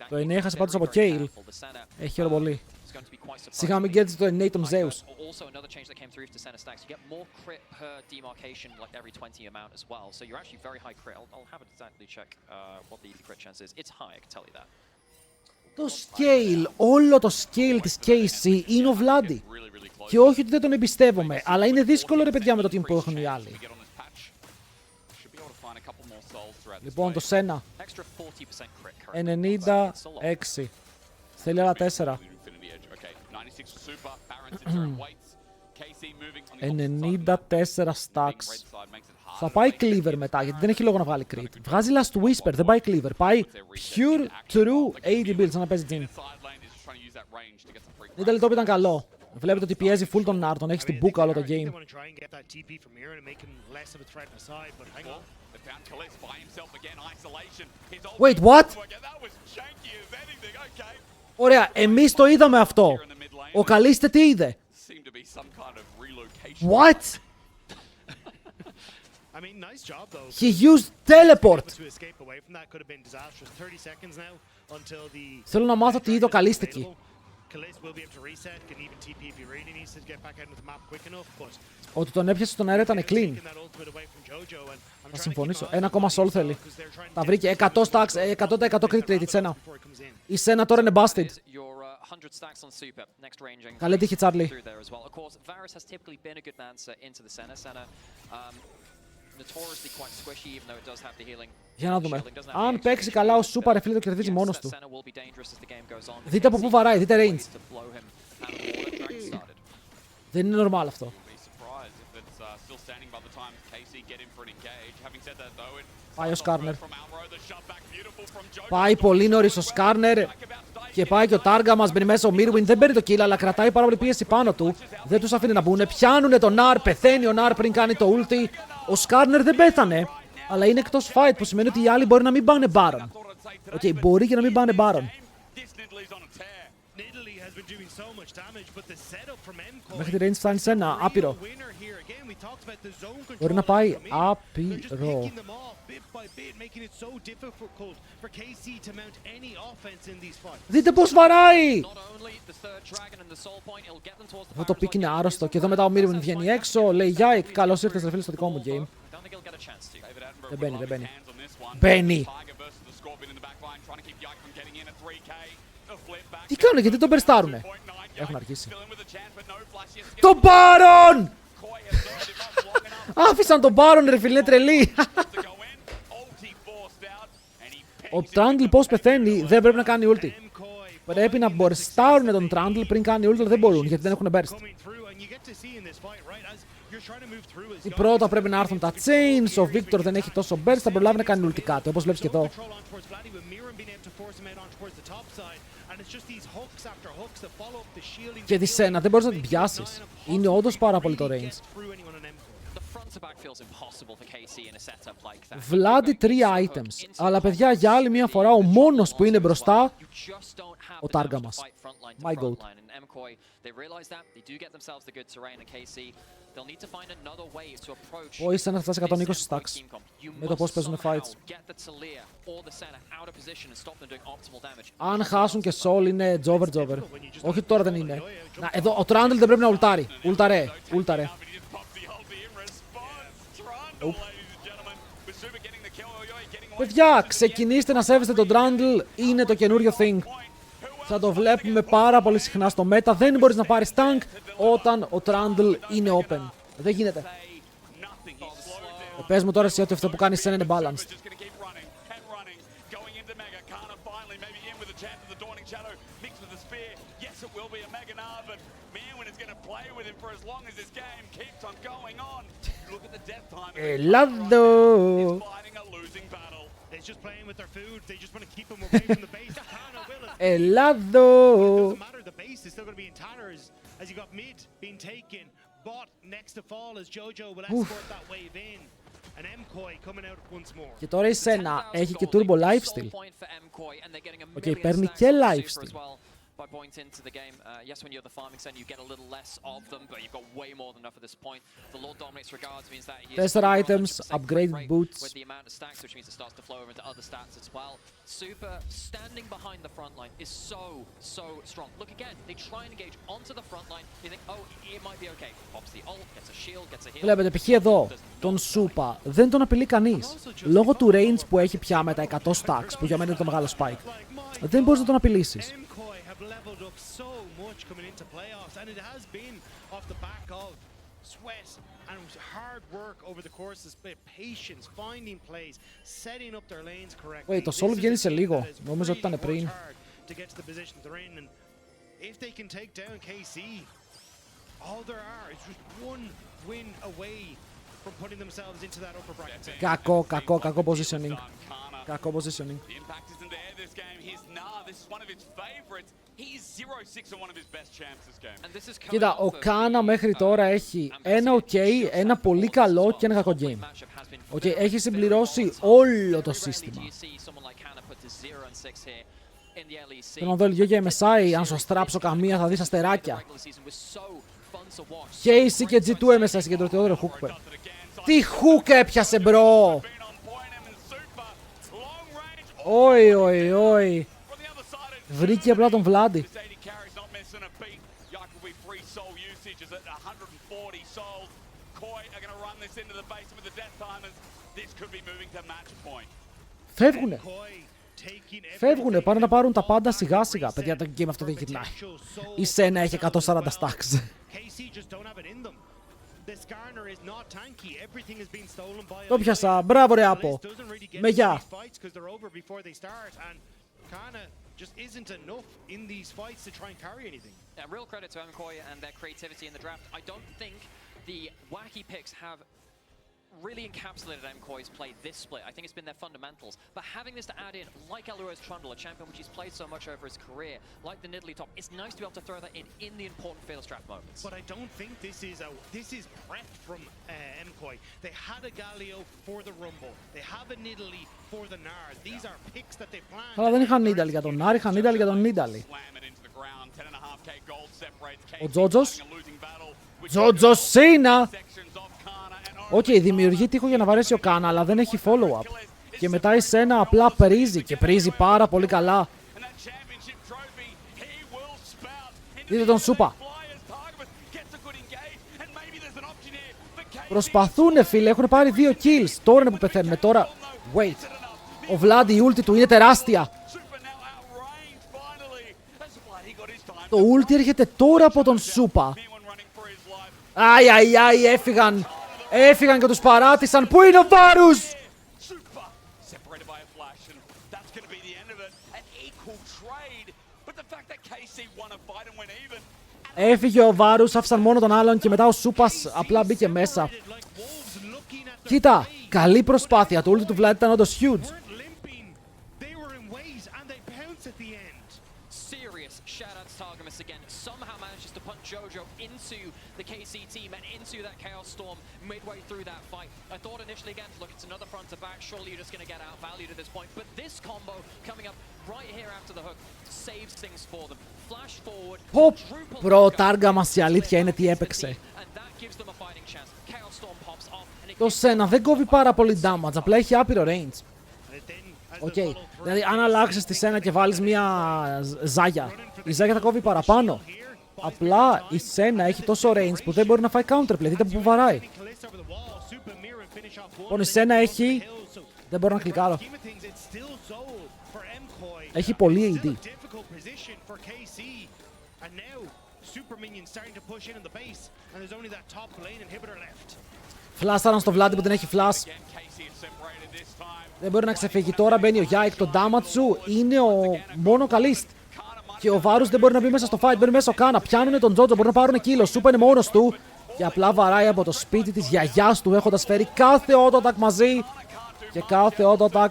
Το 9 έχασε πάντως από Kayle. Έχει χαίρο πολύ. Σιγά μην γκέτσει το innate των Zeus. Also another change that came through to center stacks. You get more crit per demarcation, like every 20 amount as well. So you're actually very high crit. I'll have it exactly check what the crit chance is. It's high, I can tell you that. Το scale, όλο το scale της KC είναι ο Vladi. Και όχι ότι δεν τον εμπιστεύομαι, αλλά είναι δύσκολο ρε παιδιά με το team που έχουν οι άλλοι. Λοιπόν, το Senna. 96. Θέλει άλλα 4. 94 stacks. Θα πάει Cleaver μετά, γιατί δεν έχει λόγο να βγάλει crit. Βγάζει Last Whisper, δεν πάει Cleaver. Πάει pure true 80 builds, σαν να παίζει Jin. Ήταν λεπτό που ήταν καλό. Βλέπετε ότι πιέζει full τον Nart, τον έχει στην μπούκα όλο το game. Wait, what? Ωραία, εμείς το είδαμε αυτό. Ο Καλίστε τι είδε? What? He used teleport. Θέλω να μάθω τι είδε ο Καλίστε εκεί. Ότι τον έπιασε στον αέρα ήταν clean. Θα συμφωνήσω. Ένα ακόμα soul θέλει. Τα βρήκε. 100 stacks, 100% crit rate η Senna. Η Senna τώρα είναι busted. Καλή τύχη, Τσάρλι. Για να δούμε. Αν παίξει καλά ο Super Reflex το κερδίζει μόνος του. Δείτε από πού βαράει, δείτε range. Δεν είναι normal αυτό. Πάει ο Σκάρνερ. Πάει πολύ νωρίς ο Σκάρνερ. Και πάει και ο Τάργα μας μπαίνει μέσα ο Mirwin. Δεν παίρνει το kill, αλλά κρατάει πάρα πολύ πίεση πάνω του. Δεν τους αφήνει να μπουν. Πιάνουνε τον Ναρ. Πεθαίνει ο Ναρ πριν κάνει το ulti. Ο Σκάρνερ δεν πέθανε. Αλλά είναι εκτός fight, που σημαίνει ότι οι άλλοι μπορεί να μην πάνε Baron. Οκ, μπορεί και να μην πάνε Baron. Μέχρι τη range φτάνει σε ένα άπειρο. Μπορεί να πάει άπειρο. Δείτε πως βαράει! Αυτό το pick είναι άρρωστο. Και εδώ μετά ο Mirwin βγαίνει έξω. Λέει Yike, καλώς ήρθες ρε φίλε στο δικό μου game. Δεν μπαίνει, δεν μπαίνει. Μπαίνει! Τι κάνουν, γιατί τον περστάρουνε? Έχουν αρχίσει. Το Baron! Άφησαν τον Baron ρε φίλε, είναι τρελή. Ο Trundle πώς πεθαίνει δεν πρέπει να κάνει ulti. Πρέπει να μπορστάρουνε τον Trundle πριν κάνει ulti, αλλά δεν μπορούν γιατί δεν έχουν burst. Η πρώτα πρέπει να έρθουν τα chains, ο Victor δεν έχει τόσο burst, θα προλάβει να κάνει ulti κάτι, όπως βλέπεις και εδώ. Και τη Senna δεν μπορείς να την πιάσεις. Είναι όντως πάρα πολύ το range. Vladi 3 items. Αλλά παιδιά για άλλη μια φορά ο μόνος που είναι μπροστά ο Τάργα μας. My goat. Ο Senna θα φτάσει 120 stacks. Με το πώς παίζουν fights. Αν χάσουν και soul είναι τζόβερ. Όχι τώρα δεν είναι. Να, εδώ ο Trundle δεν πρέπει να ουλτάρει. Ουλταρέ. Παιδιά, ξεκινήστε να σέβεστε τον Trundle, είναι το καινούριο thing. Θα το βλέπουμε πάρα πολύ συχνά στο meta. Δεν μπορείς να πάρεις tank όταν ο Trundle είναι open. Δεν γίνεται. Πες μου τώρα εσύ ότι αυτό που κάνεις είναι balanced. Ελάδο! Ελάδο! Και τώρα η Senna έχει και turbo lifesteal. Οκ, παίρνει και lifesteal. by points into the game. Yes, when you're the farming center, you get a little less of them, but you've got way more than enough at this point. The Lord dominates regards means that he is 4 items, upgraded boots. with the amount of stacks, which means it starts to flow over into other stats as well. Super standing behind the front line is so strong. Look again, they try and engage onto the front line. You think, oh, it might be okay. Pops the ult, gets a shield, gets a heal. Βλέπετε, π.χ. εδώ, τον Σούπα δεν τον απειλεί κανείς. Λόγω του range που έχει πια με τα 100 stacks, που για μένα είναι το μεγάλο spike. Δεν μπορείς να τον απειλήσεις. And hard work over the course of patience, finding plays, setting up their lanes correctly. Το solo βγαίνει σε λίγο. Νομίζω ότι ήταν πριν. To get to the position they're in, and if they can take down KC, all there are is just one win away from putting themselves into that upper bracket. Κακό positioning. Κακό positioning. The impact isn't there this game. He's this is one of his favorites. He's 0-6 and one of his best champs this game. And this is Κοίτα, ο Κάνα μέχρι τώρα έχει ένα ok, ένα πολύ καλό και ένα κακό game. Okay, έχει συμπληρώσει όλο το σύστημα. Θέλω να δω λίγο για MSI, αν σου στράψω καμία θα δεις αστεράκια. KC και G2 MSI συγκεντρωτιότερο hook. Τι hook έπιασε, μπρο! Όι. Βρήκε απλά τον Vladi. Φεύγουνε, πάνε να πάρουν τα πάντα σιγά σιγά. Παιδιά, το game αυτό δεν γυρνάει. Η Σένα έχει 140 stacks. Το πιάσα, μπράβο ρε Άπο. Με γεια. Just isn't enough in these fights to try and carry anything. Yeah, real credit to MKOI and their creativity in the draft. I don't think the wacky picks have really encapsulated MKOI's play this split. I think it's been their fundamentals. But having this to add in, like Elua's Trundle, a champion which he's played so much over his career, like the Nidalee top, it's nice to be able to throw that in the important fearless draft moments. But I don't think this is prep from MKOI. They had a Galio for the Rumble. They have a Nidalee for the Nard. These are picks that they planned. Αλλά δεν είχαν Nidalee για τον Nard, είχαν Nidalee για τον Nidalee. Ο Τζότζος. Τζότζος Σίνα! Οκ, δημιουργεί τείχο για να βαρέσει ο Κάνα, αλλά δεν έχει follow-up. Και μετά η Σένα απλά πρίζει και πρίζει πάρα πολύ καλά. Δείτε τον Σούπα. Προσπαθούνε φίλε, έχουν πάρει 2 kills. Τώρα είναι που πεθαίνουν, τώρα. Wait. Ο Vladi, η ulti του είναι τεράστια. Το ulti έρχεται τώρα από τον Σούπα. Αϊ, έφυγαν. Έφυγαν και τους παράτησαν. Πού είναι ο Βάρους! Έφυγε ο Βάρους, άφησαν μόνο τον άλλον και μετά ο Σούπας απλά μπήκε μέσα. Κοίτα, καλή προσπάθεια. Το ulti του Vladi ήταν όντως huge. Into the KC team and into that Chaos Storm midway through that fight. I thought initially again, look, it's another front to back. Surely you're just going to get outvalued at this point. But this combo coming up right here after the hook saves things for them. Flash forward. Ποπ! Bro, τάργα μας η αλήθεια είναι τι έπαιξε. Το Σένα δεν κόβει πάρα πολύ damage, απλά έχει άπειρο range. Οκ, δηλαδή αν αλλάξεις τη Σένα και βάλεις μια Ζάγια, η Ζάγια θα κόβει παραπάνω. Απλά η Σένα έχει τόσο range που δεν μπορεί να φάει counterplay. Δείτε που βαράει. Λοιπόν, η Σένα έχει... Δεν μπορώ να κλικάρω. Έχει πολύ AD. Φλάσταραν στο Vladi που δεν έχει flash. Δεν μπορεί να ξεφύγει. Τώρα μπαίνει ο Yike. Το damage σου είναι ο μόνο καλίστ. Και ο Βάρους δεν μπορεί να μπει μέσα στο fight, μπαίνει μέσα ο Κάνα. Πιάνουνε τον Τζότζο, μπορεί να πάρουν kill. Ο Σούπα είναι μόνος του. Και απλά βαράει από το σπίτι της γιαγιάς του, έχοντας φέρει κάθε auto attack μαζί. Και κάθε auto attack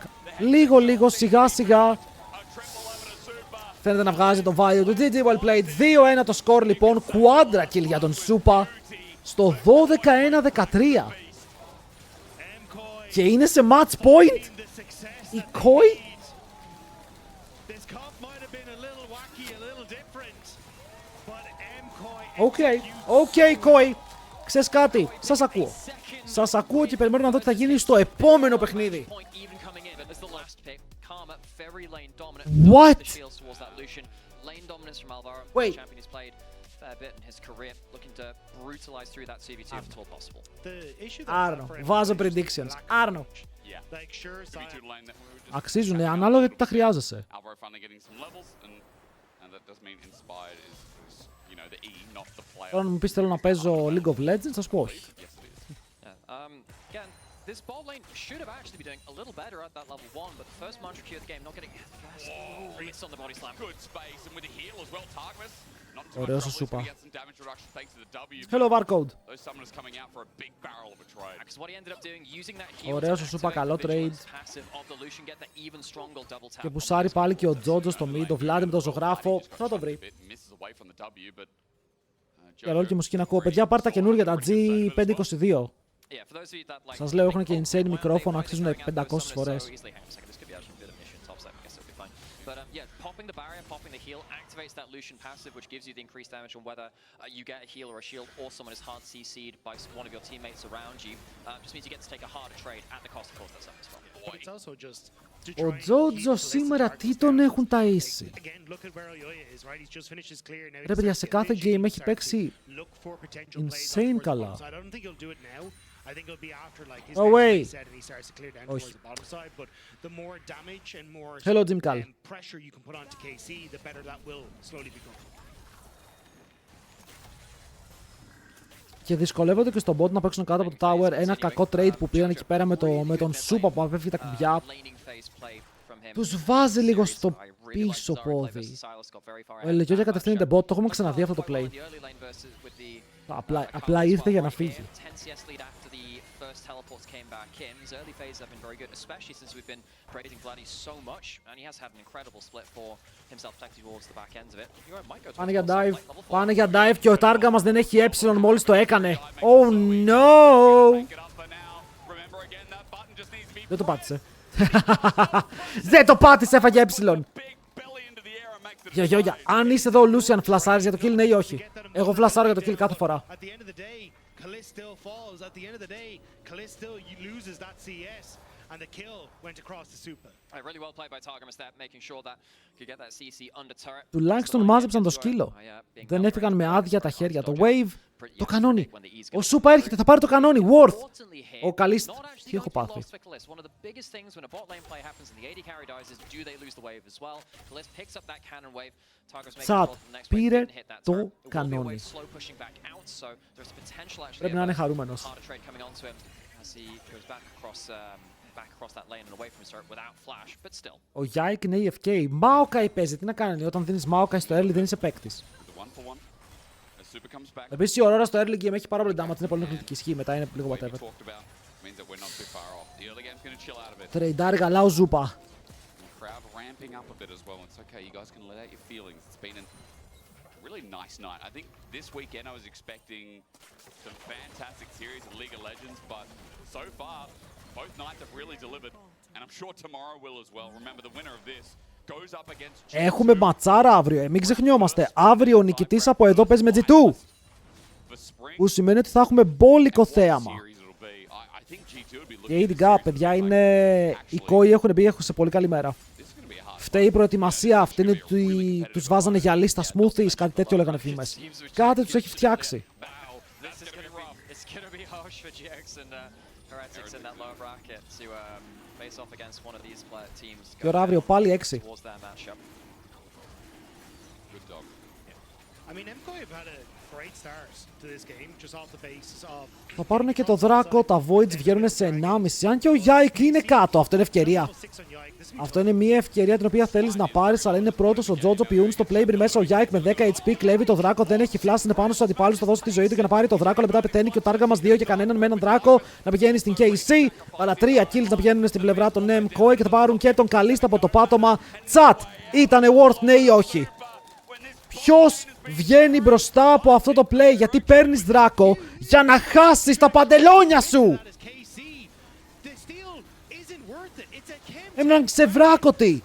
λίγο σιγά σιγά. Φαίνεται να βγάζει το value του. GG well played. 2-1 το score λοιπόν. Quadra kill για τον Σούπα. Στο 12-1-13. Και είναι σε match point. Η Koi. Οκ, Koi. Ξέρεις κάτι, σας ακούω. Σας ακούω και περιμένω να δω τι θα γίνει στο επόμενο παιχνίδι. What? Wait. Άρνο. Βάζω predictions. Άρνο. Αξίζουνε ανάλογα γιατί τα χρειάζεσαι. Τώρα να μου πεις θέλω να παίζω League of Legends, θα σου πω όχι. This bot lane should have actually been doing a little better at that level 1, but the first mantra Q of the game not getting hits on the body slam. Good space and with the heal as well, Targus. Ωραίος ο Σούπα. Hello Barcode. Ωραίος ο Σούπα, καλό trade. Και πουσάρει πάλι και ο Τζότζο στο mid, ο Vladi με τον ζωγράφο. Θα το βρει. Για λόγω και μουσική να ακούω. Παιδιά, πάρτε τα καινούργια, τα G522. Σας λέω, έχουν και insane μικρόφωνο, αξίζουν 500 φορές. But yeah, popping the barrier, popping the heal activates that Lucian passive, which gives you the increased damage on whether you get a heal or a shield, or someone is hard CC'd by one of your teammates around you. Just means you get to take a harder trade at the cost of course that stuff as well. But it's also just Ο Τζότζο σήμερα τι τον έχουν ταΐσει. Ρε παιδιά, σε κάθε game έχει παίξει insane καλά. I think it'll be after like his set and he starts to clear down towards the bottom side, but the more damage and more pressure you can put onto KC, the better that will slowly become. Και δυσκολεύονται και στον bot να παίξουν κάτω από το tower. Ένα κακό trade που πήραν εκεί πέρα με τον Σούπα που απέφυγε τα κουμπιά. Τους βάζει λίγο στο πίσω πόδι. Ο Ελεγιώδια κατευθύνεται bot, το έχουμε ξαναδεί αυτό το play. Απλά ήρθε για να φύγει. Teleports came back in. His early phases have been very good, especially since we've been praising Vladi so much, and he has had an incredible split for himself protecting towards the back end of it. Πάνε για dive, πάνε για dive και ο Τάργα μας δεν έχει έψιλον μόλις το έκανε. Oh no! Δεν το πάτησε. Δεν το πάτησε, έφαγε έψιλον. Γιαγιόγια, αν είσαι εδώ ο Lucian, φλασάρεις για το kill, ναι ή όχι? Εγώ φλασάρω για το kill κάθε φορά. Kaliss still falls. At the end of the day, Kaliss still loses that CS, and the kill went across the Super. Really well played by Targamas there, making sure that could get that CC under turret. Τουλάχιστον μάζεψαν το σκύλο. Δεν έφυγαν με άδεια τα χέρια. Το wave, το κανόνι. Ο Σούπα έρχεται, θα πάρει το κανόνι. Worth. Ο Καλίστ. Τι έχω πάθει. Τσατ, πήρε το κανόνι. Πρέπει να είναι χαρούμενος. Ο Yike είναι AFK. Maokai παίζει. Τι να κάνει, όταν δίνεις Maokai στο early δεν είσαι παίκτης. Επίσης η Aurora στο early game έχει πάρα πολύ damage, είναι πολύ ενοχλητική ισχύ, μετά είναι λίγο whatever. Τρεϊντάρει καλά ο Ζούπα. Really nice night. I think this weekend I was expecting some fantastic series of League of Legends, but so far both nights have really delivered, and I'm sure tomorrow will as well. Remember, the winner of this goes up against. Έχουμε ματσάρα αύριο, μην ξεχνιόμαστε. Αύριο ο νικητής από εδώ παίζει με G2. Που σημαίνει ότι θα έχουμε μπόλικο θέαμα. Και ειδικά, παιδιά, είναι... οι κόοι έχουν μπει σε πολύ καλή μέρα. Φταίει η προετοιμασία, αυτή είναι ότι τους βάζανε γυαλί στα smoothies, κάτι τέτοιο λέγανε φήμες. Κάτι τους έχει φτιάξει. Και ώρα αύριο πάλι 6. Θα πάρουν και το Δράκο, τα Voids βγαίνουν σε 1,5. Αν και ο Yike είναι κάτω, αυτό είναι ευκαιρία. Αυτό είναι μια ευκαιρία την οποία θέλεις να πάρεις, αλλά είναι πρώτος ο Τζότζο πιούν στο play μέσα. Ο Yike με 10 HP κλέβει το Δράκο, δεν έχει φλάσει, είναι πάνω στους αντιπάλους, θα δώσει τη ζωή του για να πάρει το Δράκο. Αλλά μετά πεταίνει και ο Τάργα μας 2 και κανέναν με έναν Δράκο να πηγαίνει στην KC. Αλλά 3 kills να πηγαίνουν στην πλευρά των MKOI και θα πάρουν και τον Καλίστα από το πάτωμα. Τσατ, ήτανε worth ναι ή όχι? Ποιος βγαίνει μπροστά από αυτό το play, γιατί παίρνεις Δράκο για να χάσεις τα παντελόνια σου? Έμειναν ξεβράκωτοι.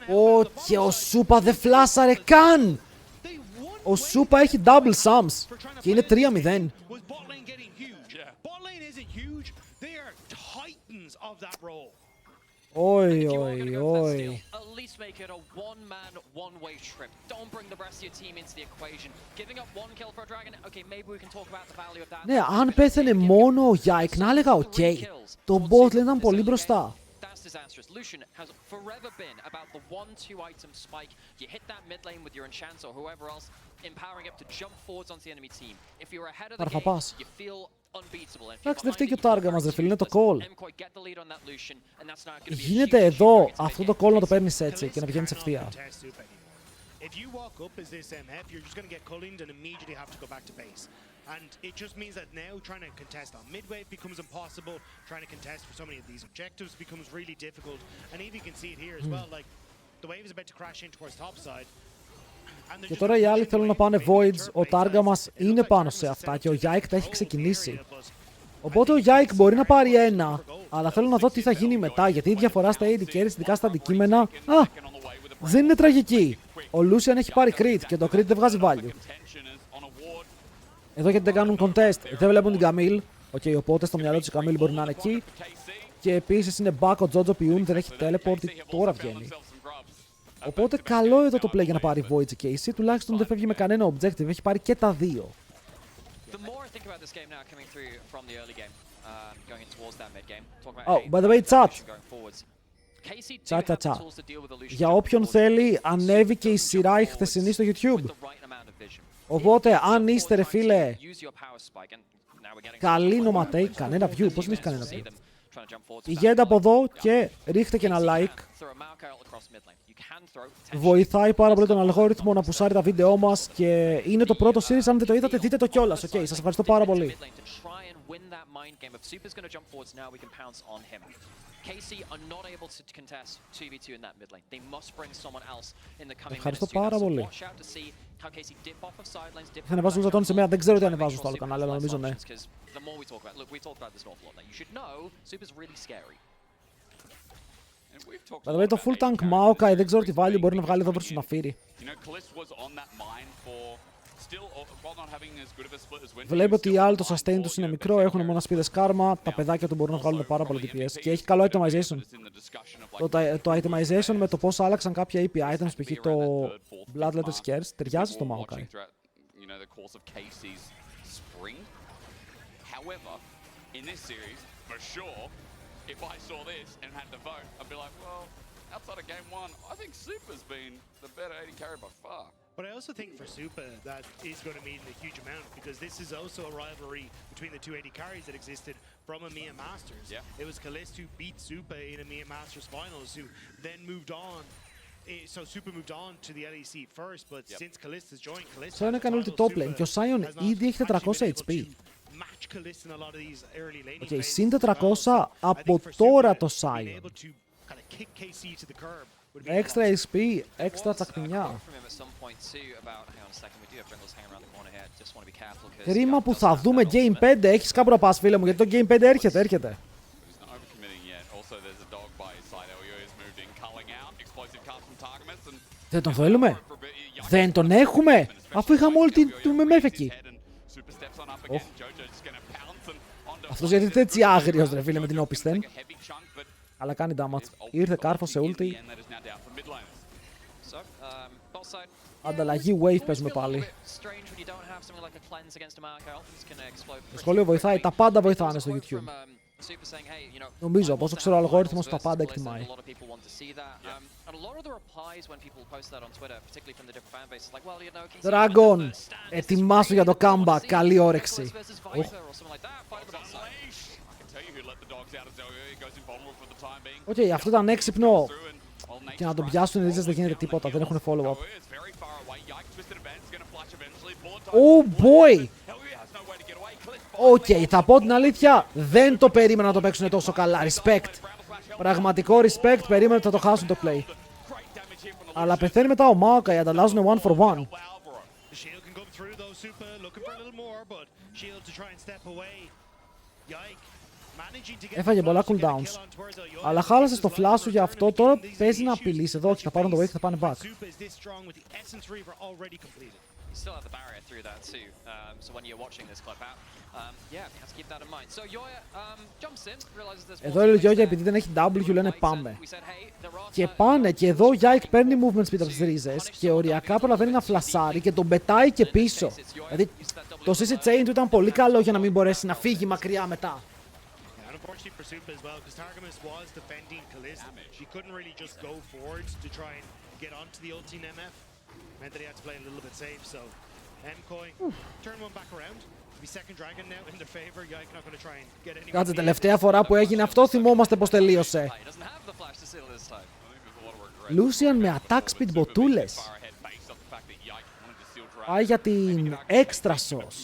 Ω, και ο Σούπα δεν φλάσαρε καν! Ο Σούπα έχει double sums και είναι 3-0. Oi, oi, oi. At least make it a one-man, one-way trip. Don't bring the rest of your team into the equation. Giving up one kill for a dragon, okay, maybe we can talk about the value of that. Ναι, αν πέθανε μόνο ο Yike, να έλεγα οκ. Το bot lane ήταν πολύ μπροστά. That's disastrous. Lucian has forever been about the 1-2 item spike. You hit that mid lane with your enchant or whoever else, empowering up to jump forwards onto the enemy team. If you're ahead of the game, you feel unbeatable. Εντάξει, δεν φταίει και το Targa μας, ρε φίλε, είναι το call. Γίνεται εδώ αυτό το call να το παίρνεις έτσι και να πηγαίνεις ευθεία. If you walk up as this MF, you're just going to get cullinged and immediately have to go back to base. And it just means that now trying to contest on mid-wave becomes impossible. Trying to contest for so many of these objectives becomes really difficult. And even you can see it here as well, like the wave is about to crash in towards top side. Και τώρα οι άλλοι θέλουν να πάνε Voids, ο Targa μας είναι πάνω σε αυτά και ο Yike τα έχει ξεκινήσει. Οπότε ο Yike μπορεί να πάρει ένα, αλλά θέλω να δω τι θα γίνει μετά, γιατί η διαφορά στα AD carries, ειδικά στα αντικείμενα, δεν είναι τραγική. Ο Lucian έχει πάρει crit και το crit δεν βγάζει value. Εδώ γιατί δεν κάνουν contest, δεν βλέπουν την Camille. Οπότε στο μυαλό της η Camille μπορεί να είναι εκεί. Και επίσης είναι back ο Jojo Piun, δεν έχει teleport, τώρα βγαίνει. Οπότε καλό εδώ το play για να πάρει Void και Casey, τουλάχιστον δεν φεύγει με κανένα objective, έχει πάρει και τα δύο. Oh, by the way, chat. Chat. Για όποιον θέλει, ανέβηκε η σειρά η χθεσινή στο YouTube. Οπότε, αν είστε ρε φίλε, καλή νοματέοι, κανένα view, πώς δεν έχει κανένα view. Πηγαίνετε από εδώ και ρίχτε και ένα like. Βοηθάει πάρα πολύ τον αλγόριθμο να πουσάρει τα βίντεό μας και είναι το πρώτο series, αν δεν το είδατε δείτε το κιόλας. Οκ, σας ευχαριστώ πάρα πολύ. Ευχαριστώ πάρα πολύ. Θα ανεβάσουν ζατών σε μένα, δεν ξέρω τι ανεβάζουν στο άλλο κανάλι, αλλά νομίζω ναι. Δηλαδή το full tank Maokai δεν ξέρω τι value μπορεί να βγάλει εδώ προς τον Αφήρη. Βλέπω ότι οι άλλοι το sustain τους είναι μικρό, έχουν μόνο σπίδες karma, τα παιδάκια του μπορούν να βγάλουν πάρα πολύ DPS και έχει καλό itemization. Το itemization με το πώς άλλαξαν κάποια AP items, π.χ. το Bloodletter Scares, ταιριάζει στο Maokai. If I saw this and had to vote, I'd be like, well, outside of game one, I think Super's been the better AD carry by far. But I also think for Super that is going to mean a huge amount because this is also a rivalry between the two AD carries that existed from EMEA Masters. Yeah. It was Kalist who beat Super in EMEA Masters finals, who then moved on. So Super moved on to the LEC first, but since Kalist has joined, Kalist Sion έκανε ulti top lane και ο Sion ήδη έχει 400 HP. Okay, συν 400 από τώρα το Sion. Έξτρα HP, έξτρα τσακπινιά. Κρίμα που θα δούμε Game 5. Έχεις κάπου να πας φίλε μου, γιατί το Game 5 έρχεται. Δεν τον θέλουμε. Δεν τον έχουμε. Αφού είχαμε όλη την MMF εκεί. Αυτός γιατί είναι έτσι άγριος ρε φίλε με την όπισθεν. Αλλά κάνει damage. Ήρθε κάρφο σε ulti. Ανταλλαγή wave παίζουμε πάλι. Το σχολείο βοηθάει. Τα πάντα βοηθάνε στο YouTube. Νομίζω, από όσο ξέρω ο αλγόριθμος τα πάντα εκτιμάει. Dragon, ετοιμάσου για το comeback. Καλή όρεξη. Οκ, αυτό ήταν έξυπνο. Και να τον πιάσουν οι ρίζες δεν γίνεται τίποτα. Δεν έχουν follow-up. Oh boy! Οκ, θα πω την αλήθεια, δεν το περίμενα να το παίξουν τόσο καλά. Respect. Πραγματικό respect, περίμενα ότι θα το χάσουν το play. Αλλά πεθαίνει μετά ο Maokai, ανταλλάζουν one for one. Έφαγε πολλά cooldowns. Αλλά χάλασε το flash σου για αυτό. Τώρα παίζει να απειλήσει. Εδώ, όχι, θα πάρουν το wave και θα πάνε back. You still have the barrier through that too. So when you're watching this clip out, yeah, you have to keep that in mind. So Yoya jumps in, realizes there's Εδώ η Yoya επειδή δεν έχει W λένε πάμε. Και πάνε και εδώ ο Yike παίρνει movement speed από τις ρίζες και οριακά προλαβαίνει να φλασάρει και τον πετάει και πίσω. Δηλαδή το CC chain του ήταν πολύ καλό για να μην μπορέσει να φύγει μακριά μετά. Unfortunately for Supa as well, because Targamas was defending Kalista. She couldn't really just go forwards to try and get onto the ulti in MF. Meant that he had to play a little bit safe, so MKOI turn one back around. Be second dragon now in their favor. Yike not going to try and get anyone. Κάτσε, τελευταία φορά που έγινε αυτό θυμόμαστε πως τελείωσε. Lucian με attack speed μποτούλες. Πάει για την extra sauce.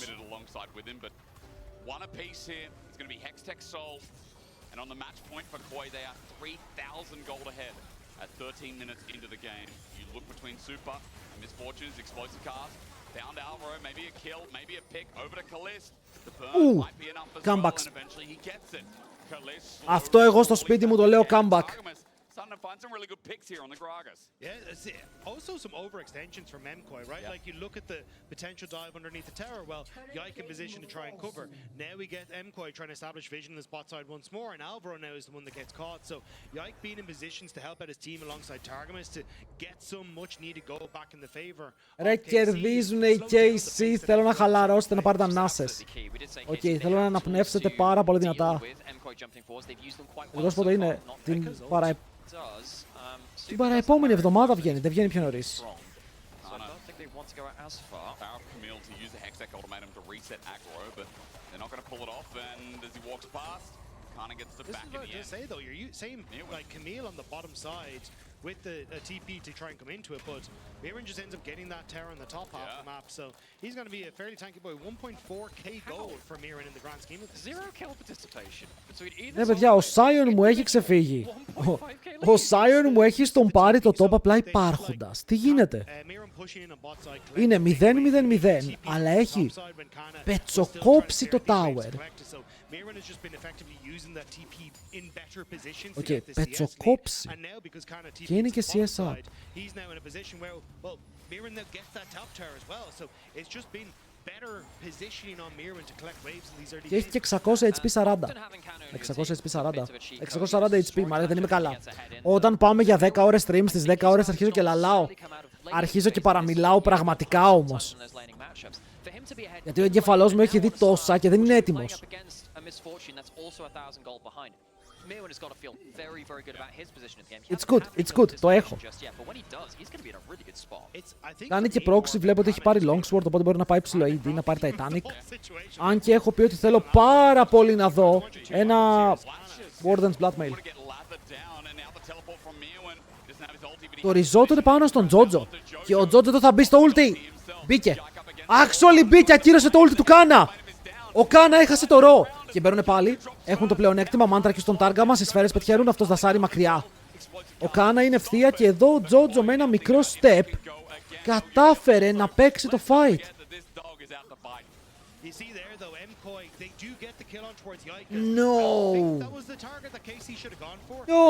And on the match point for Koi, they are 3,000 gold ahead at 13 minutes into the game. You look between Supa and Misfortunes, explosive cast, found Alvaro, maybe a kill, maybe a pick, over to Kalist. The burn might be enough as well, and eventually he gets it. Kalist. Αυτό εγώ στο σπίτι μου το λέω comeback. Starting to find some really good picks here on the Gragas. Yeah, also some overextensions from MKOI, right? Like you look at the potential dive underneath the tower. Well, Yike in position to try and cover. Now we get MKOI trying to establish vision in the spot side once more, and Alvaro now is the one that gets caught. So Yike being in positions to help out his team alongside Targamas to get some much needed goal back in the favor. Ρε, κερδίζουν οι KC, θέλω να χαλαρώσετε, να πάρετε ανάσες. Οκ, θέλω να αναπνεύσετε πάρα πολύ δυνατά. Εδώ πότε είναι την παραεπόμενη εβδομάδα βγαίνει, δεν βγαίνει πιο νωρίς. With the TP to try and come into it, but Miran just ends up getting that tower on the top half of the map, so he's going to be a fairly tanky boy. 1.4k gold for Miran in the grand scheme of things. Zero kill participation between either. Ναι, παιδιά, ο Sion μου έχει ξεφύγει. Ο Sion μου έχει στον πάρει το top απλά υπάρχοντας. Τι γίνεται? Είναι 0-0-0, αλλά έχει πετσοκόψει το tower. Οκ, πετσοκόψει. Και είναι και CS up. Και έχει και 600 HP 40. 600 HP 40. 640 HP, μα δεν είμαι καλά. Όταν πάμε για 10 ώρες stream, στις 10 ώρες αρχίζω και λαλάω. Αρχίζω και παραμιλάω πραγματικά όμως. Γιατί ο εγκεφαλός μου έχει δει τόσα και δεν είναι έτοιμος. It's good, το έχω. Κάνει και proxy, βλέπω ότι έχει πάρει longsword, οπότε μπορεί να πάει ψηλό AD, να πάρει Titanic. Αν και έχω πει ότι θέλω πάρα πολύ να δω ένα Warden's Bloodmail. Το risotto είναι πάνω στον Jojo. Και ο Jojo εδώ θα μπει στο ulti. Μπήκε. Actually μπήκε, ακύρωσε το ulti του Κάνα. Ο Κάνα έχασε το ρο. Και μπαίνουνε πάλι. Έχουν το πλεονέκτημα. Μάντρα και στον τάργα μας. Οι σφαίρες πετυχαίνουν. Αυτός δασάρει μακριά. Ο Κάνα είναι ευθεία και εδώ ο Τζότζο με ένα μικρό step κατάφερε να παίξει το fight. No. No.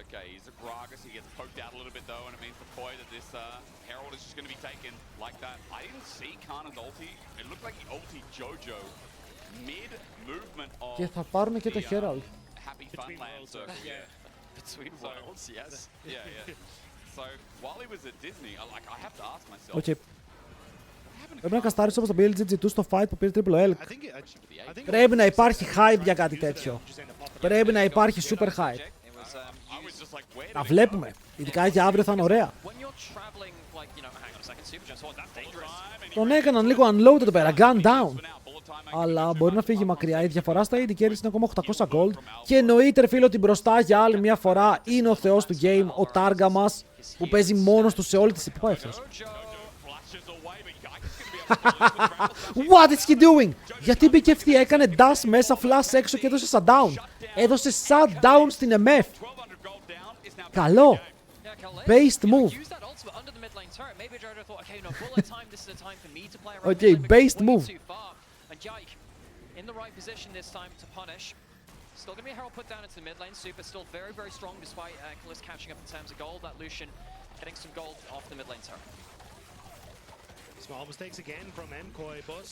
Okay, he's a Gragas, he gets poked out a little bit though, and it means for Koi that this Herald is just going to be taken like that. I didn't see Kana's ulti. It looked like he ulti Jojo mid-movement of Και θα πάρουν και το Herald. Happy Funland circle. Yeah. Between worlds, yes. Yeah. So, while he was at Disney, I have to ask myself... Okay. Πρέπει να καστάρεις όπως το BLGG2 στο fight που πήρε Triple L. Πρέπει να υπάρχει hype για κάτι τέτοιο. Πρέπει να υπάρχει super hype. Τα βλέπουμε. Ειδικά για αύριο θα είναι ωραία. Τον έκαναν λίγο unload εδώ πέρα. Gun down. Αλλά μπορεί να φύγει μακριά. Η διαφορά στα AD carries είναι ακόμα 800 gold. Και εννοείται φίλο ότι μπροστά για άλλη μια φορά είναι ο θεός του game, ο τάργα μας, που παίζει μόνος του σε όλη τη... Πού πάει αυτός? What is he doing? Γιατί μπήκε ευθεία, έκανε dash μέσα, flash έξω και έδωσε shutdown. Έδωσε shutdown στην MF. Καλό. Based move. Okay, based move. In the right position this time to punish. Still going to be a herald put down into the mid lane. Super still very, very strong despite Kalist catching up in terms of gold. That Lucian getting some gold off the mid lane turret. Small mistakes again from MKOI, but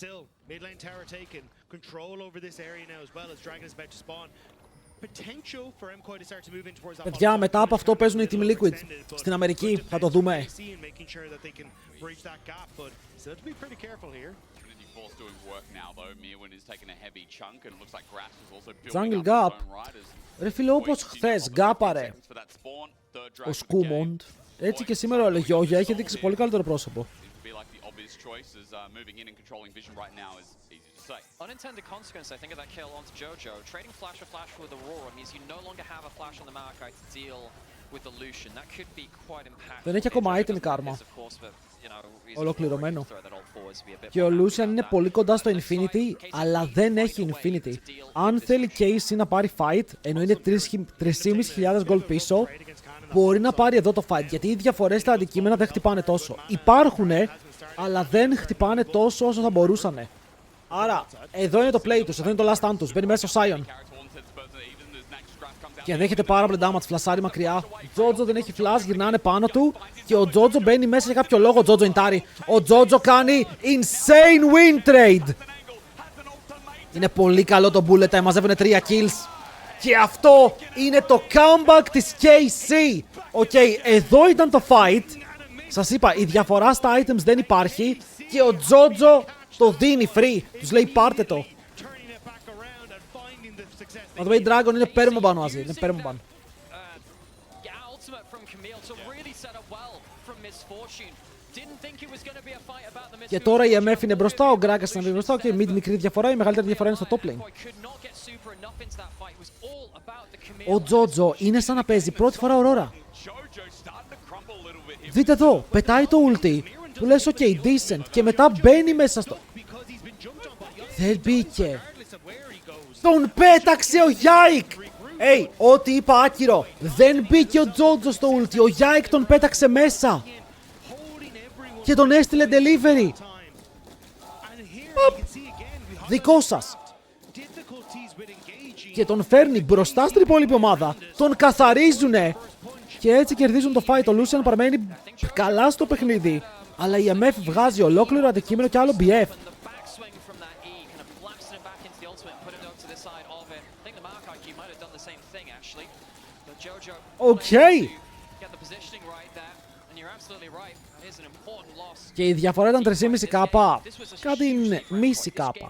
still mid lane tower taken. Control over this area now as well as Dragon is about to spawn. Potential for MKOI to start to move in towards that. Παιδιά, μετά από αυτό παίζουν οι Team Liquid στην Αμερική. Θα το δούμε. Jungle Gap. Ρε φίλε, όπως χθες γκάπαρε ο Σκούμοντ, έτσι και σήμερα ο Λεγιόγια έχει δείξει πολύ καλύτερο πρόσωπο. Unintended consequence, I think, of that kill onto Jojo. Trading flash for flash with Aurora means you no longer have a flash on the Maokai to deal with the Lucian. That could be quite impactful. Δεν έχει ακόμα item karma. Ολοκληρωμένο. Και ο Lucian είναι πολύ κοντά στο Infinity, αλλά δεν έχει Infinity. Αν θέλει KC να πάρει fight, ενώ είναι 3.500 gold πίσω, μπορεί να πάρει εδώ το fight. Γιατί οι διαφορές στα αντικείμενα δεν χτυπάνε τόσο. Υπάρχουνε, αλλά δεν χτυπάνε τόσο όσο θα μπορούσανε. Άρα, εδώ είναι το play τους, εδώ είναι το last stand τους. Μπαίνει μέσα ο Sion. Και δέχεται πάρα πολύ damage, φλασάρει μακριά. Ο Jojo δεν έχει flash, γυρνάνε πάνω του. Και ο Jojo μπαίνει μέσα για κάποιο λόγο. Ο Jojo intari. Ο Jojo κάνει insane win trade. Είναι πολύ καλό το bullet time, μαζεύουνε 3 kills. Και αυτό είναι το comeback της KC. Οκ, εδώ ήταν το fight. Σας είπα, η διαφορά στα items δεν υπάρχει. Και ο Jojo το δίνει free. Τους λέει πάρτε το. Ο The Way Dragon είναι πέρμομπαν μαζί. Είναι πέρμομπαν. Και τώρα η MF είναι μπροστά, ο Γκράκας είναι μπροστά και mid μικρή διαφορά, η μεγαλύτερη διαφορά είναι στο top lane. Ο Jojo είναι σαν να παίζει πρώτη φορά Aurora. Δείτε εδώ, πετάει το ulti, του λες ok, decent, και μετά μπαίνει μέσα στο... Δεν μπήκε. Τον πέταξε ο Γιάικ! Hey, ό,τι είπα άκυρο. Δεν μπήκε ο Jojo στο ulti, ο Γιάικ τον πέταξε μέσα. Και τον έστειλε delivery. Δικό σας. Και τον φέρνει μπροστά στην υπόλοιπη ομάδα. Τον καθαρίζουνε. Και έτσι κερδίζουν το fight. Ο Lucian παραμένει καλά στο παιχνίδι. Αλλά η MF βγάζει ολόκληρο αντικείμενο και άλλο BF. Οκ. Και η διαφορά ήταν 3,5 κάπα. Κάτι είναι μισή κάπα.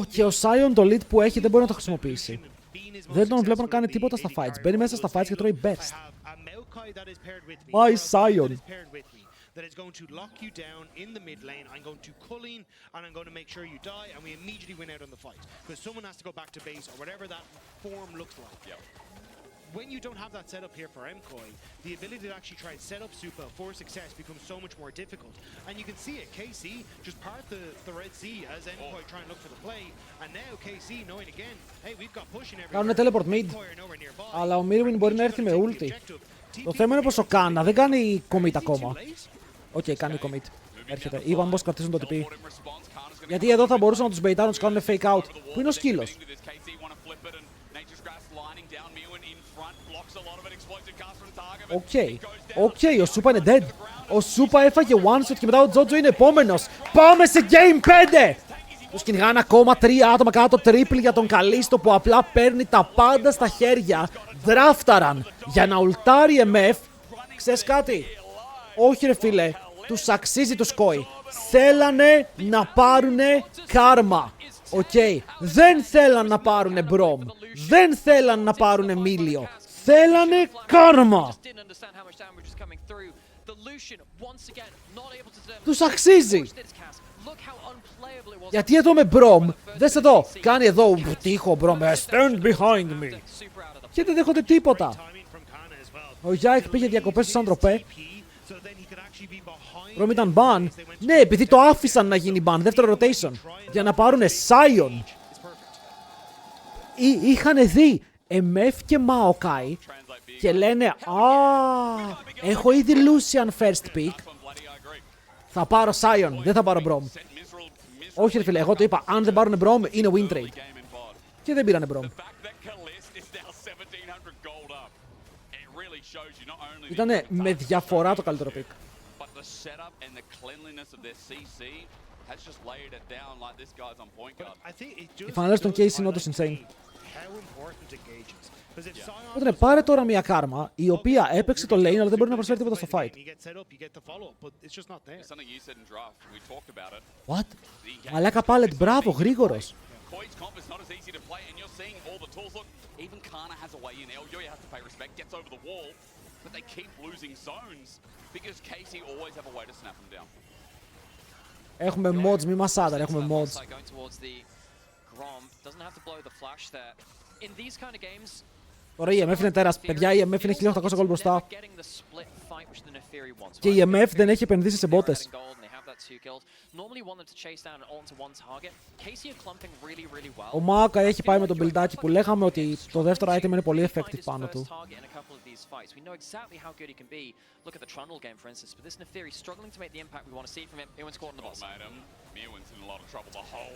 Και ο Sion το lead που έχει δεν μπορεί να το χρησιμοποιήσει. Δεν τον βλέπω να κάνει τίποτα στα fights. Μπαίνει μέσα στα fights και τρώει burst. My Sion. That is going to lock you down in the mid lane. I'm going to cull in and I'm going to make sure you die and we immediately win out on the fight. Because someone has to go back to base or whatever that form looks like. Yep. When you don't have that setup here for MKOI, the ability to actually try and set up Supa for success becomes so much more difficult. And you can see it, KC just part the Red Sea as MKOI try and look for the play. And now KC knowing again, hey, we've got pushing everywhere. Κάνουν teleport mid. Αλλά ο Mirwin μπορεί να έρθει με ulti. Το θέμα είναι πως ο Κάνα δεν κάνει commit ακόμα. Οκ, κάνει commit. Έρχεται. Είπαμε πως κρατήσουν το TP. Γιατί εδώ θα μπορούσαν να τους μπεϊτάρουν, να τους κάνουν fake out. Πού είναι ο σκύλος? Οκ, ο Σούπα είναι dead. Ο Σούπα έφαγε one shot και μετά ο Jojo είναι επόμενος. Πάμε σε game 5! Τους κυνηγάνε ακόμα 3 άτομα κάτω, triple για τον Καλίστο που απλά παίρνει τα πάντα στα χέρια. Δράφταραν για να ουλτάρει MF. Ξέρεις κάτι? Όχι ρε φίλε, τους αξίζει το σκόι. Θέλανε να πάρουνε κάρμα. Οκ, δεν θέλαν να πάρουνε μπρομ. Δεν θέλαν να πάρουνε μίλιο. Θέλανε κάρμα. Τους αξίζει. Γιατί εδώ με μπρομ, δες εδώ, κάνει εδώ τείχο μπρομ, stand behind me. Και δεν δέχονται τίποτα. Ο Γιάικ πήγε διακοπές στο Σαντροπέ. Ρόμ ήταν ban. Ναι, επειδή το άφησαν να γίνει ban. Δεύτερο rotation. Για να πάρουνε Sion. Είχαν δει MF και Maokai και λένε έχω ήδη Lucian first pick. Θα πάρω Sion, δεν θα πάρω Brom. Όχι ρε φίλε, εγώ το είπα, αν δεν πάρουν Brom είναι win trade. Και δεν πήρανε Brom. Ήτανε με διαφορά το καλύτερο pick. Οι φανέλες των Case είναι όντως insane. Οπότε πάρε τώρα μια κάρμα η οποία έπαιξε το lane αλλά δεν μπορεί να προσφέρει τίποτα στο fight. What? Μαλάκα πάλετ, μπράβο, γρήγορος. Έχουμε mods, μη μασάτα, έχουμε mods. Τώρα η EMF είναι τέρας. Παιδιά, η EMF είναι 1800 gold μπροστά. Και η EMF δεν έχει επενδύσει σε μπότες. Ο Μάκα έχει πάει με τον μπιλντάκι που λέγαμε ότι το δεύτερο item είναι πολύ effective πάνω του.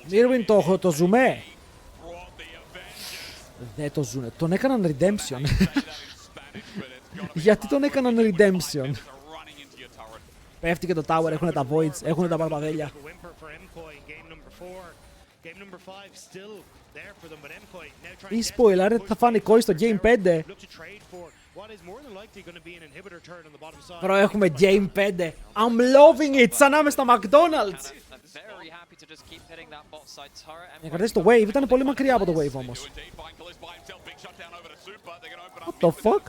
Μίρουιν το ζουμέ. Δεν το ζουνε. Τον έκαναν redemption. Γιατί τον έκαναν redemption. Πέφτει και το tower, έχουνε τα voids, έχουνε τα παρπαδέλια. Ή spoiler, θα φάνε κόη στο game 5. Προ έχουμε game 5. I'm loving it, σαν να είμαι στα McDonald's. Να κρατήσει το wave, ήταν πολύ μακριά από το wave όμως. What the fuck?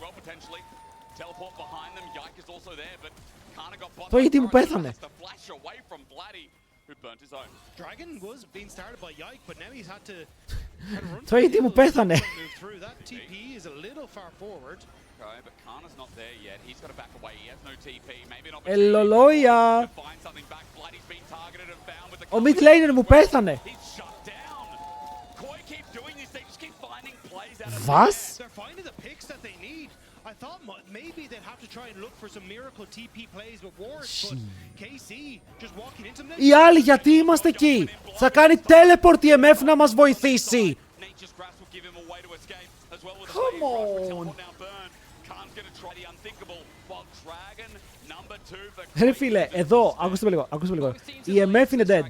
Το AD μου πέθανε. Το AD μου πέθανε. Ελολόια. Ο mid laner μου πέθανε. Βας? Οι άλλοι γιατί είμαστε εκεί? Θα κάνει teleport η MF να μας βοηθήσει. Come on. Ρε φίλε, εδώ, ακούστε με λίγο. Η MF είναι dead.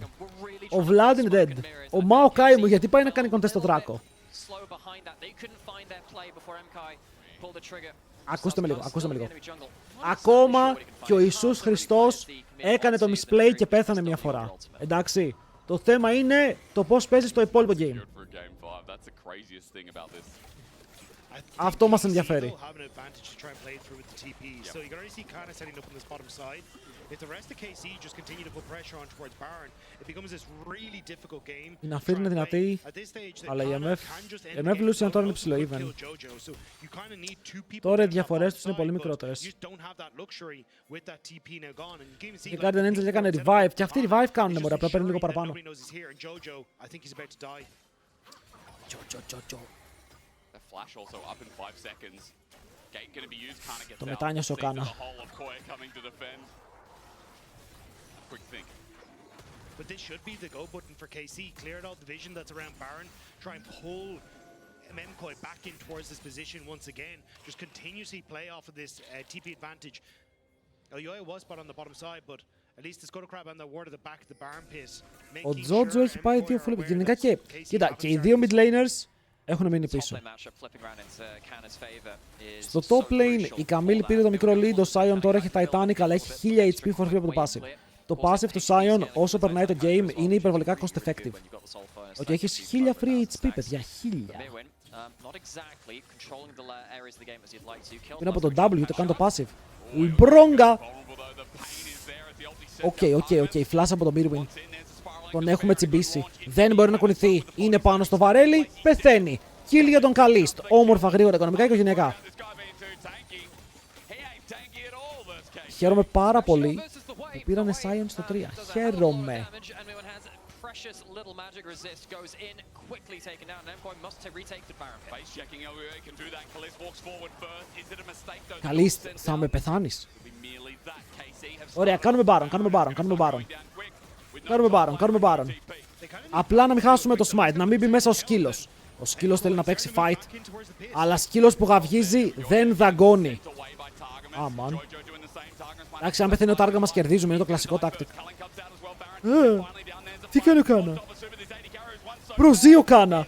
Ο Vladi είναι dead. Ο Maokai μου γιατί πάει να κάνει contest στο Draco? Ακούστε με λίγο. Ακόμα και ο Ιησούς Χριστός έκανε το misplay και πέθανε μια φορά. Εντάξει. Το θέμα είναι το πώς παίζεις το υπόλοιπο game. Αυτό μας ενδιαφέρει. Η Ναφίρ είναι δυνατή, αλλά η MF Lucian τώρα είναι ψηλό even. Τώρα οι διαφορές τους είναι πολύ μικρότερες. Και Guardian Angel έκανε revive και αυτοί revive κάνουνε μωρέ, απλά παίρνουν λίγο παραπάνω. Το μετάνιωσε ο Κάνα. But this should be the go button for KC. Clear out the vision that's around Baron. Try and pull Memkoi back in towards this position once again. Just continuously play off of this TP advantage. Elyoya was spot on the bottom side, but at least the Scuttle Crab and the ward at the back of the Baron pit. Ο Τζότζο έχει πάει δύο full. Γενικά και κοίτα, και οι δύο mid laners έχουν μείνει πίσω. Στο top lane η Camille πήρε το μικρό lead, ο Sion τώρα έχει Titanic αλλά έχει 1000 HP for free από το passive. Το passive του Sion όσο περνάει το game είναι υπερβολικά cost effective. Ότι έχεις 1000 free HP παιδιά, 1000. Είναι από το W το κάνει το passive. Μπρόγκα! Οκ, flash από τον Mirwin. Τον έχουμε τσιμπήσει. Δεν μπορεί να κουνηθεί. Είναι πάνω στο βαρέλι, πεθαίνει. Kill για τον Καλίστ. Όμορφα, γρήγορα, οικονομικά και οικογενειακά. χαίρομαι πάρα πολύ που πήρανε Sion στο 3. Χαίρομαι. Precious little magic resist goes in, quickly taken down. Empire must retake the Baron. Face checking LVA can do that. Kalist walks forward first. Is it a mistake though? Καλίστ, θα με πεθάνεις. Merely that KC have Ωραία, κάνουμε Baron, κάνουμε Baron, κάνουμε Baron. Κάνουμε Baron, κάνουμε Baron. Απλά να μην χάσουμε το smite, να μην μπει μέσα ο σκύλος. Ο σκύλος θέλει να παίξει fight, αλλά σκύλος που γαυγίζει δεν δαγκώνει. Αμάν. Εντάξει, αν πεθαίνει ο Τάργα μας κερδίζουμε, είναι το κλασικό tactic. Τι κάνει ο Κάνα? Προζεί ο Κάνα.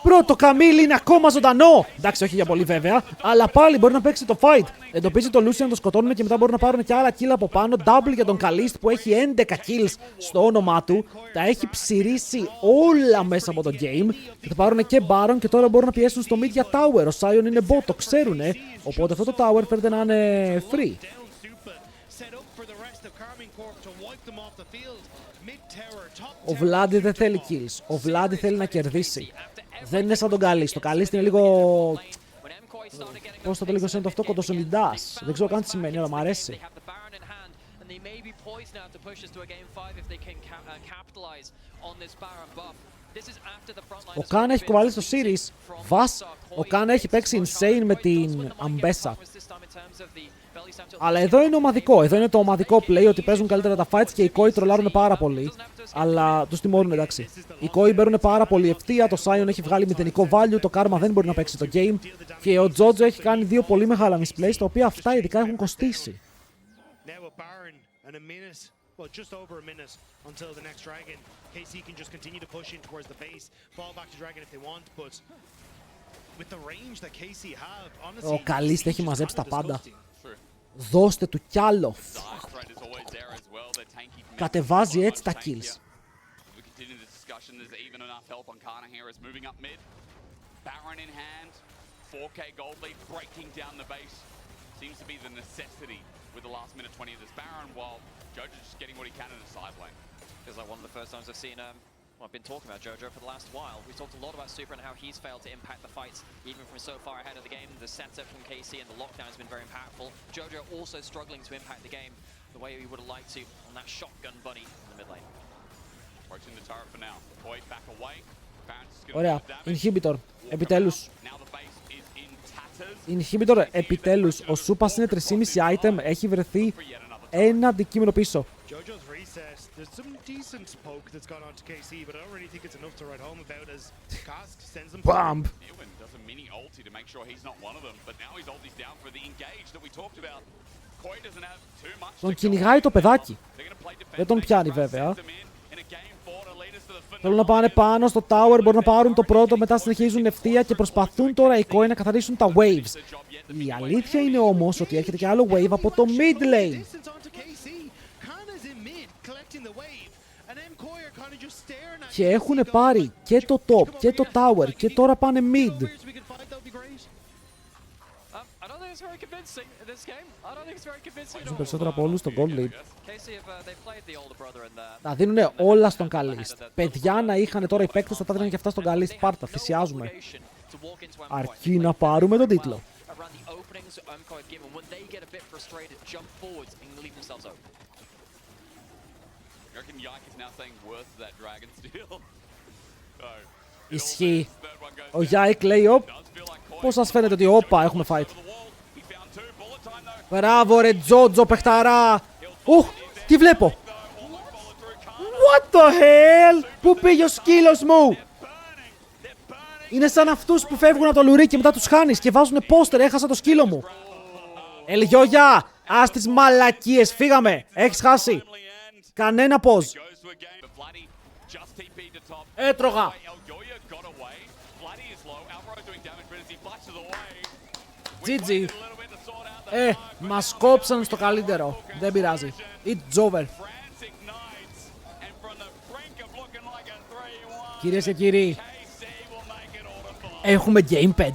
Πρώτο Καμίλ είναι ακόμα ζωντανό. Εντάξει, όχι για πολύ βέβαια, αλλά πάλι μπορεί να παίξει το fight. Εντοπίζει το Lucian, το σκοτώνουμε και μετά μπορούν να πάρουν και άλλα kill από πάνω. Double για τον Kalist που έχει 11 kills στο όνομά του. Τα έχει ψηρίσει όλα μέσα από το game. Και θα πάρουν και Baron και τώρα μπορούν να πιέσουν στο mid για tower. Ο Sion είναι bot, το ξέρουνε. Οπότε αυτό το tower φέρεται να είναι free. Ο Vladi δεν θέλει kills. Ο Vladi θέλει να κερδίσει. Δεν είναι σαν τον Kalist. Το Kalist είναι λίγο... Πώς θα το λίγο σαν το αυτό, κοντοσολιντάς. Δεν ξέρω καν τι σημαίνει, αλλά μου αρέσει. Ο Κάνα έχει κοβάλει στο series. Βασ, ο Κάνα έχει παίξει insane με την Αμπέσα. Αλλά εδώ είναι ομαδικό. Εδώ είναι το ομαδικό play ότι παίζουν καλύτερα τα fights και οι Koi τρολάρουν πάρα πολύ. Αλλά τους τιμώρουν, εντάξει. Οι Koi μπαίνουν πάρα πολύ ευθεία. Το Sion έχει βγάλει μηδενικό value. Το Karma δεν μπορεί να παίξει το game. Και ο Jojo έχει κάνει δύο πολύ μεγάλα misplays, τα οποία αυτά ειδικά έχουν κοστίσει. Well, just over a minute until the next dragon. KC can just continue to push in towards the base, fall back to dragon if they want, but with the range that KC have, honestly, ο Kalist έχει μαζέψει τα πάντα. Δώστε του κι άλλο. Κατεβάζει έτσι τα kills. With the last minute 20 of this Baron, while Jojo's just getting what he can in the side lane. Feels like one of the first times I've seen, well, I've been talking about Jojo for the last while. We've talked a lot about Super and how he's failed to impact the fights, even from so far ahead of the game. The setup from KC and the lockdown has been very impactful. Jojo also struggling to impact the game the way he would have liked to on that shotgun bunny in the mid lane. Approaching the turret for now. Koi back away. Ωραία, Inhibitor, επιτέλους. Inhibitor, επιτέλους. Ο Σούπας είναι 3,5 item, έχει βρεθεί ένα αντικείμενο πίσω. Μπαμπ! Τον κυνηγάει το παιδάκι. Δεν τον πιάνει βέβαια. Θέλουν να πάνε πάνω στο tower, μπορούν να πάρουν το πρώτο, μετά συνεχίζουν ευθεία και προσπαθούν τώρα οι Koi να καθαρίσουν τα waves. Η αλήθεια είναι όμως ότι έρχεται και άλλο wave από το mid lane. Και έχουν πάρει και το top και το tower και τώρα πάνε mid. Παίζουν περισσότερο από όλους στο gold lead. Τα δίνουνε όλα στον Kalist. Παιδιά να είχαν τώρα οι παίκτες, θα τα δίνανε και αυτά στον Kalist. Πάρτα, θυσιάζουμε. Αρκεί να πάρουμε τον τίτλο. Ισχύει. Ο Yike λέει, πώς σας φαίνεται ότι όπα έχουμε fight. Μπράβο ρε Τζότζο παιχταρά. Τι βλέπω. What the hell. Πού πήγε ο σκύλος μου. Είναι σαν αυτούς που φεύγουν από το λουρί και μετά τους χάνεις και βάζουν πόστερ. Έχασα το σκύλο μου. Ελιόγια. Ας τις μαλακίες. Φύγαμε. Έχεις χάσει. Κανένα πώς. Έτρωγα. GG. Μας κόψαν στο καλύτερο. Δεν πειράζει. It's over. Κυρίες και κύριοι, έχουμε Game 5.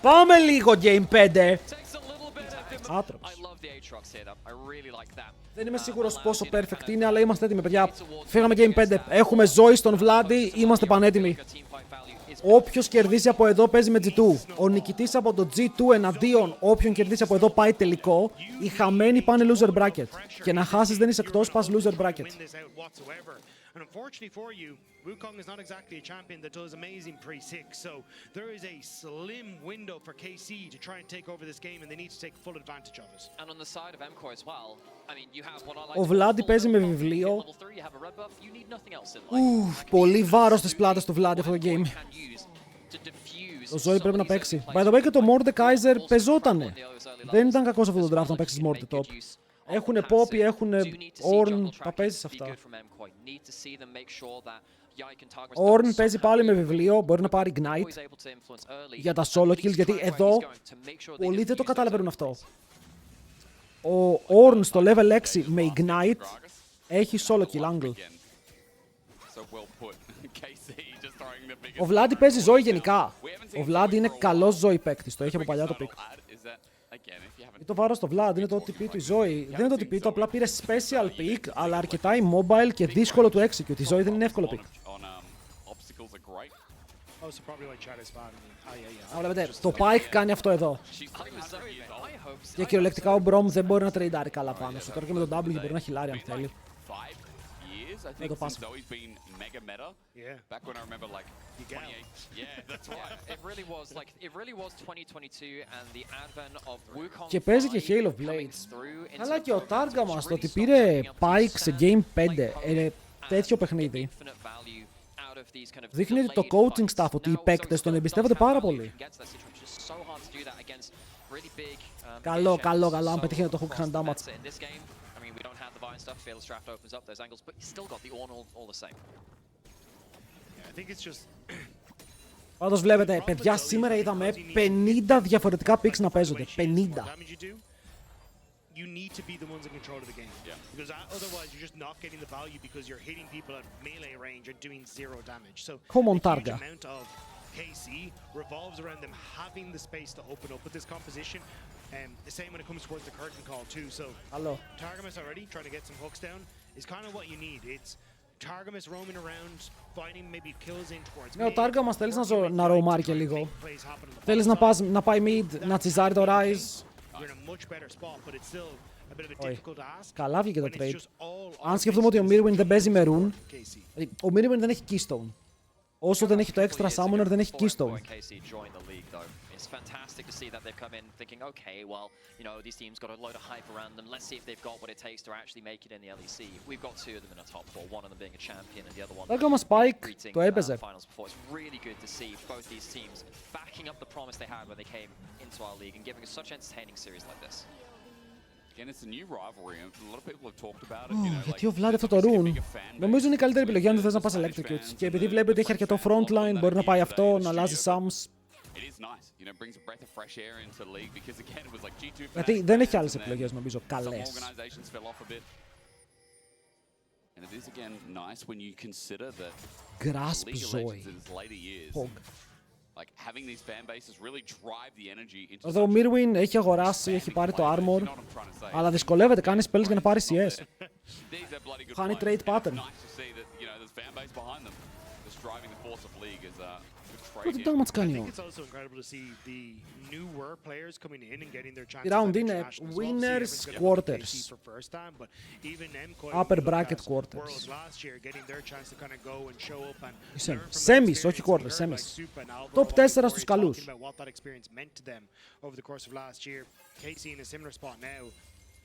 Πάμε λίγο Game 5. Άτροπος. Δεν είμαι σίγουρος πόσο perfect είναι, αλλά είμαστε έτοιμοι παιδιά. Φύγαμε Game 5. Έχουμε ζωή στον Vladi. Είμαστε πανέτοιμοι. Όποιος κερδίσει από εδώ παίζει με G2. Ο νικητής από το G2 εναντίον όποιον κερδίσει από εδώ πάει τελικό. Οι χαμένοι πάνε loser bracket. Και να χάσεις δεν είσαι εκτός, πας loser bracket. And unfortunately for you, Wukong is not exactly a champion that does amazing pre-6, so there is a slim window for KC to try and take over this game, and they need to take full advantage of it. And on the side of MCOY as well, I mean, you have what I like Ο Vladi παίζει με βιβλίο. Πολύ βάρος στις πλάτες του Vladi αυτό το game. Το Zoe πρέπει να παίξει. By the way, και το Mordekaiser πεζότανε. Δεν ήταν κακός αυτό το draft να παίξεις Morde top. Έχουνε Poppy, έχουνε Ornn, τα παίζεις αυτά. Ornn παίζει πάλι με βιβλίο, μπορεί να πάρει Ignite για τα solo kills, γιατί εδώ πολλοί δεν το καταλαβαίνουν αυτό. Ο Ornn στο level 6 με Ignite έχει solo kill angle. Ο Vladi παίζει Zoe γενικά. Ο Vladi είναι καλός Zoe παίκτης, το έχει από παλιά το pick. Το βάρος στο Vlad είναι το OTP του η Zoe. Δεν είναι το OTP, το απλά πήρε special pick, αλλά αρκετά immobile και δύσκολο του execute. Η Zoe δεν είναι εύκολο pick. Αλλά βλέπετε, το Pike κάνει αυτό εδώ. Και κυριολεκτικά ο Brom δεν μπορεί να τρέιντάρει καλά πάνω σου. Τώρα και με τον W μπορεί να χιλάρει αν θέλει. Δεν το πάσα. Και παίζει και Hail of Blades. Αλλά και ο Targa μας το ότι πήρε Pike σε Game 5 τέτοιο παιχνίδι δείχνει ότι το coaching staff, ότι οι παίκτες τον εμπιστεύονται πάρα πολύ. Καλό, αν πετύχει το hook hand damage. Πάντως βλέπετε, παιδιά, σήμερα είδαμε 50 διαφορετικά picks να παίζονται. 50. You need to be the ones in control of the game. Because otherwise you're just not getting the value because you're hitting people at melee range and doing 0 damage. So Come on, the huge Targa. amount of KC revolves around them having the space to open up with this composition. The same when it comes towards the curtain call too. So Targamas already trying to get some hooks down is kind of what you need. It's Targamas roaming around, finding maybe kills in towards mid. Ναι, ο Targamas θέλεις να ροουμάρει και λίγο. Θέλεις να πάει mid, να τσιζάρει το Rise. Καλά βγήκε το trade. Αν σκεφτούμε ότι ο Mirwin δεν παίζει με rune, ο Mirwin δεν έχει keystone. Όσο δεν έχει το extra summoner δεν έχει keystone. It's fantastic to see that they've come in thinking, okay, well, you know, these teams got a load of hype around them. Let's see if they've got what it takes to actually make it in the LEC. We've got two of them in our top four, one of them being a champion and the other one το έπαιζε. finals before. It's really good to see both these teams backing up the promise they had when they came into our league and giving us such entertaining series like this. Again, it's a new rivalry, and a lot of people have talked about it. You know, γιατί ο Vladi αυτό το rune νομίζω είναι η καλύτερη επιλογή αν δεν θες να πας electrocute. Και επειδή βλέπει ότι έχει αρκετό frontline, μπορεί να πάει αυτό, να αλλάζει sums. Γιατί δεν έχει άλλες επιλογές νομίζω καλές. Grasp Zoe. Pog. Εδώ ο Mirwin έχει αγοράσει, έχει πάρει το armor, αλλά δυσκολεύεται, κάνει spells για να πάρει CS. Χάνει trade pattern. Τι damage κάνει ο. Η round είναι winners quarters. Upper bracket quarters. Semis, όχι quarters, semis. Top 4 στους καλούς.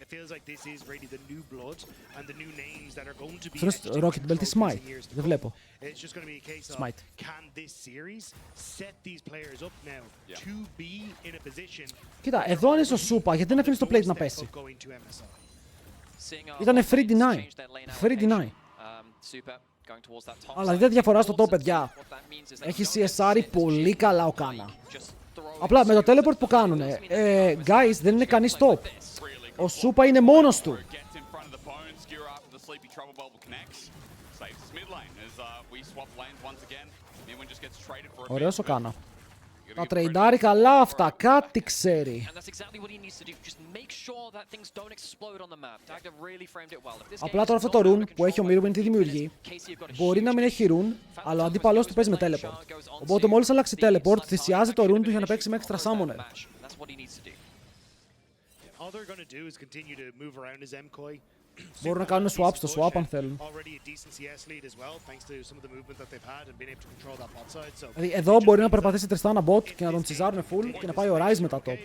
It feels like this is really the new blood and the new names that are going to be Rocket Belt is Smite. Δεν βλέπω. It's just going to be a case of can this series set these players up now to be in a position. Κοίτα, εδώ είναι στο Σούπα, γιατί δεν αφήνεις το plate να πέσει. Ήτανε free deny. Free deny. Αλλά δείτε διαφορά στο top, παιδιά. Έχει CSR πολύ καλά ο Κάνα. Απλά με το teleport που κάνουνε, guys, δεν είναι κανείς top. Ο Σούπα είναι μόνος του. Ωραίος ο Κάνα. Τα τρεϊντάρει καλά αυτά, κάτι ξέρει. Απλά τώρα αυτό το rune που έχει ο Mirwin τι δημιουργεί, μπορεί να μην έχει rune, αλλά ο αντίπαλός του παίζει με teleport. Οπότε μόλις αλλάξει teleport, θυσιάζει το rune του για να παίξει με extra summoner. Μπορούν να κάνουν swap στο swap αν θέλουν. Δηλαδή εδώ μπορεί να περπατήσει Tristana bot και να τον τσιζάρουν full και να πάει ο Ryze μετά top.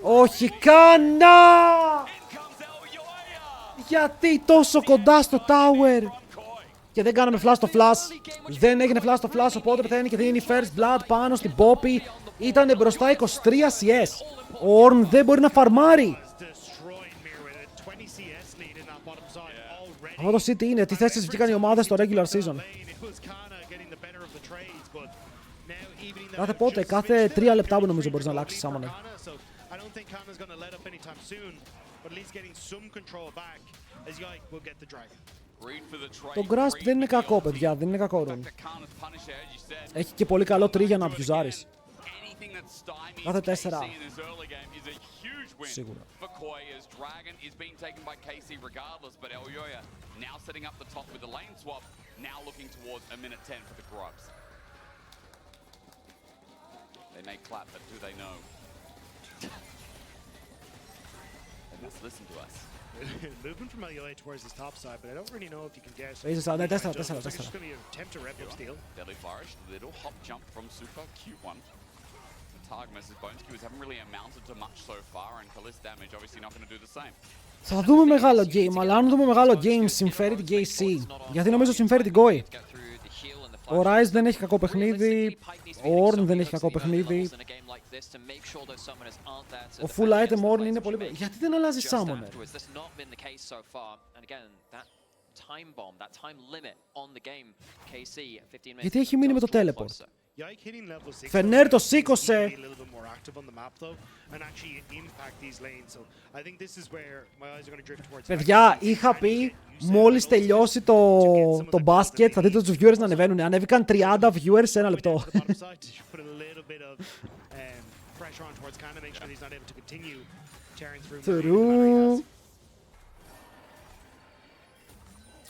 Όχι Κάνα! Γιατί τόσο κοντά στο tower! Και δεν κάναμε flash στο flash. Δεν έγινε flash στο flash, οπότε πεθαίνει και δίνει first blood πάνω στην Poppy. Ήτανε μπροστά 23 CS. Ο Ornn δεν μπορεί να φαρμάρει. Αυτό το City είναι, τι θέσεις βγήκαν οι ομάδες στο regular season. Κάθε πότε, κάθε 3 λεπτά που νομίζω μπορείς να αλλάξεις summoner. Το Grasp δεν είναι κακό, παιδιά, δεν είναι κακό rune. Έχει και πολύ καλό tree για να abusάρεις. Κάθε 4. Σίγουρα. They may clap, but do they know? They must listen to us. Movement from LUA towards his top side, but I don't really know if you can guess. It's just going to be an attempt to rep up steal. Deadly Flourish, little hop jump from Super, cute one. The target Mrs. Bone Skewers haven't really amounted to much so far, and Kalist damage obviously not going to do the same. Θα δούμε μεγάλο game, αλλά αν δούμε μεγάλο game συμφέρει την KC. Γιατί νομίζω συμφέρει την Koi. Ο Ryze δεν έχει κακό παιχνίδι, ο Ornn δεν έχει κακό παιχνίδι. Ο full item Ornn είναι πολύ... Γιατί δεν αλλάζει summoner? Γιατί έχει μείνει με το teleport. Φενέρ το σήκωσε! Παιδιά, είχα πει μόλις τελειώσει το μπάσκετ θα δείτε τους viewers να ανεβαίνουν. Ανέβηκαν 30 viewers σε ένα λεπτό.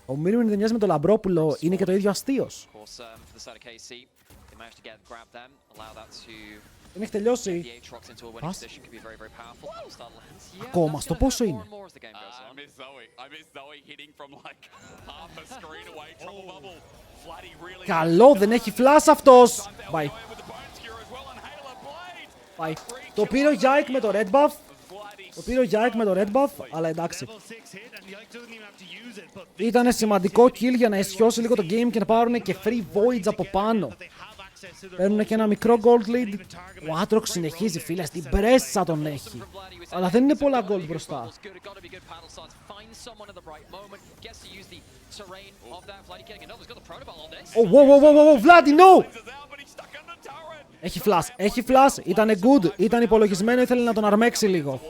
Ο Mirwin δεν μοιάζει με τον Λαμπρόπουλο, είναι και το ίδιο αστείος. Δεν έχει τελειώσει. Πας. Ακόμα, στο πόσο είναι? Καλό, δεν έχει flash αυτός. Bye. Bye. Το πήρε ο Yike με το red buff. Το πήρε ο Yike με το red buff, αλλά εντάξει. Ήτανε σημαντικό kill για να αισιώσει λίγο το game και να πάρουν και free voids από πάνω. Παίρνουν και ένα μικρό gold lead. Ο Aatrox συνεχίζει, φίλε, στην πρέσσα τον έχει. Αλλά δεν είναι πολλά gold μπροστά. Vladi, no! Έχει flash, έχει flash, ήτανε good, ήταν υπολογισμένο, ήθελε να τον αρμέξει λίγο.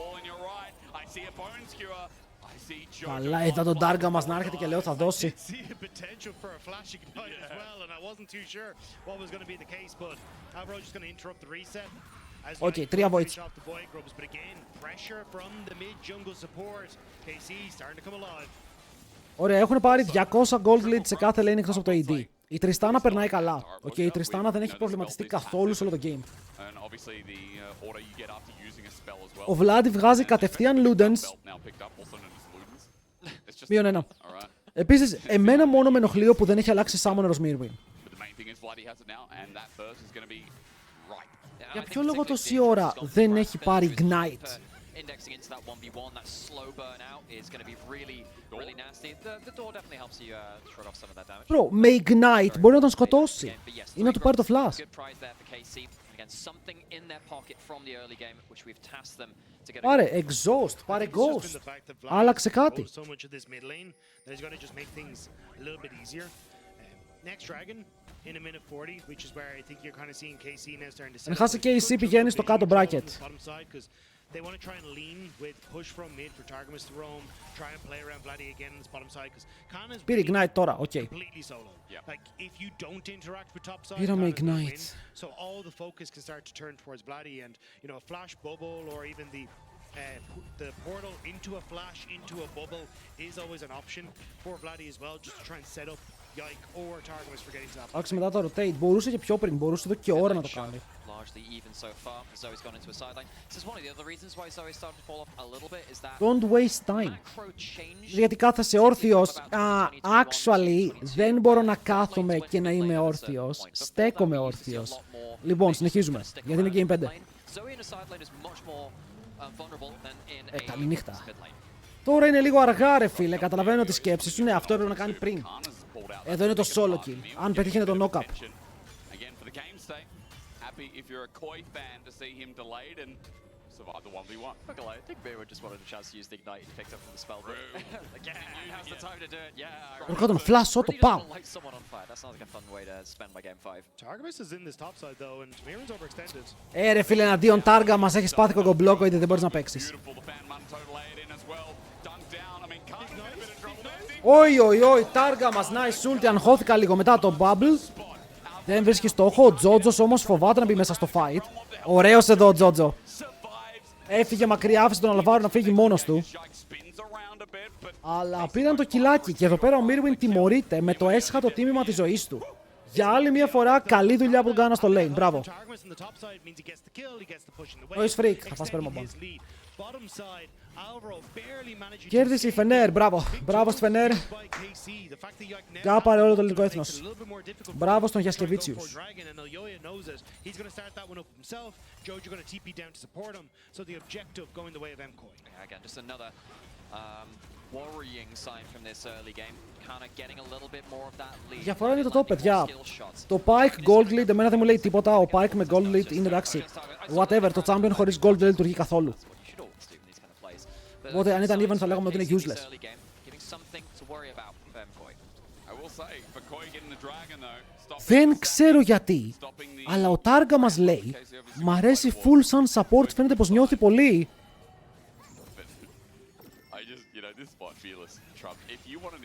Καλά, είδα τον Darga μας να έρχεται και λέω θα δώσει. Οκ, 3 voids. Ωραία, έχουν πάρει 200 gold lead σε κάθε lane εκτός από το AD. Η Tristana περνάει καλά. Οκ, η Tristana δεν έχει προβληματιστεί καθόλου σε όλο το game. Ο Vladi βγάζει κατευθείαν Ludens. Μείον 1. Επίσης, εμένα μόνο με ενοχλείο που δεν έχει αλλάξει summoner ως Mirwin. Για ποιο λόγο τόση ώρα δεν έχει πάρει Ignite? Bro, με Ignite μπορεί να τον σκοτώσει ή να του πάρει το flash. Πάρε exhaust, πάρε ghost. Άλλαξε κάτι. Αν χάσει KC πηγαίνει στο κάτω bracket. they want to try and lean with push from mid for Targamas to roam, try and play around Vladi again on this bottom side, because Kana's Πήρε Ignite τώρα, οκ. completely solo. Like, if you don't interact with top side, Πήραμε Kana's gonna Ignite. win. So all the focus can start to turn towards Vladi, and, you know, a flash bubble or even the portal into a flash, into a bubble is always an option for Vladi as well, just to try and set up Yike or Targamas for getting to that. Εντάξει, μετά το rotate μπορούσε και πιο πριν, μπορούσε εδώ και ώρα να το κάνει. Largely even so far. Zoe's gone into a sideline. This is one of the other reasons why Zoe started to fall off a little bit is that Don't waste time. macro change. Γιατί κάθεσαι όρθιος. Actually, δεν μπορώ να κάθομαι και να είμαι όρθιος. Στέκομαι όρθιος. Λοιπόν, συνεχίζουμε. Γιατί είναι Game 5. Zoe in a sideline is much more vulnerable than in a Καλή νύχτα. mid lane. Τώρα είναι λίγο αργά, ρε φίλε. Καταλαβαίνω τις σκέψεις σου. Ναι, αυτό έπρεπε να κάνει πριν. Εδώ είναι το solo kill. Αν πετύχαινε το knock-up. Again for the game state. Happy if you're a Koi fan to see him delayed and survive the 1v1. Not gonna lie, I think Mira just wanted a chance to use the ignite he picked up from the spell. Again, now's the time to do it. Yeah. Βρήκα τον flash, το Really πάω. doesn't light someone on fire. That sounds like a fun way to spend my game 5. Targamas is in this top side though, and Miran's overextended. Ρε φίλε, εναντίον Τάργα μας έχεις πάθει κοκομπλόκο, είτε δεν μπορείς να παίξεις. Beautiful, the fan Manto laid in as well. Dunked down. I mean, Khan in a bit of trouble there. Όι, όι, όι, Τάργα μας, nice ulti, αγχώθηκα λίγο μετά το bubble. Δεν βρίσκει στόχο, ο Τζότζος όμως φοβάται να μπει μέσα στο fight. Ωραίος εδώ ο Τζότζο. Έφυγε μακριά, άφησε τον Αλβάρο να φύγει μόνος του. Αλλά πήραν το κιλάκι και εδώ πέρα ο Μίρουιν τιμωρείται με το έσχατο τίμημα της ζωής του. Για άλλη μια φορά, καλή δουλειά που τον κάνα στο lane. Μπράβο. Noise freak, θα φας πέρμαμπον. Κέρδισε η Φενέρ, μπράβο. Μπράβο στη Φενέρ. Κάπαρε όλο το ελληνικό έθνος. Μπράβο στον Γιασκεβίτσιους. Again, just another worrying sign from this early game. Kind of getting a little bit more of that lead. Διαφορά είναι το top, παιδιά. Το Pike Gold Lead εμένα δεν μου λέει τίποτα. Ο Pike με Gold Lead είναι εντάξει. Whatever, το Champion χωρίς Gold δεν λειτουργεί καθόλου. Οπότε αν ήταν even θα λέγαμε ότι είναι useless. Δεν ξέρω γιατί, αλλά ο Τάργα μας λέει «Μ' αρέσει full sun support, φαίνεται πως νιώθει πολύ».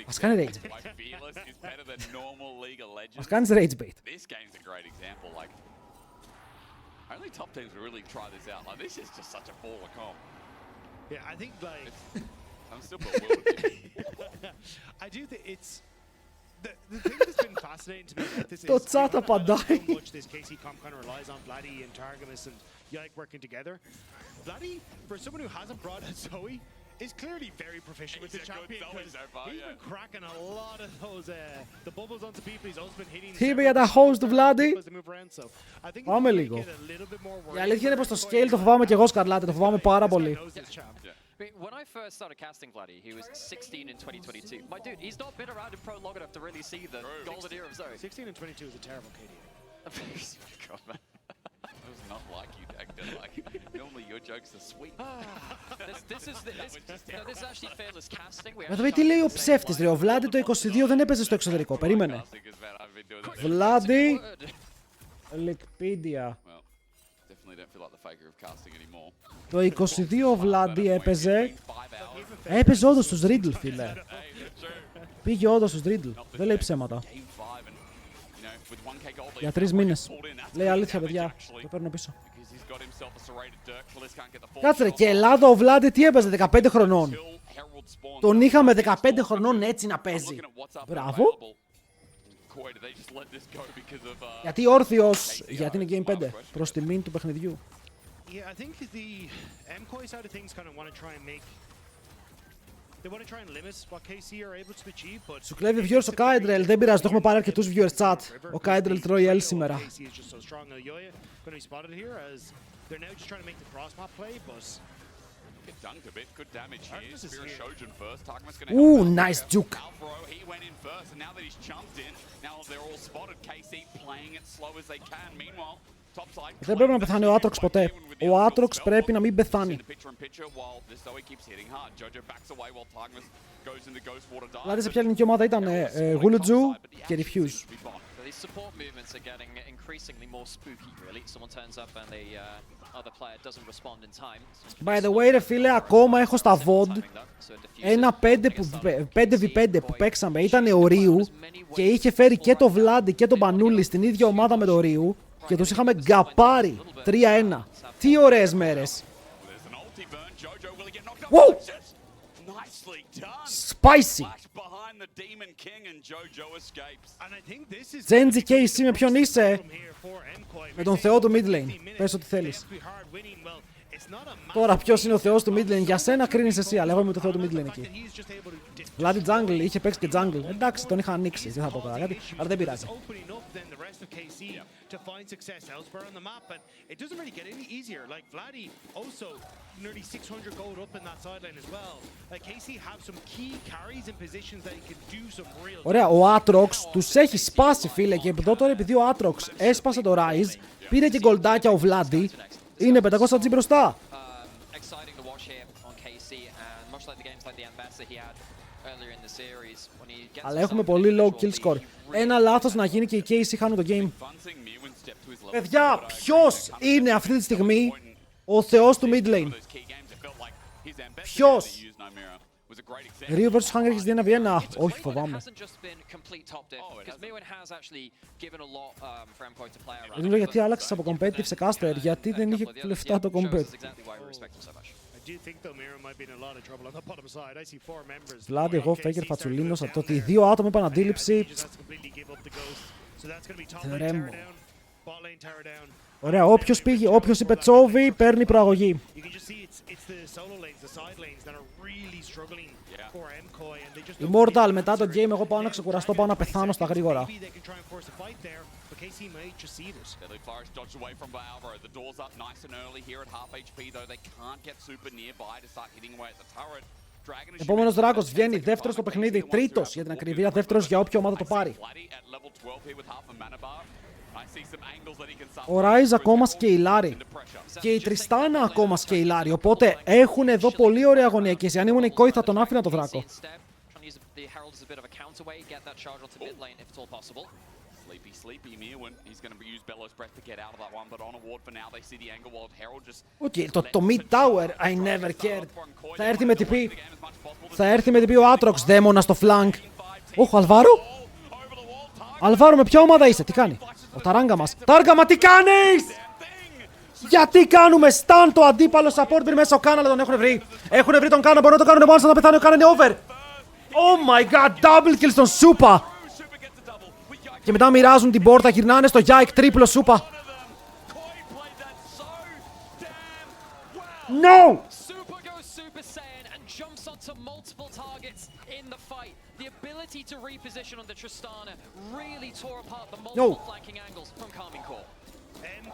Μας κάνει rage bait. Μας κάνεις rage bait. Only top teams really try this out. Like, this is just such a ball of comp. Yeah, I think like I'm still bewildered. I do think it's the thing that's been fascinating to me about this is Το chat απαντάει. how much this KC comp kind of relies on Vladi and Targamas and Yike working together. Vladi, for someone who hasn't brought out Zoe, is clearly very proficient with the champion. He's been cracking a lot of those the bubbles onto people. He's also been hitting. Τι είπε για τα host του Vladi. Πάμε λίγο. Η αλήθεια είναι πως το scale το φοβάμαι και εγώ, Σκαρλάτε, το φοβάμαι πάρα πολύ. When I first started casting Vladi, he was 16 in 2022. My dude, he's not been around in pro long enough to really see the golden era of Zoe. 16 and 22 is a terrible KDA. God, man. It was not like you, Dagda. Like, normally your jokes are sweet. This is actually fearless casting. Εδώ τι λέει ο ψεύτης, ρε, ο Vladi το 22 δεν έπαιζε στο εξωτερικό, περίμενε. Vladi, Wikipedia. Το 22 ο Vladi έπαιζε όντως στους Riddle, φίλε. Πήγε όντως στους Riddle, δεν λέει ψέματα. Για 3 μήνες. Λέει αλήθεια, παιδιά, το παίρνω πίσω. Κάτσε ρε, και Ελλάδα ο Vladi τι έπαιζε, 15 χρονών. Τον είχαμε 15 χρονών έτσι να παίζει. Μπράβο. Γιατί όρθιος, γιατί είναι Game 5, προς τιμήν του παιχνιδιού. Yeah, I think the MCOI side of things kind of want to try and make. They want to try and limit what KC are able to achieve, but. Σου κλέβει viewers ο Kaidrel, δεν πειράζει, το έχουμε πάρει αρκετούς viewers chat. Ο Kaidrel τρώει L σήμερα. Ooh, nice juke. He went in first, and now that he's jumped in, now they're all spotted. KC playing it slow as they can. Meanwhile, Δεν πρέπει να πεθάνει ο Aatrox ποτέ. Ο Aatrox πρέπει να μην πεθάνει. Δηλαδή σε ποια ελληνική ομάδα ήταν Γουλουτζού και Refuse. These support movements are getting increasingly more spooky, really. Someone turns up and the other player doesn't respond in time. By the way, ρε φίλε, ακόμα έχω στα VOD ένα 5v5 που παίξαμε. Ήταν ο Ρίου και είχε φέρει και το Vladi και τον Πανούλη στην ίδια ομάδα με το Ρίου και τους είχαμε γκαπάρει 3-1. Τι ωραίες μέρες. Wow! Spicy! Zenzi KC, με ποιον είσαι? Με τον θεό του mid lane. Πες ό,τι θέλεις. Τώρα ποιος είναι ο θεός του mid lane? Για σένα κρίνεις εσύ, αλλά εγώ είμαι το θεό του mid lane εκεί. Vladi jungle, είχε παίξει και jungle. Εντάξει, τον είχα ανοίξει, δεν θα πω τώρα κάτι, αλλά δεν πειράζει. To find success elsewhere on the map, but it doesn't really get any easier. Like Vladi also nearly 600 gold up in that sideline as well. Like KC have some key carries in positions that he can do some real. Ωραία, ο Aatrox τους έχει σπάσει, φίλε, και εδώ τώρα επειδή ο Aatrox έσπασε το Rise, πήρε και γκολντάκια ο Vladi, είναι 500 G μπροστά. Αλλά έχουμε πολύ low kill score. Ένα λάθος να γίνει και οι KC χάνουν το game. Παιδιά, ποιος είναι αυτή τη στιγμή ο θεός του mid lane? Ποιος? Ryu vs Hunger έχεις δει ένα Βιέννα? Όχι, φοβάμαι. Δεν ξέρω γιατί άλλαξες από competitive σε caster, γιατί δεν είχε λεφτά το competitive. Vladi, εγώ, Faker, Φατσουλίνος, το ότι οι δύο άτομα είπαν αντίληψη. Θερέμω. Ωραία, όποιος είπε τσόβι, παίρνει προαγωγή. Immortal, μετά το game, εγώ πάω να ξεκουραστώ, πάω να πεθάνω στα γρήγορα. Επόμενος Δράκος βγαίνει, δεύτερος στο παιχνίδι, τρίτος για την ακρίβεια, δεύτερος για όποια ομάδα το πάρει. Ο Rise ακόμα σκεϊλάρει και η Τριστάνα ακόμα σκεϊλάρει, οπότε έχουν εδώ πολύ ωραία αγωνία και αν ήμουν η Koi θα τον άφηνα το Δράκο. Οκ, το mid tower, I never cared. Θα έρθει με TP. Θα έρθει με TP ο Aatrox, δαίμονα στο flank. Όχ, Αλβάρο. Αλβάρο, με ποια ομάδα είσαι, τι κάνει? Ο Ταράγκα μας. Τάργαμα, τι κάνεις? Γιατί κάνουμε stun το αντίπαλο support πριν μέσα ο Κάνα, αλλά τον έχουν βρει. Έχουν βρει τον Κάνα, μπορούν να το κάνουν μόνο να πεθάνει, ο Κάνα είναι over. Oh my god, double kill στον Σούπα. Και μετά μοιράζουν την πόρτα, γυρνάνε στο Yike, τρίπλο Σούπα. No! No!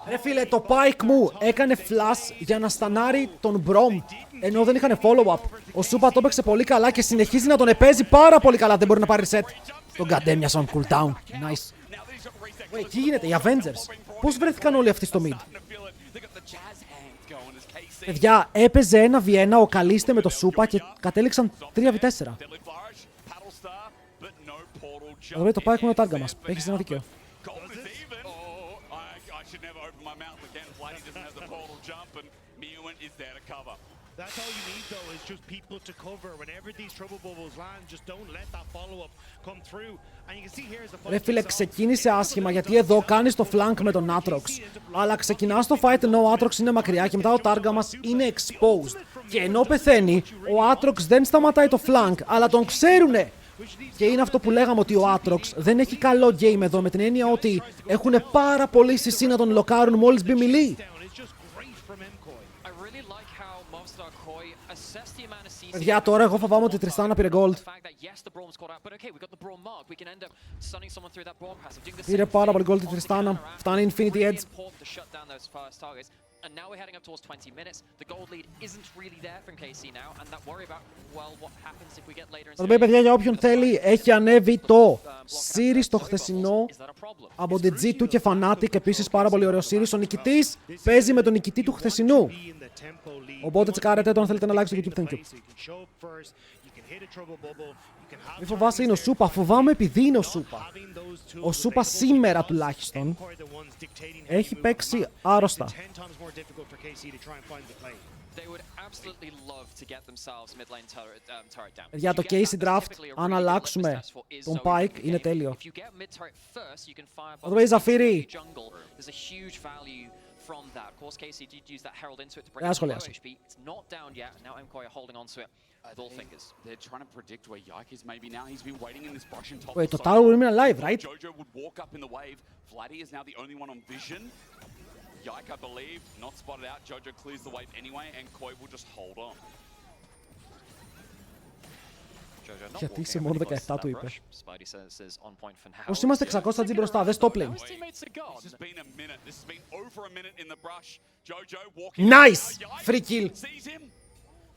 Ρε φίλε, το Pike μου έκανε flash για να στανάρει τον Brom, ενώ δεν είχαν follow-up. Ο Σούπα το έπαιξε πολύ καλά και συνεχίζει να τον επέζει πάρα πολύ καλά, δεν μπορεί να πάρει reset. Τον κατέμια on cooldown. Nice. Wait, τι γίνεται, οι Avengers? Πώς βρέθηκαν όλοι αυτοί στο mid? Παιδιά, έπαιζε ένα Βιέννα ο Καλίστε με το Σούπα και κατέληξαν 3v4. Εδώ το Pike μου είναι ο Τάργα μας. Έχεις ένα δίκαιο. That's all you need though is just people to cover. Whenever these trouble bubbles land, just don't let that follow-up come through. And you can see here is the fight. Ρε φίλε, ξεκίνησε άσχημα γιατί εδώ κάνεις το flank με τον Aatrox. Αλλά ξεκινάς το fight ενώ ο Aatrox είναι μακριά και μετά ο Τάργα μας είναι exposed. Και ενώ πεθαίνει, ο Aatrox δεν σταματάει το flank, αλλά τον ξέρουνε. Και είναι αυτό που λέγαμε ότι ο Aatrox δεν έχει καλό game εδώ, με την έννοια ότι έχουν πάρα πολύ CC να τον λοκάρουν μόλις μπει μιλή. Παιδιά, τώρα εγώ φοβάμαι ότι η Τριστάνα πήρε gold. Πήρε πάρα πολύ gold η Τριστάνα. Φτάνει Infinity Edge. And now we're heading up towards 20 minutes. The gold lead isn't really there from KC now, and that worry about, well, what happens if we get later in Θα το πει, παιδιά, για όποιον θέλει, έχει ανέβει το series το χθεσινό από την G2 και Fnatic. Επίσης πάρα πολύ ωραίο series. Ο νικητής παίζει με τον νικητή του χθεσινού. Οπότε τσεκάρετε το αν θέλετε να like στο YouTube. Thank you. Μη φοβάσαι, είναι ο Σούπα. Φοβάμαι επειδή είναι ο Σούπα. Ο Σούπα σήμερα τουλάχιστον έχει παίξει άρρωστα. Για το Casey draft, αν αλλάξουμε τον Pike, είναι τέλειο. Θα το παίζει Ζαφύρι. Δεν σχολιάσω. They're trying to predict where Yike is maybe now. He's been waiting in this brush and top. Wait, το tower will remain alive, right? Jojo would walk up in the wave. Vladi is now the only one on vision. Yike, I believe, not spotted out. Jojo clears the wave anyway, and Koi will just hold on. Γιατί είσαι μόνο 17 του είπε. Πώς είμαστε 600 G μπροστά, δεν stop lane. Nice! Free kill.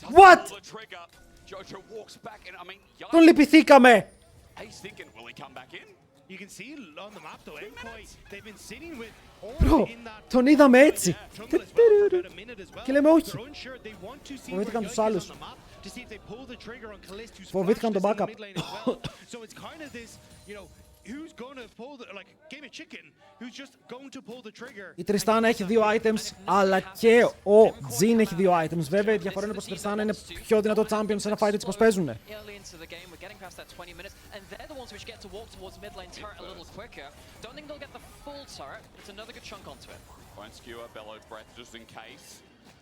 What? Τον λυπηθήκαμε! Bro, τον είδαμε έτσι. Και λέμε όχι. Φοβήθηκαν τους άλλους. Φοβήθηκαν τον backup. Η Τριστάνα έχει 2 items, αλλά και ο Jhin έχει 2 items. Βέβαια, η διαφορά είναι πως η Τριστάνα είναι πιο δυνατό champion σε ένα fight έτσι πως παίζουνε.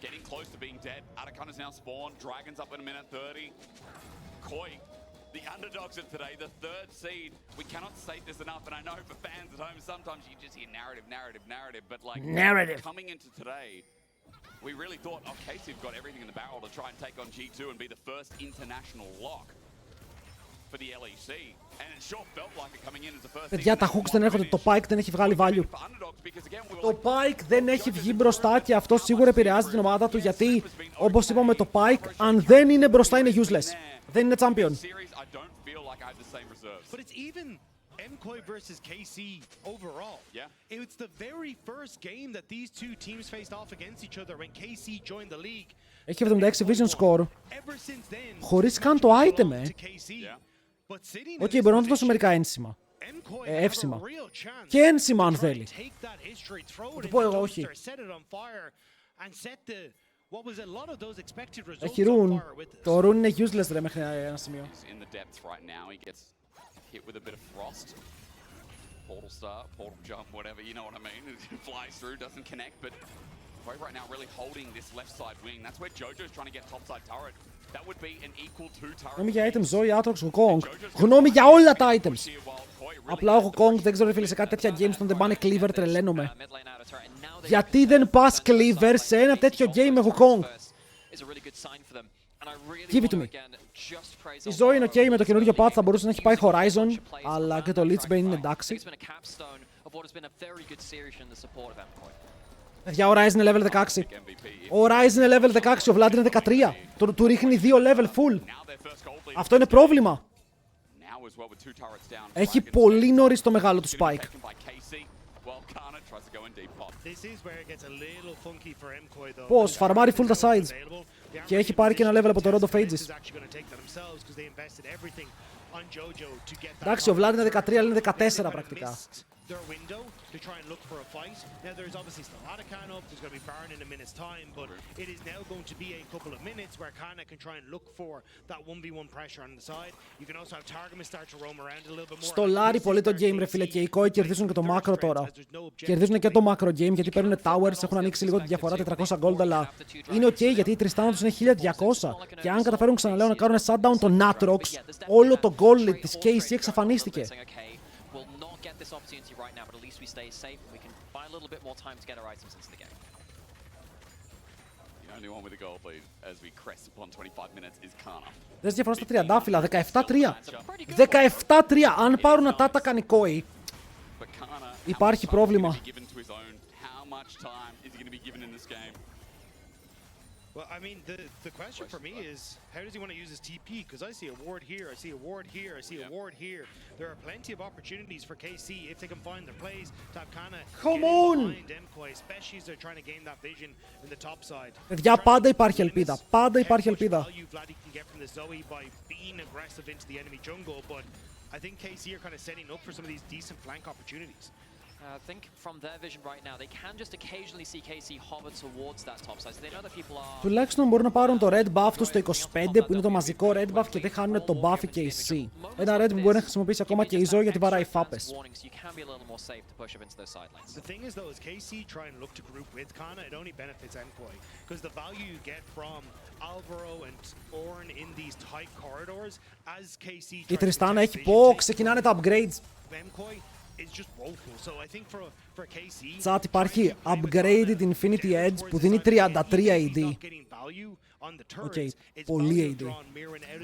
Getting close to being dead. Atakana's now spawned. Dragons up in a minute 30. Koi, the underdogs of today, the third seed. We cannot state this enough, and I know for fans at home, sometimes you just hear narrative, but like coming into today, we really thought, oh, Casey have got everything in the barrel to try and take on G2 and be the first international lock for the LEC. And it sure felt like it coming in as the first. Παιδιά, τα hooks δεν έρχονται, το Pike δεν έχει βγάλει value. Το Pike δεν έχει βγει μπροστά και αυτό σίγουρα επηρεάζει την ομάδα του, γιατί όπως είπαμε το Pike αν δεν είναι μπροστά είναι useless. Δεν είναι champion. But it's even MKOI versus KC overall. Yeah. It's the very first game that these two teams faced off against each other when KC joined the league. Έχει 76 vision score. Χωρίς καν το item, Οκ, μπορώ να του δώσω μερικά ένσημα. Εύσημα. Και ένσημα αν θέλει. Θα του πω εγώ όχι. Έχει rune. Το rune είναι useless ρε μέχρι ένα σημείο. Portal start, portal jump, whatever, you know what I mean. It flies through, doesn't connect, but Koi right now really holding this left side wing. That's where Jojo's trying to get top side turret. That would be an equal 2 turret. Γνώμη για items, Zoe, Aatrox, Wukong. Γνώμη για όλα τα items. Απλά ο Wukong δεν ξέρω φίλε σε κάτι τέτοια games όταν δεν πάνε cleaver τρελαίνομαι. Γιατί δεν πας cleaver σε ένα τέτοιο game με Wukong? Give it to me. Η Zoe είναι ok με το καινούργιο patch, θα μπορούσε να έχει πάει Horizon, αλλά και το Lich Bane είναι εντάξει. Παιδιά, ο Ryze είναι level 16. Ο Ryze είναι level 16, ο Vladi είναι 13. Του ρίχνει 2 level full. Αυτό είναι πρόβλημα. Έχει πολύ νωρίς το μεγάλο του spike. Πώς, φαρμάρει full τα sides. Και έχει πάρει και ένα level από το Rod of Ages. Εντάξει, ο Vladi είναι 13, αλλά είναι 14 πρακτικά. Their window to try and look for a fight. Now there's obviously still Kana up, there's going to be Baron in a minute's time, but it is now going to be a couple of minutes where Kana can try and look for that 1v1 pressure on the side. You can also have Targamas start to roam around a little bit more. Στολάρει πολύ το game ρε φίλε και οι Koi κερδίζουν και το macro τώρα. Κερδίζουν και το macro game γιατί παίρνουν towers, έχουν ανοίξει λίγο τη διαφορά 400 gold, αλλά είναι ok γιατί η Tristana τους είναι 1200 και αν καταφέρουν ξαναλέω να κάνουν shutdown τον Aatrox, όλο το gold της KC εξαφανίστηκε. This opportunity right now, but at least we stay safe and we can buy a little bit more time to get our items into the game. The only one with a gold lead as we crest upon 25 minutes is Kana. Δες διαφορά στα 30 φύλλα, 17-3. 17-3, αν πάρουν ατάτα κάνει Koi, Υπάρχει πρόβλημα. Well, I mean, the question for me is, how does he want to use his TP? Because I see a ward here, I see a ward here, I see a ward here. There are plenty of opportunities for KC if they can find their plays to have kind of behind MKOI, especially as they're trying to gain that vision in the top side. Παιδιά, πάντα υπάρχει ελπίδα. Πάντα υπάρχει ελπίδα. Vladi can get from the Zoe by being aggressive into the enemy jungle, but I think KC are kind of setting up for some of these decent flank opportunities. I think from their vision right now, they can just occasionally see KC hover towards that top side. So they know that people are... Τουλάχιστον μπορούν να πάρουν το red buff του στο 25 που είναι το μαζικό red buff και δεν χάνουν το buff και η KC. Ένα red που μπορεί να χρησιμοποιήσει ακόμα και η Zoe γιατί βαράει φάπες. The thing is though, as KC try and look to group with Kana, it only benefits MKOI because the value you get from Alvaro and Ornn in these tight corridors as KC... Η Τριστάνα έχει πω, ξεκινάνε τα upgrades. MKOI is just woeful. So I think for KC... Τσάτ, υπάρχει upgraded Infinity Edge που δίνει 33 AD. Οκ, πολύ AD.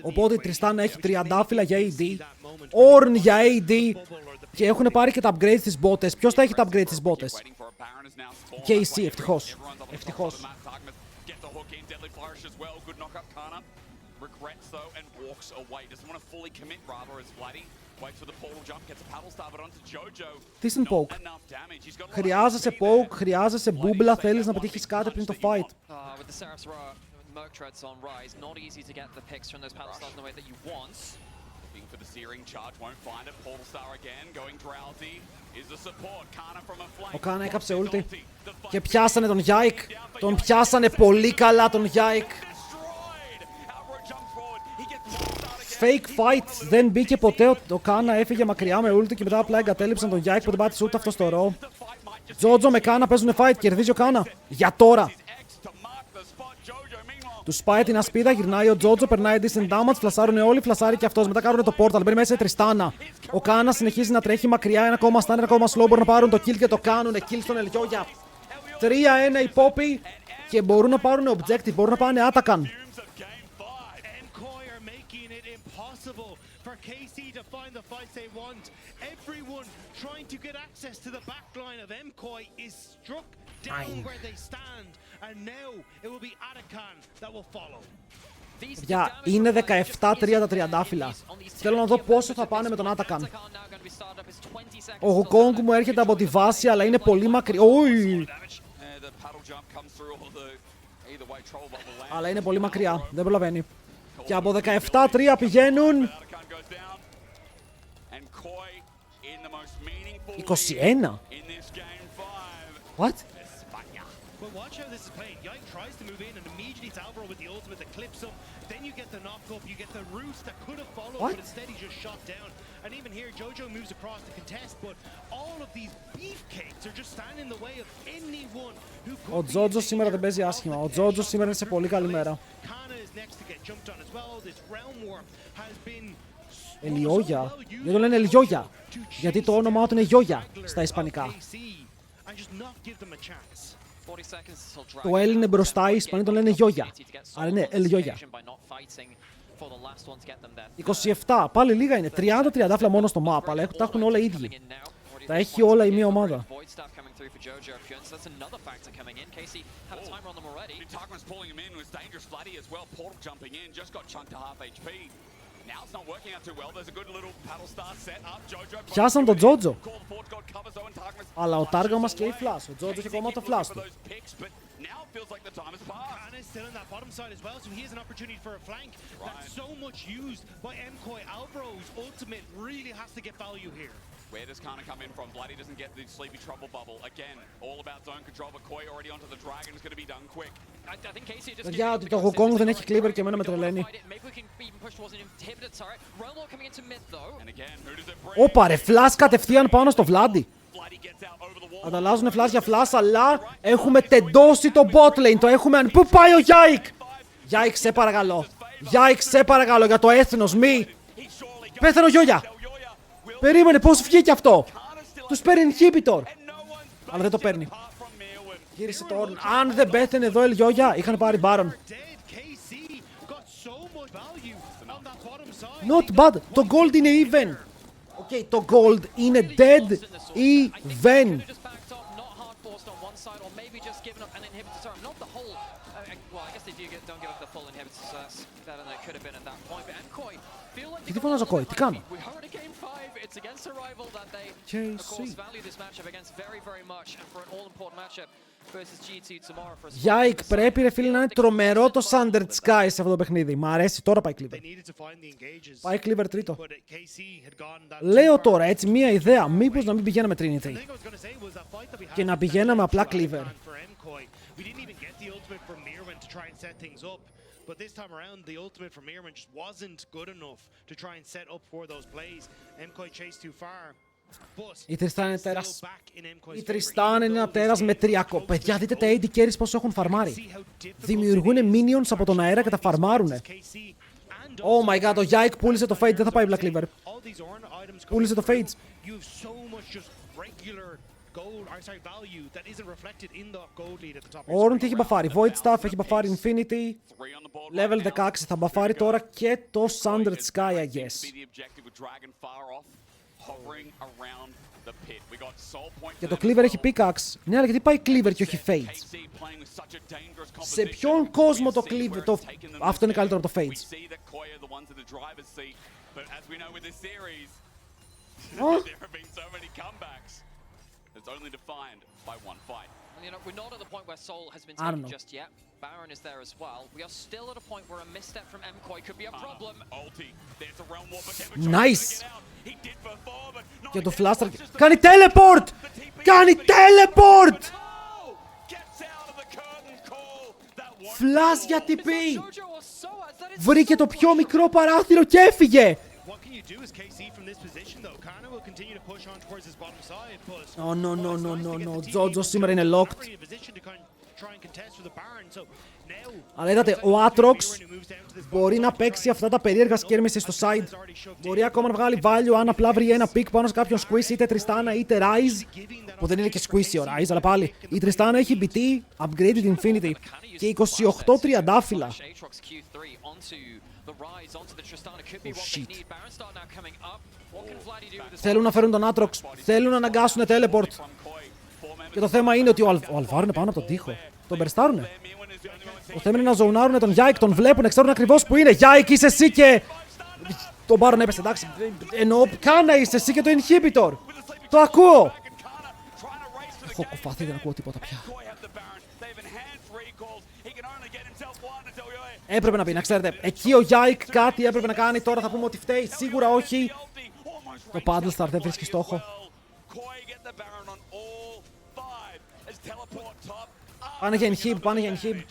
Οπότε η Τριστάνα έχει 30 φύλλα για AD, Ornn για AD και έχουν πάρει και τα upgrades στις μπότες. Ποιος θα έχει τα upgrades στις μπότες? KC, ευτυχώς. Ευτυχώς. Τι στην poke? Χρειάζεσαι poke, χρειάζεσαι μπούμπλα, θέλεις να πετύχεις κάτι πριν το fight. Ο Κάνα έκαψε ulti και πιάσανε τον Yike. Τον πιάσανε πολύ καλά τον Yike. Fake fight, δεν μπήκε ποτέ. Ο Κάνα έφυγε μακριά με ulti και μετά απλά εγκατέλειψαν τον Yike που δεν πάτησε ούτε αυτό στο ρο. Τζότζο με Κάνα παίζουν fight, κερδίζει ο Κάνα. Για τώρα. Του σπάει την ασπίδα, γυρνάει ο Τζότζο, περνάει decent damage, φλασάρουν όλοι, φλασάρει και αυτός. Μετά κάνουν το portal, μπαίνει μέσα η Τριστάνα. Ο Κάνα συνεχίζει να τρέχει μακριά, ένα ακόμα stun, ένα ακόμα slow. Μπορούν να πάρουν το kill και το κάνουν. Kill στον Ελιόγια. 3-1 οι Poppy και μπορούν να πάρουν objective, μπορούν να πάνε Atakan. For KC to find the fights they want. Everyone trying to get access to the backline of MKOI is struck down where they stand. And now it will be Atakan that will follow. Παιδιά, είναι 17-3 τα τριαντάφυλλα. Θέλω να δω πόσο θα πάνε με τον Atakan. Ο Wukong μου έρχεται από τη βάση, αλλά είναι πολύ μακριά. Ουι! Αλλά είναι πολύ μακριά, δεν προλαβαίνει. Και από 17-3 πηγαίνουν 21. What? Well, watch how this is played. Yike tries to move in and immediately it's Alvaro with the ultimate that clips up. Then you get the knock up, you get the roots that could have followed, but instead he just shot down. And even here, Jojo moves across to contest, but all of these beefcakes are just standing in the way of anyone who could. Ο Τζότζο σήμερα δεν παίζει άσχημα. Ο Τζότζο σήμερα είναι σε πολύ καλή μέρα. Ελιόγια. Δεν το λένε Ελιόγια. Γιατί το όνομά του είναι Γιόγια στα ισπανικά. Το L είναι μπροστά, οι Ισπανοί τον λένε Γιόγια. Άρα είναι Ελιόγια. 27, πάλι λίγα είναι. 30 τριαντάφυλλα μόνο στο map, αλλά τα έχουν όλα ίδιοι. Τα έχει όλα η μία ομάδα. Πιάσαν τον Τζότζο. Αλλά ο Τάργα μας καίει flash. Ο Τζότζο έχει ακόμα το flash του. Still in that bottom side as well, so he has an opportunity for a flank that's so much used by MKOI. Alvaro's ultimate really has to get value here. Where does Kana come in from? Vladi doesn't get the sleepy trouble bubble. Again, all about zone control, but Koi already onto the dragon is going to be done quick. I think Casey just... Για ότι το Wukong δεν έχει cleaver και εμένα με τρελαίνει. Όπα ρε, flash κατευθείαν πάνω στο Vladi. Ανταλλάζουν flash για flash, αλλά έχουμε τεντώσει το bot lane. Το έχουμε... Πού πάει ο Yike? Yike, σε παρακαλώ. Yike, σε παρακαλώ, για το έθνος, μη. Πέθανε ο Γιόγια. Περίμενε, πώς βγήκε αυτό. Τους παίρνει inhibitor. Αλλά δεν το παίρνει. Γύρισε το Ornn. Αν δεν πέθανε εδώ η Γιόγια, είχαν πάρει Baron. Not bad. Το gold είναι even. Οκ, το gold είναι dead even. Και τι φωνάζω κόη, τι κάνω. Yike, πρέπει ρε φίλε να είναι τρομερό το Sundered Sky σε αυτό το παιχνίδι. Μ' αρέσει, τώρα πάει Cleaver. Πάει Cleaver τρίτο. Λέω τώρα έτσι μία ιδέα, μήπως να μην πηγαίναμε Trinity και να πηγαίναμε απλά Cleaver. But this time around, the ultimate from Mirman just wasn't good enough to try and set up for those plays. MKOI chased too far. Η Τριστάν είναι τέρας. Η Τριστάν είναι ένα τέρας με 300. Παιδιά, δείτε τα AD carries πόσο έχουν φαρμάρει. Δημιουργούν minions από τον αέρα και τα φαρμάρουνε. Oh my god, ο Yike πούλησε το Fade, δεν θα πάει Black Cleaver. Πούλησε το Fade. Ο Orn τι έχει μπαφάρει, Void Staff, έχει μπαφάρει Infinity. Level 16 θα μπαφάρει τώρα και το Sundered Sky, I guess. Και το Cleaver έχει pickaxe. Ναι, αλλά γιατί πάει Cleaver και όχι Fades? Σε ποιον κόσμο το Cleaver, αυτό είναι καλύτερο από το Fades? I don't know. Baron is there as well. We are still at a point where a misstep from MKOI could be a problem. Nice! Και το Flaster κάνει teleport! Κάνει teleport! Flash για TP! Βρήκε το πιο μικρό παράθυρο και έφυγε! Oh no. Jojo σήμερα είναι locked. Αλλά είδατε, ο Aatrox μπορεί να παίξει αυτά τα περίεργα skirmishes στο side. Μπορεί ακόμα να βγάλει value αν απλά βρει ένα pick πάνω σε κάποιον squeeze, είτε Tristana είτε Ryze. Που δεν είναι και squeeze ο Ryze, αλλά πάλι. Η Tristana έχει BT, upgraded Infinity και 28 τριαντάφυλλα. Oh shit. Θέλουν να φέρουν τον Aatrox, θέλουν να αναγκάσουν teleport. Και το θέμα είναι ότι ο Alvaro είναι πάνω από τον τοίχο. Τον περστάρουνε. Το θέμα είναι να ζωνάρουνε τον Yike, τον βλέπουν, ξέρουν ακριβώς που είναι. Yike, είσαι εσύ και... Τον Baron έπεσε, εντάξει. Εννοώ, κάνα είσαι εσύ και το Inhibitor. Το ακούω. Έχω κουφαθεί, δεν ακούω τίποτα πια. Έπρεπε να πει, να ξέρετε. Εκεί ο Yike κάτι έπρεπε να κάνει, τώρα θα πούμε ότι φταίει. Σίγουρα όχι. Το Paddlestar δεν βρίσκει στόχο. Πάνε για inhib, πάνε για inhib.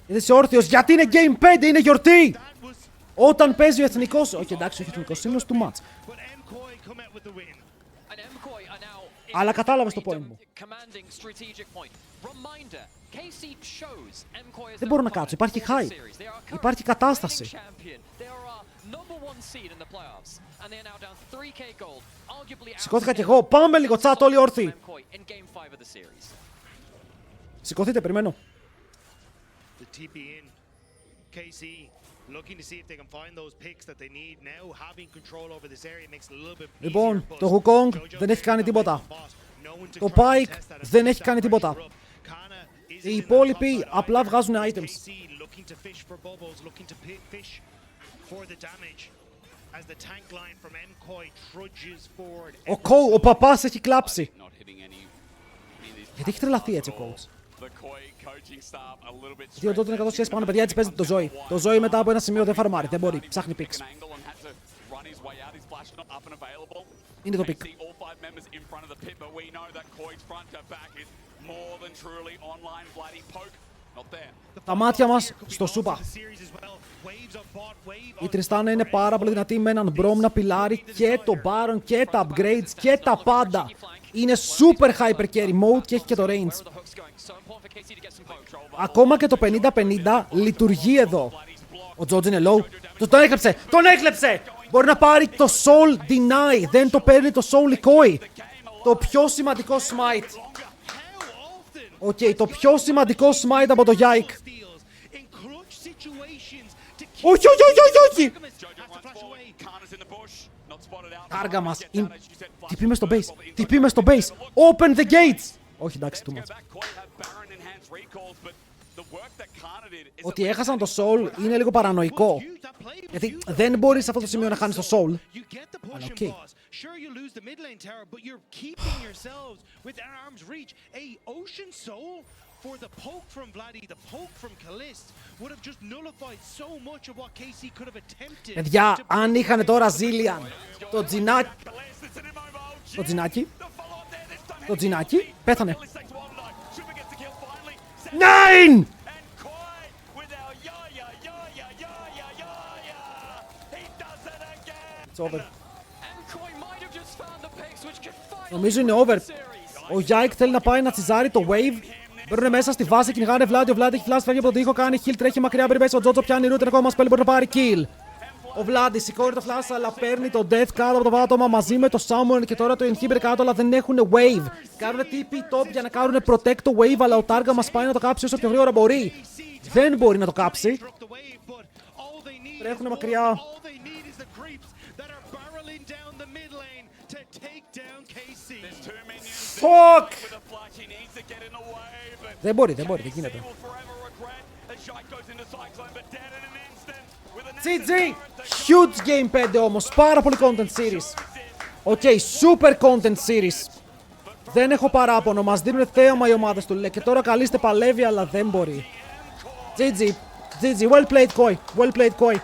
Είσαι όρθιος, γιατί είναι game 5, είναι γιορτή! Όταν παίζει ο εθνικός... Όχι εντάξει, όχι εθνικός, είναι too much. Αλλά κατάλαβες το point μου. Δεν μπορώ να κάτσω, υπάρχει high. Υπάρχει κατάσταση. Σηκώθηκα κι εγώ. Πάμε λίγο chat, όλοι όρθιοι. Σηκωθείτε, περιμένω. Λοιπόν, το Wukong δεν έχει κάνει τίποτα. Το Pike δεν έχει κάνει τίποτα. Οι υπόλοιποι απλά βγάζουν items. Ο παπάς έχει κλάψει. Γιατί έχει τρελαθεί έτσι ο coach? Γιατί ο Dot είναι 100 σχέσεις πάνω, παιδιά, έτσι παίζεται το Zoe. Το Zoe μετά από ένα σημείο δεν φαρμάρει, δεν μπορεί, ψάχνει picks. Είναι το pick. Τα μάτια μας στο σούπα. Η Tristana είναι πάρα πολύ δυνατή με έναν Braum να πιλάρει και το Baron και τα upgrades και τα πάντα. Είναι super hyper carry mode και έχει και το range. Ακόμα και το 50-50 λειτουργεί εδώ. Ο George είναι low. Τον έκλεψε! Τον έκλεψε! Μπορεί να πάρει το soul deny. Δεν το παίρνει το soul Ikoi. Το πιο σημαντικό smite. Οκ, το πιο σημαντικό smite από το Yike. Όχι, όχι, όχι, όχι! Jojo runs forward. Kana's in the bush. Not spotted out. Τάργα μας. Τυπή μες στο base. Τυπή μες στο base. Open the gates. Όχι, εντάξει, too much. Ότι έχασαν το soul είναι λίγο παρανοϊκό. Γιατί δεν μπορείς σε αυτό το σημείο να χάνεις το soul. Αλλά οκ. Sure, you lose the mid lane tower, but you're keeping yourselves within arm's reach. A Ocean Soul for the poke from Vladi, the poke from Kalist would have just nullified so much of what KC could have attempted. Παιδιά, αν είχαν τώρα Zillian, το τζινάκι. Το τζινάκι. Το τζινάκι. Πέθανε. 9! It's over. Νομίζω είναι over. Ο Yike θέλει να πάει να τσιζάρει το wave. Μπαίνουν μέσα στη βάση, κυνηγάνε Vladi. Ο Vladi έχει flash, φεύγει από τον τοίχο, κάνει heal, τρέχει μακριά. Μπαίνει ο Τζότζο, πιάνει root, ακόμα σπέλει, μπορεί να πάρει kill. Ο Vladi σηκώνει το flash, αλλά παίρνει το death κάτω από το πάτωμα μαζί με το summon και τώρα το inhibitor κάτω, αλλά δεν έχουν wave. Κάνουν TP top για να κάνουν protect το wave, αλλά ο Targa μας πάει να το κάψει όσο πιο γρήγορα μπορεί. Δεν μπορεί να το κάψει. Τρέχουν μακριά. Fuck! Δεν μπορεί, δεν γίνεται. GG! Huge game 5 όμως, πάρα πολύ content series. Οκ, super content series. Δεν έχω παράπονο, μας δίνουν θέαμα οι ομάδες του. Και τώρα καλείστε παλεύει, αλλά δεν μπορεί. GG, well played Koi, well played Koi.